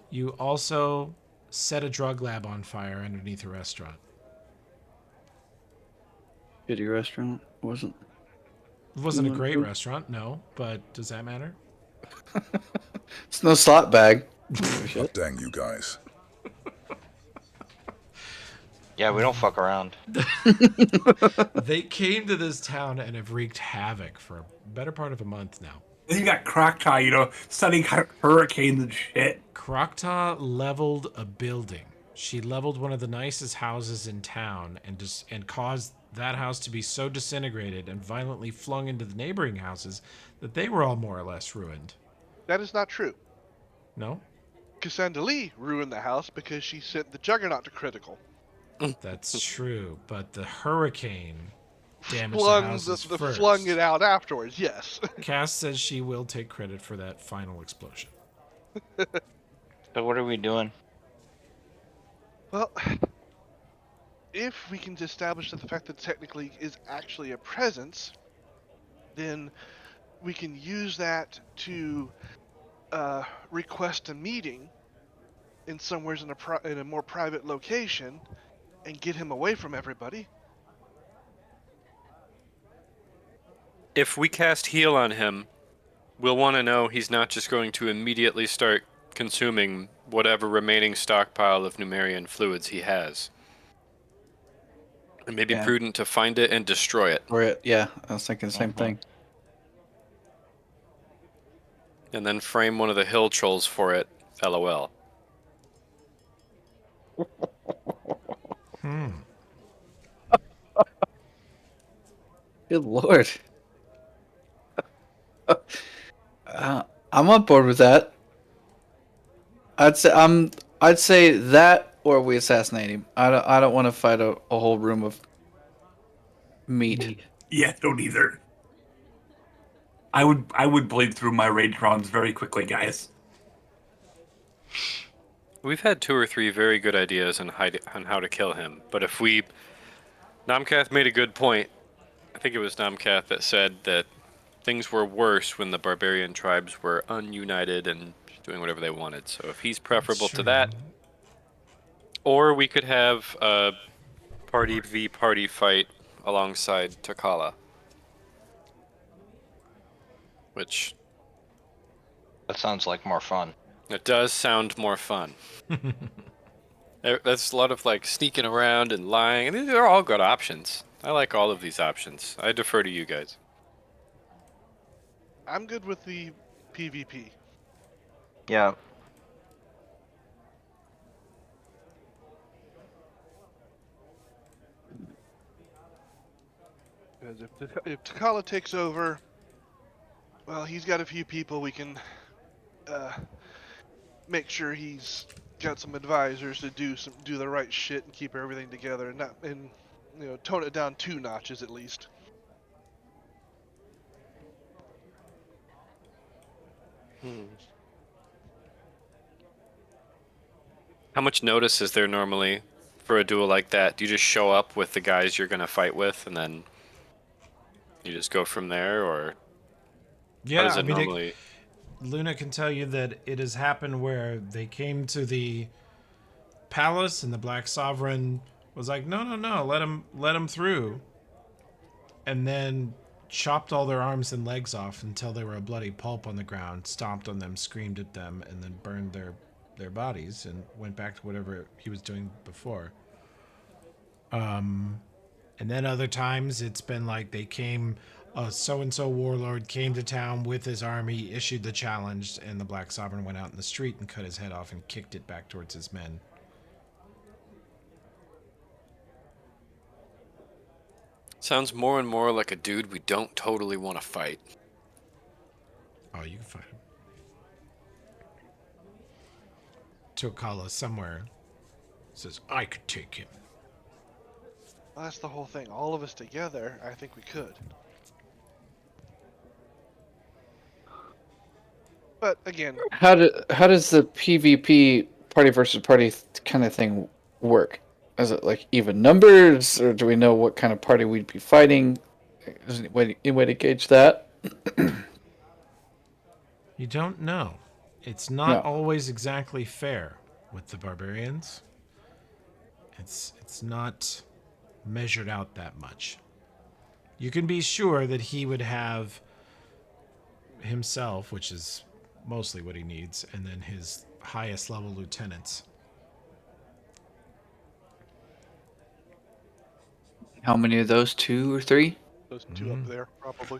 You also set a drug lab on fire underneath a restaurant. Shitty restaurant wasn't. It wasn't a great restaurant, no. But does that matter? It's no slot bag. Oh, dang you guys. Yeah, we don't fuck around. They came to this town and have wreaked havoc for a better part of a month now. Then you got Croctaw, sending hurricanes and shit. Croctaw leveled a building. She leveled one of the nicest houses in town and caused that house to be so disintegrated and violently flung into the neighboring houses that they were all more or less ruined. That is not true. No? Cassandra Lee ruined the house because she sent the Juggernaut to critical. That's true, but the hurricane damaged the houses first. Flung it out afterwards, yes. Cass says she will take credit for that final explosion. So what are we doing? Well, if we can establish that the fact that technically is actually a presence, then we can use that to request a meeting in somewhere in a more private location and get him away from everybody. If we cast heal on him, we'll want to know he's not just going to immediately start consuming whatever remaining stockpile of Numerian fluids he has. It may be prudent to find it and destroy it. Or yeah, I was thinking the same thing. And then frame one of the hill trolls for it, LOL. Good lord. I'm on board with that. I'd say that, or we assassinate him. I don't want to fight a whole room of meat. Yeah, don't either. I would bleed through my rage rounds very quickly, guys. We've had 2 or 3 very good ideas on how to kill him, but if we... Namkath made a good point. I think it was Namkath that said that things were worse when the barbarian tribes were ununited and doing whatever they wanted. So if he's preferable to that, or we could have a party v party fight alongside Takala, which that sounds like more fun. It does sound more fun. That's a lot of like sneaking around and lying, and these are all good options. I like all of these options. I defer to you guys. I'm good with the PvP. Yeah. Because if Takala takes over, Well, he's got a few people we can make sure he's got some advisors to do the right shit and keep everything together, and tone it down 2 notches at least. How much notice is there normally for a duel like that? Do you just show up with the guys you're gonna fight with, and then you just go from there, or Yeah, how does it normally? Luna can tell you that it has happened where they came to the palace and the Black Sovereign was like, no, let him through, and then chopped all their arms and legs off until they were a bloody pulp on the ground, stomped on them, screamed at them, and then burned their bodies and went back to whatever he was doing before. And then other times it's been like they came, a so-and-so warlord came to town with his army, issued the challenge, and the Black Sovereign went out in the street and cut his head off and kicked it back towards his men. Sounds more and more like a dude we don't totally want to fight. Oh, you can fight him. Tokala somewhere says, I could take him. Well, that's the whole thing. All of us together, I think we could. But again, How does the PvP party versus party kind of thing work? Is it like even numbers, or do we know what kind of party we'd be fighting? Is there any way to gauge that? You don't know. It's not always exactly fair with the barbarians. It's not measured out that much. You can be sure that he would have himself, which is mostly what he needs, and then his highest level lieutenants. How many of those? 2 or 3? those 2 up there, probably.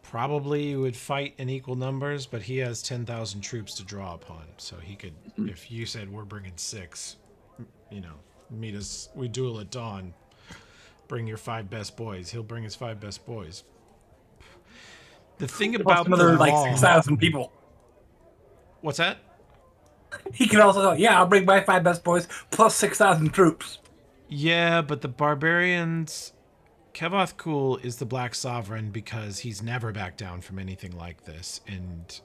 Probably you would fight in equal numbers, but he has 10,000 troops to draw upon. So he could, if you said we're bringing 6, meet us, we duel at dawn, bring your 5 best boys. He'll bring his 5 best boys. The thing about another the law, 6,000 people. What's that? He can also go, yeah, I'll bring my 5 best boys plus 6,000 troops. Yeah, but the barbarians, Kevoth Kul is the Black Sovereign because he's never backed down from anything like this, and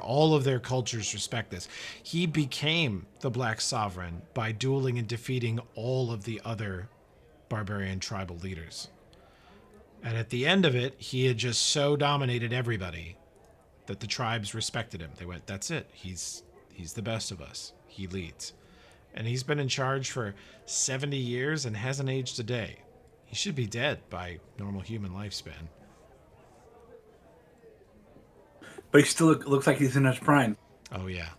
all of their cultures respect this. He became the Black Sovereign by dueling and defeating all of the other barbarian tribal leaders. And at the end of it, he had just so dominated everybody that the tribes respected him. They went, that's it. He's the best of us. He leads. And he's been in charge for 70 years and hasn't aged a day. He should be dead by normal human lifespan. But he still looks like he's in his prime. Oh, yeah.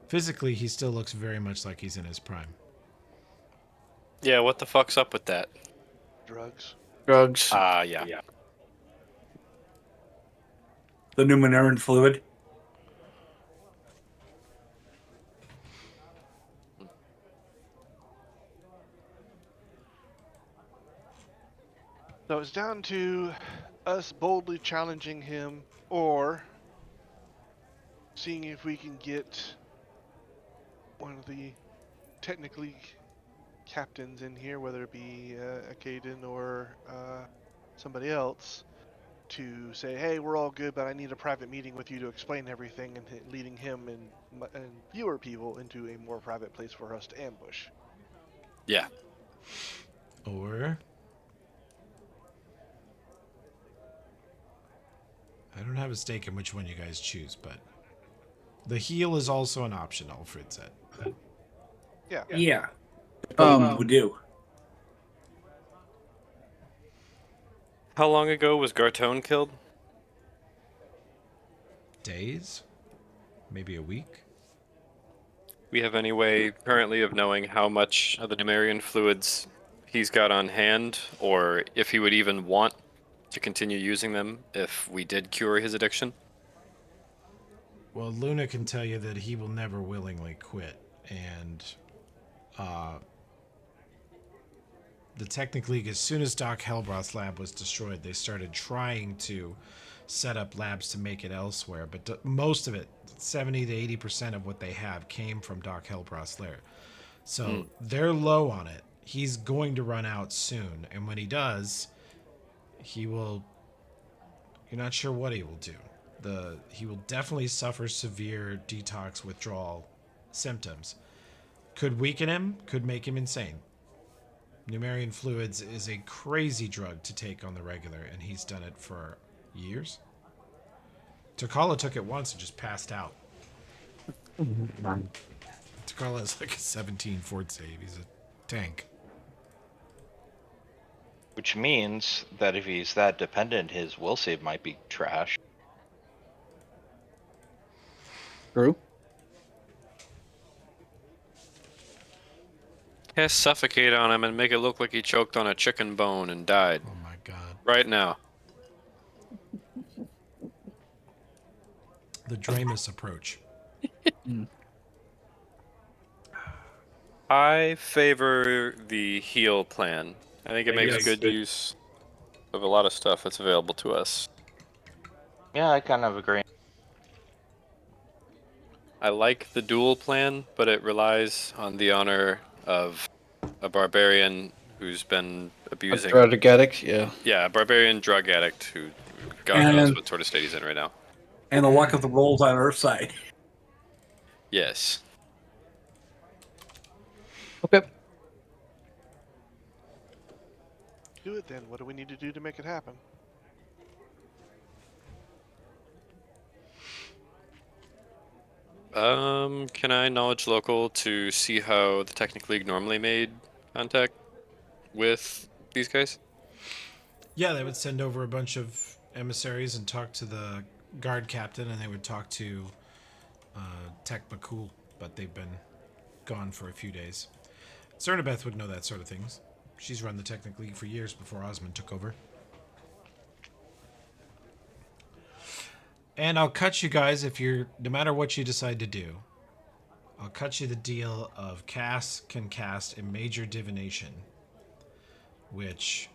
Physically, he still looks very much like he's in his prime. Yeah, what the fuck's up with that? Drugs. Yeah. The Numenorian fluid. So it's down to us boldly challenging him, or seeing if we can get one of the technically captains in here, whether it be Akaden or somebody else, to say, hey, we're all good, but I need a private meeting with you to explain everything, and leading him and fewer people into a more private place for us to ambush. Yeah. Or I don't have a stake in which one you guys choose, but the heal is also an option, Alfred said. Yeah. Yeah. We do. How long ago was Gartone killed? Days? Maybe a week? We have any way currently of knowing how much of the Numerian fluids he's got on hand, or if he would even want to continue using them if we did cure his addiction? Well, Luna can tell you that he will never willingly quit, and the Technic League, as soon as Doc Hellbroth's lab was destroyed, they started trying to set up labs to make it elsewhere. But most of it, 70 to 80% of what they have came from Doc Hellbrost's lair. So they're low on it. He's going to run out soon. And when he does, he will... You're not sure what he will do. He will definitely suffer severe detox withdrawal symptoms. Could weaken him, could make him insane. Numerian fluids is a crazy drug to take on the regular, and he's done it for years. Takala took it once and just passed out. Takala is like a 17 fort save. He's a tank. Which means that if he's that dependent, his will save might be trash. True. Cast Suffocate on him and make it look like he choked on a chicken bone and died. Oh my god. Right now. The Dramus approach. I favor the heal plan. I think it makes good use of a lot of stuff that's available to us. Yeah, I kind of agree. I like the dual plan, but it relies on the honor of a barbarian who's been abusing... A drug addict, yeah. Yeah, a barbarian drug addict who God knows what sort of state he's in right now. And the luck of the rolls on our side. Yes. Okay. Do it then. What do we need to do to make it happen? Can I knowledge local to see how the Technic League normally made contact with these guys? Yeah, they would send over a bunch of emissaries and talk to the guard captain, and they would talk to Tech Bakul, but they've been gone for a few days. Cernabeth would know that sort of things. She's run the Technic League for years before Osmond took over. And I'll cut you guys if you're, no matter what you decide to do, I'll cut you the deal of Cass can cast a major divination, which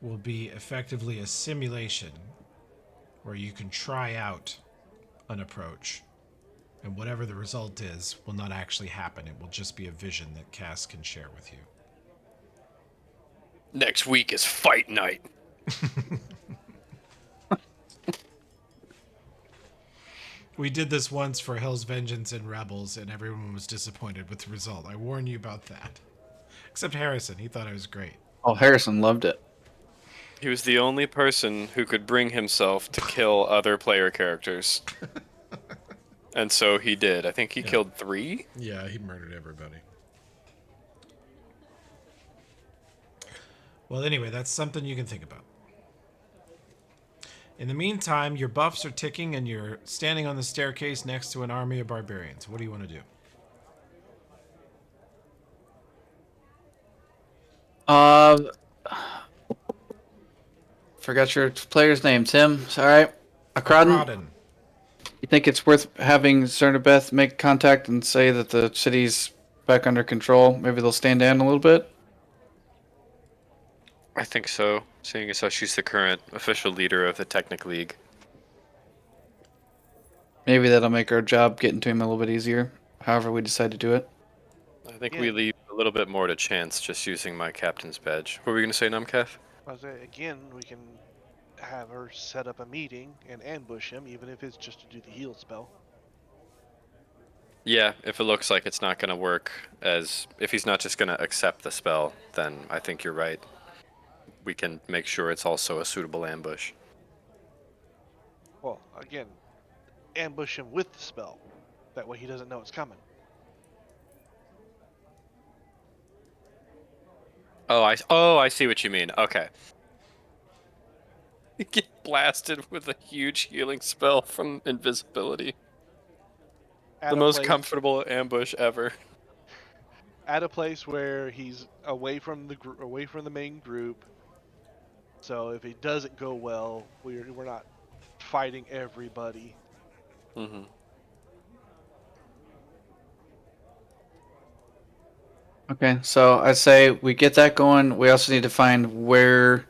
will be effectively a simulation where you can try out an approach. And whatever the result is will not actually happen. It will just be a vision that Cass can share with you. Next week is fight night. We did this once for Hell's Vengeance and Rebels, and everyone was disappointed with the result. I warn you about that. Except Harrison. He thought it was great. Oh, Harrison loved it. He was the only person who could bring himself to kill other player characters. And so he did. I think he killed 3? Yeah, he murdered everybody. Well, anyway, that's something you can think about. In the meantime, your buffs are ticking and you're standing on the staircase next to an army of barbarians. What do you want to do? Forgot your player's name, Tim. It's alright. Akradin. You think it's worth having Cernabeth make contact and say that the city's back under control? Maybe they'll stand down a little bit? I think so, seeing as how she's the current official leader of the Technic League. Maybe that'll make our job getting to him a little bit easier, however we decide to do it. I think we leave a little bit more to chance just using my captain's badge. What were you going to say, Numcaf? I was say, again, we can have her set up a meeting and ambush him, even if it's just to do the heal spell. Yeah, if it looks like it's not going to work, if he's not just going to accept the spell, then I think you're right. We can make sure it's also a suitable ambush. Well, again, ambush him with the spell. That way he doesn't know it's coming. Oh, I see what you mean. Okay. Get blasted with a huge healing spell from invisibility. The most comfortable ambush ever. At a place where he's away from the main group. So if it doesn't go well, we're not fighting everybody. Mm-hmm. Okay, so I'd say we get that going. We also need to find where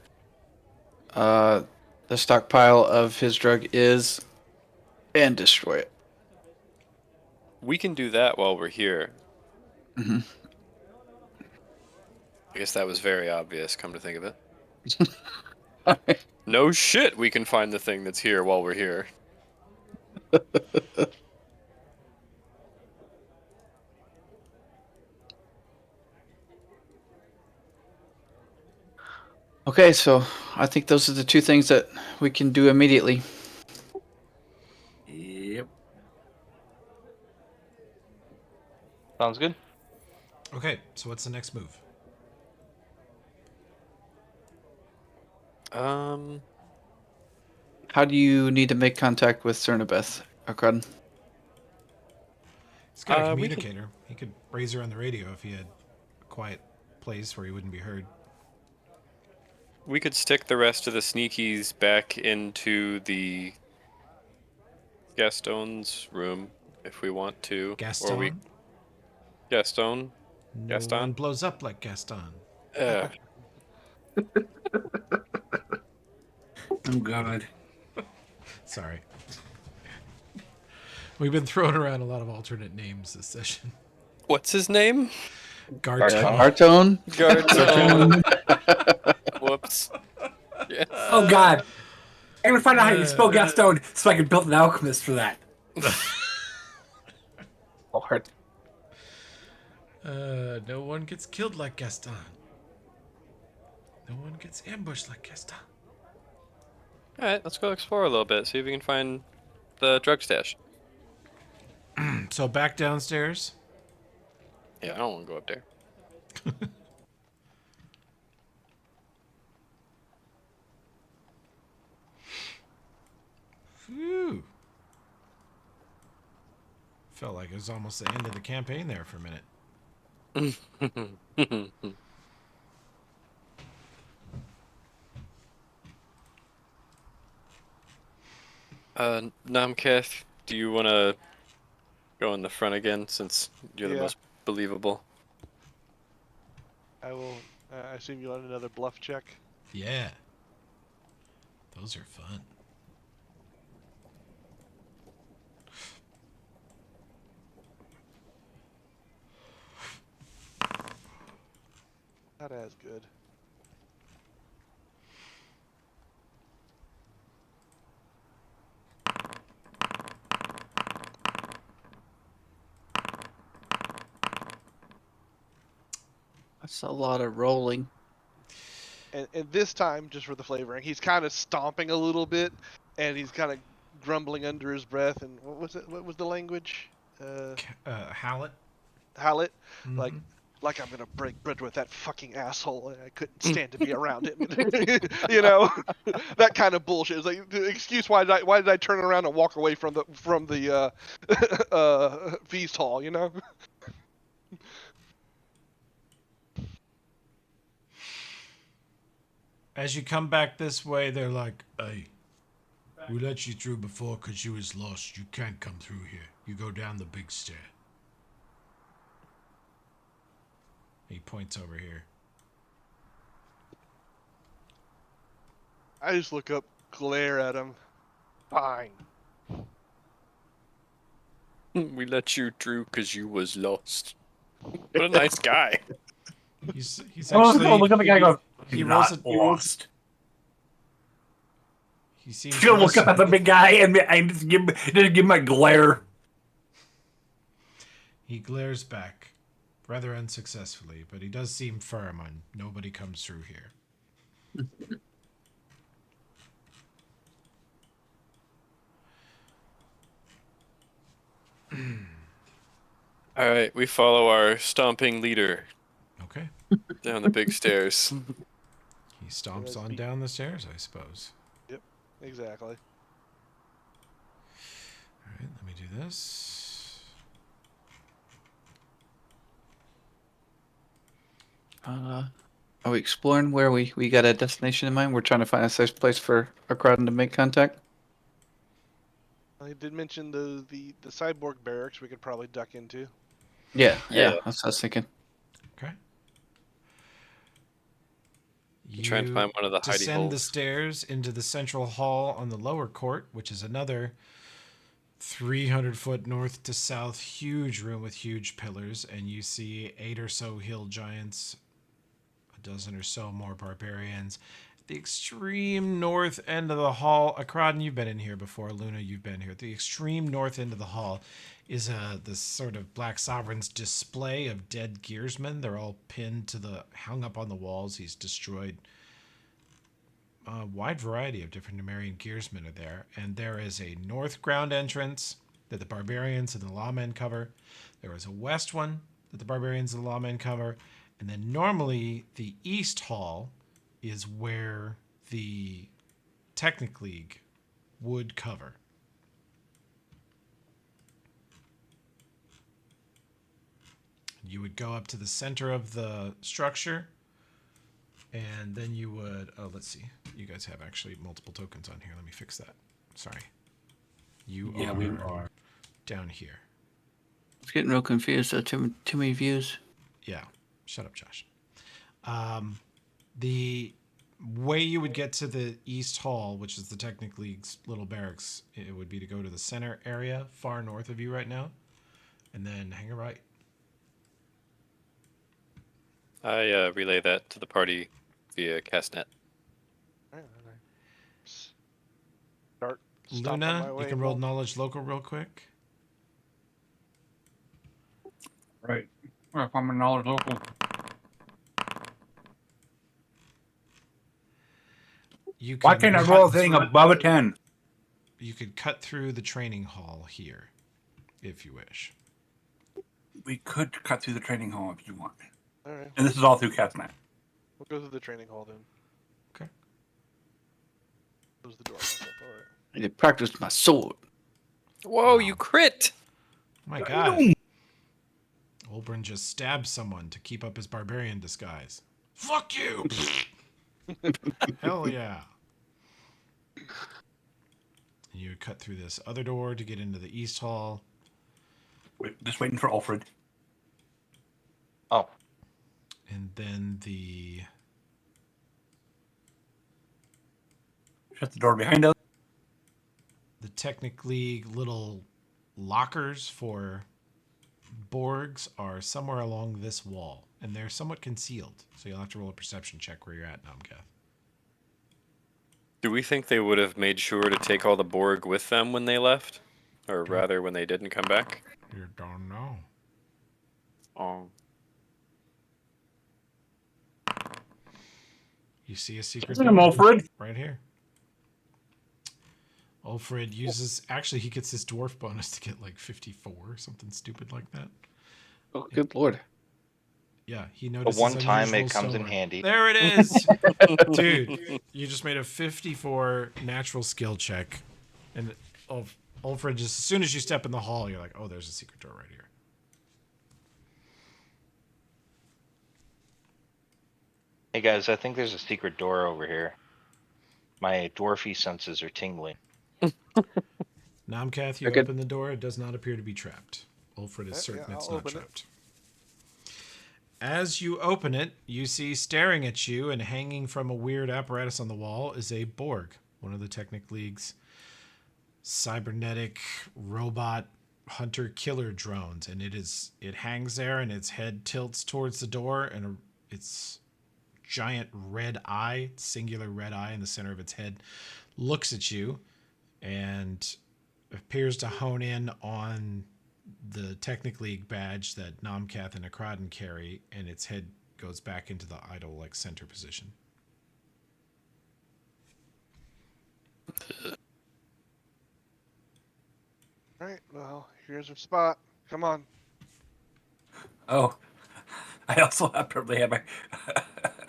the stockpile of his drug is and destroy it. We can do that while we're here. Mm-hmm. I guess that was very obvious, come to think of it. No shit, we can find the thing that's here while we're here. Okay, so I think those are the two things that we can do immediately. Yep. Sounds good. Okay, so what's the next move? How do you need to make contact with Cernabeth, Akron? He's got a communicator. He could raise her on the radio if he had a quiet place where he wouldn't be heard. We could stick the rest of the sneakies back into the Gaston's room if we want to. Gaston? Or we... Gaston? No Gaston? one blows up like Gaston. Oh, God. Sorry. We've been throwing around a lot of alternate names this session. What's his name? Gartone? Gartone. Whoops. Yes. Oh, God. I'm going to find out how you spell Gaston so I can build an alchemist for that. Lord. No one gets killed like Gaston. No one gets ambushed like Gaston. Alright, let's go explore a little bit, see if we can find the drug stash. So back downstairs? Yeah, I don't want to go up there. Phew. Felt like it was almost the end of the campaign there for a minute. Namketh, do you want to go in the front again since you're the Yeah. most believable? I will. I assume you want another bluff check. Yeah. Those are fun. Not as good. That's a lot of rolling. And this time, just for the flavoring, he's kind of stomping a little bit, and he's kind of grumbling under his breath. And what was it? What was the language? Hallett. Hallett. Mhm. Like I'm gonna break bread with that fucking asshole, and I couldn't stand to be around him. You know, that kind of bullshit. It's like, the excuse why did I turn around and walk away from the feast hall? You know. As you come back this way, they're like, "Hey, we let you through before because you was lost. You can't come through here. You go down the big stair." He points over here. I just look up, glare at him. Fine. We let you through because you was lost. What a nice guy. He's Oh, actually. look at the guy go. He You're rolls not a- lost. He seems. She'll look up at the big guy and just give him a glare. He glares back, rather unsuccessfully, but he does seem firm on nobody comes through here. All right, we follow our stomping leader. Okay. Down the big stairs. He stomps on down the stairs, I suppose. Yep, exactly. All right, let me do this. Are we exploring where we got a destination in mind? We're trying to find a safe place for Akron to make contact. I did mention the cyborg barracks we could probably duck into. Yeah, that's what I was thinking. Okay. You try and find one of the hidey descend the holes. stairs into the central hall on the lower court, which is another 300-foot north to south huge room with huge pillars, and you see 8 or so hill giants, a dozen or so more barbarians. At the extreme north end of the hall, Akradin, you've been in here before. Luna, you've been here. At the extreme north end of the hall is this sort of Black Sovereign's display of dead gearsmen. They're all pinned hung up on the walls. He's destroyed a wide variety of different Numerian gearsmen are there. And there is a north ground entrance that the barbarians and the lawmen cover. There is a west one that the barbarians and the lawmen cover. And then normally the east hall is where the Technic League would cover. You would go up to the center of the structure, and then you would, let's see. You guys have actually multiple tokens on here. Let me fix that. Sorry. We are down here. It's getting real confused. Too many views. Yeah. Shut up, Josh. The way you would get to the East Hall, which is the Technic League's little barracks, it would be to go to the center area, far north of you right now, and then hang a right. I relay that to the party via Castnet. Start. Luna, you can roll knowledge local real quick. Right. Well, if I'm a knowledge local. Why can't I roll a thing above a 10? You could cut through the training hall here, if you wish. We could cut through the training hall if you want. All right. And this is all through Castnet. We'll go through the training hall then. Okay. Close the door. All right. I need to practice my sword. Whoa, you crit! Oh my god. Olbrin just stabbed someone to keep up his barbarian disguise. Fuck you! Hell yeah. And you would cut through this other door to get into the East Hall. Just waiting for Alfred. Oh. And then shut the door behind us. The Technic League little lockers for Borgs are somewhere along this wall, and they're somewhat concealed, so you'll have to roll a perception check where you're at, Nomkath. Do we think they would have made sure to take all the Borg with them when they left? Or rather, when they didn't come back? You don't know. Oh. You see a secret Isn't him Alfred? Right here. Alfred uses... Actually, he gets his dwarf bonus to get like 54 or something stupid like that. Oh, good lord. Yeah, he notices The one time it unusual comes in silver. handy. There it is! Dude, you just made a 54 natural skill check. And Alfred, just as soon as you step in the hall, you're like, oh, there's a secret door right here. Hey guys, I think there's a secret door over here. My dwarfy senses are tingling. Nomkath, you Okay. open the door. It does not appear to be trapped. Ulfred is certain it's I'll not open it. trapped. As you open it, you see staring at you and hanging from a weird apparatus on the wall is a Borg, one of the Technic League's cybernetic robot hunter-killer drones. And it hangs there, and its head tilts towards the door, and its giant red eye, singular red eye in the center of its head, looks at you and appears to hone in on the Technic League badge that Nomkath and Akradin carry, and its head goes back into the idle like center position. Alright, well, here's our spot. Come on. Oh. I also apparently have my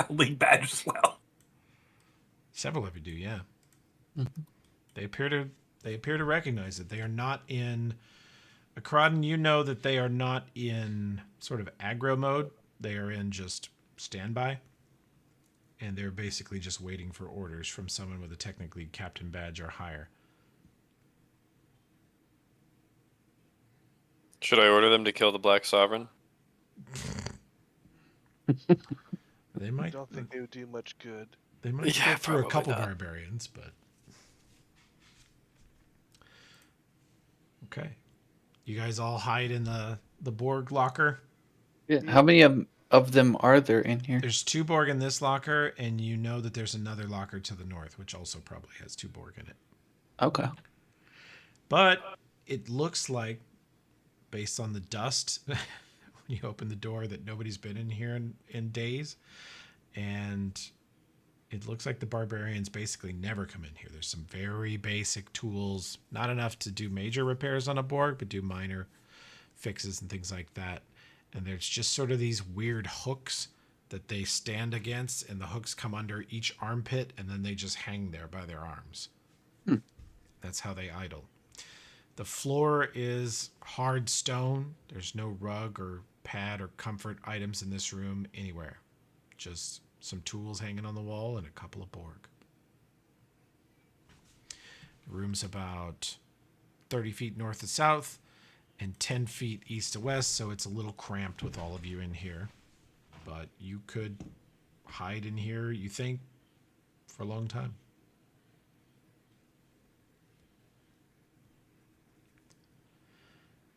league badge as well. Several of you do, yeah. They appear to recognize it. They are not in Akradin, you know that they are not in sort of aggro mode. They are in just standby. And they're basically just waiting for orders from someone with a Technic League captain badge or higher. Should I order them to kill the Black Sovereign? They I might. don't think they would do much good. They might Yeah, get through a probably couple not. barbarians, but okay. You guys all hide in the Borg locker. Yeah. How many of them are there in here? There's 2 Borg in this locker, and you know that there's another locker to the north, which also probably has 2 Borg in it. Okay. But it looks like, based on the dust, when you open the door, that nobody's been in here in days. And it looks like the barbarians basically never come in here. There's some very basic tools, not enough to do major repairs on a Borg, but do minor fixes and things like that. And there's just sort of these weird hooks that they stand against, and the hooks come under each armpit, and then they just hang there by their arms. That's how they idle. The floor is hard stone. There's no rug or pad or comfort items in this room anywhere. Just some tools hanging on the wall and a couple of Borg. The room's about 30 feet north to south and 10 feet east to west, so it's a little cramped with all of you in here. But you could hide in here, you think, for a long time.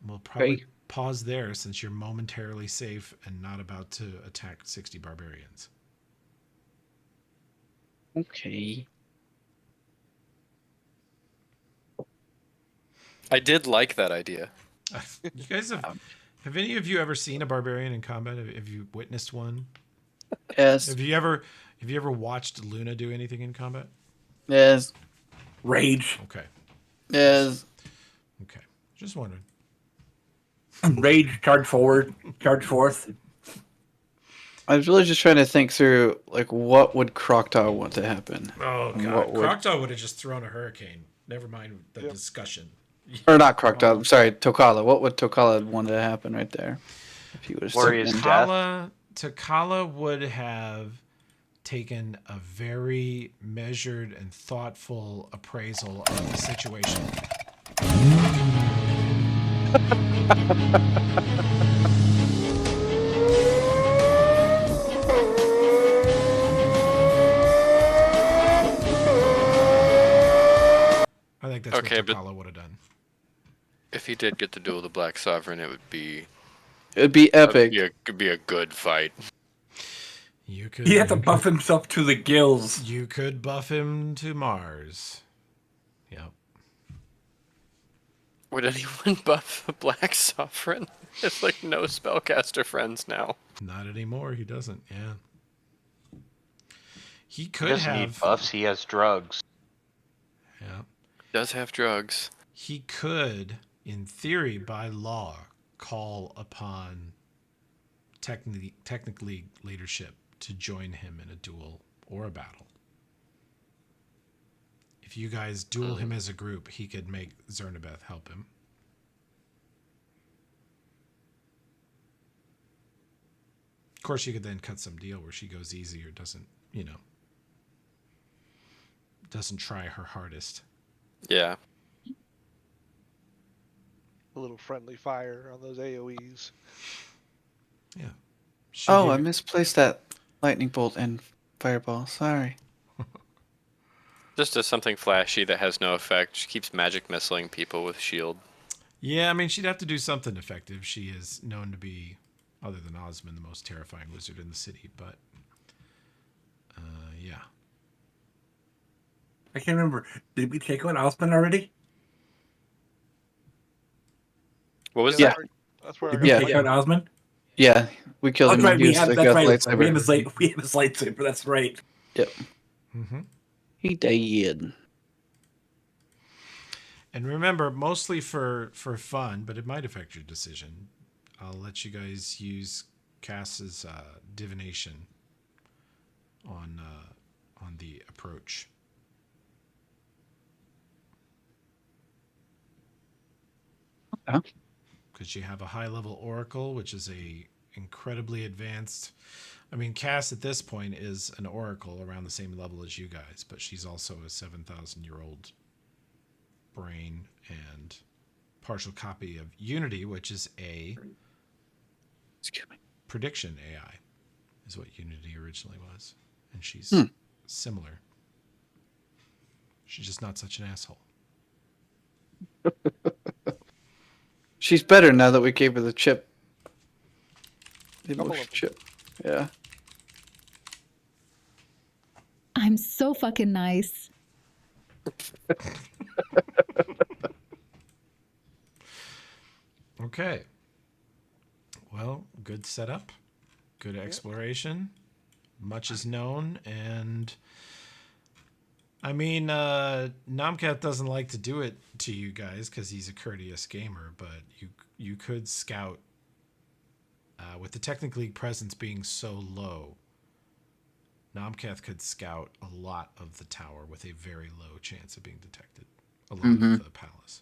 We'll probably pause there since you're momentarily safe and not about to attack 60 barbarians. Okay. I did like that idea. You guys have any of you ever seen a barbarian in combat? Have you witnessed one? Yes. Have you ever watched Luna do anything in combat? Yes. Rage. Okay. Yes. Okay. Just wondering. Rage, charge forward, charge forth. I was really just trying to think through, like, what would Croctaw want to happen? Oh And god, what would- Croctaw would have just thrown a hurricane. Never mind the discussion. Or not Croctaw. I'm sorry, Tokala. What would Tokala want to happen right there? If he was Takala would have taken a very measured and thoughtful appraisal of the situation. I think that's Okay, what but- Takala would have done. If he did get to duel the Black Sovereign, it would be epic. It'd be a good fight. You could. He had to buff himself to the gills. You could buff him to Mars. Yep. Would anyone buff the Black Sovereign? It's like no spellcaster friends now. Not anymore. He doesn't. Yeah. He He could doesn't need have. buffs, he has drugs. Yeah. Does have drugs. He could, in theory, by law, call upon technically leadership to join him in a duel or a battle. If you guys duel him as a group, he could make Zernabeth help him. Of course, you could then cut some deal where she goes easy or doesn't try her hardest. Yeah. A little friendly fire on those AoEs. Yeah. Oh, I misplaced that lightning bolt and fireball. Sorry. Just does something flashy that has no effect. She keeps magic missiling people with shield. Yeah, I mean, she'd have to do something effective. She is known to be, other than Osmond, the most terrifying wizard in the city, but yeah. I can't remember. Did we take out Osmond already? What was Yeah. that? That's where Did I we got take out Osmond? Yeah, we killed him. That's right. He We used have, the that's got right. lightsaber. We have his lightsaber. That's right. Yep. Mm-hmm. He died. And remember, mostly for fun, but it might affect your decision. I'll let you guys use Cass's divination on the approach. Because you have a high-level oracle, which is a incredibly advanced. I mean, Cass at this point is an oracle around the same level as you guys, but she's also a 7,000-year-old brain and partial copy of Unity, which is a prediction AI. is what Unity originally was. And she's similar. She's just not such an asshole. She's better now that we gave her the chip. The emotion chip. Yeah. I'm so fucking nice. Okay. Well, good setup, good exploration. Much is known, and I mean, Nomcat doesn't like to do it to you guys because he's a courteous gamer, but you could scout with the Technic League presence being so low. Nomcath could scout a lot of the tower with a very low chance of being detected. A lot of the palace.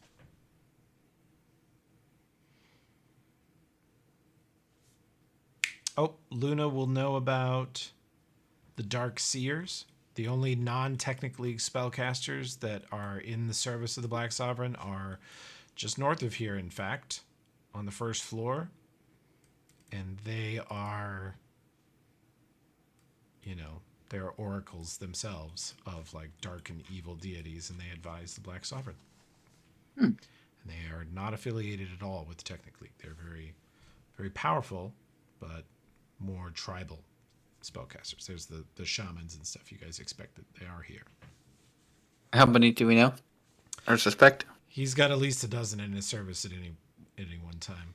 Oh, Luna will know about the Dark Seers, the only non-Technic League spellcasters that are in the service of the Black Sovereign are just north of here, in fact, on the first floor. And they are, you know, they're oracles themselves of like dark and evil deities, and they advise the Black Sovereign. And they are not affiliated at all with the Technic League. They're very, very powerful, but more tribal spellcasters. There's the shamans and stuff you guys expected. They are here. How many do we know or suspect? He's got at least a dozen in his service at any one time.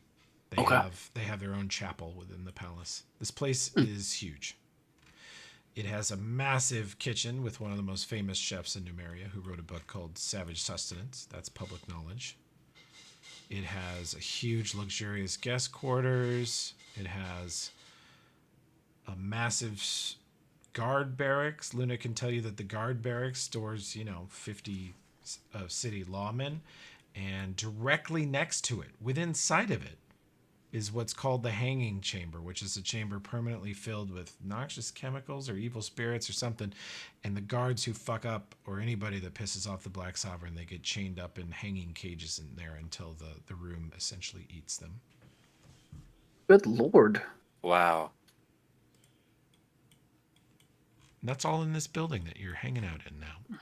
They have their own chapel within the palace. This place is huge. It has a massive kitchen with one of the most famous chefs in Numeria, who wrote a book called Savage Sustenance. That's public knowledge. It has a huge, luxurious guest quarters. It has a massive guard barracks. Luna can tell you that the guard barracks stores, 50 city lawmen. And directly next to it, within sight of it, is what's called the hanging chamber, which is a chamber permanently filled with noxious chemicals or evil spirits or something. And the guards who fuck up, or anybody that pisses off the Black Sovereign, they get chained up in hanging cages in there until the room essentially eats them. Good lord. Wow. And that's all in this building that you're hanging out in now.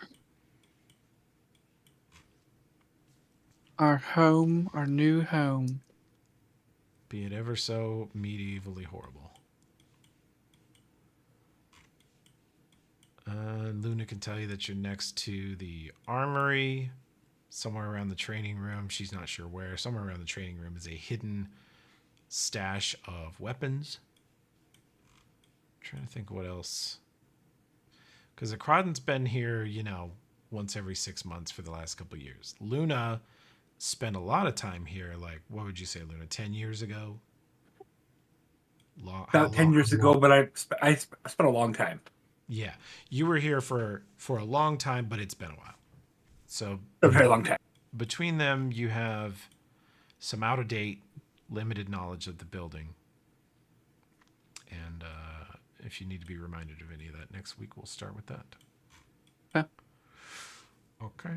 Our home, our new home. Be it ever so medievally horrible. Luna can tell you that you're next to the armory, somewhere around the training room. She's not sure where. Somewhere around the training room is a hidden stash of weapons. I'm trying to think what else. Because Akradin's been here, once every 6 months for the last couple of years. Luna spent a lot of time here, like, what would you say, Luna, 10 years ago? About 10 years ago, but I spent a long time. Yeah. You were here for a long time, but it's been a while. So A very long time. Between them, you have some out-of-date, limited knowledge of the building. And if you need to be reminded of any of that next week, we'll start with that. Okay. Okay.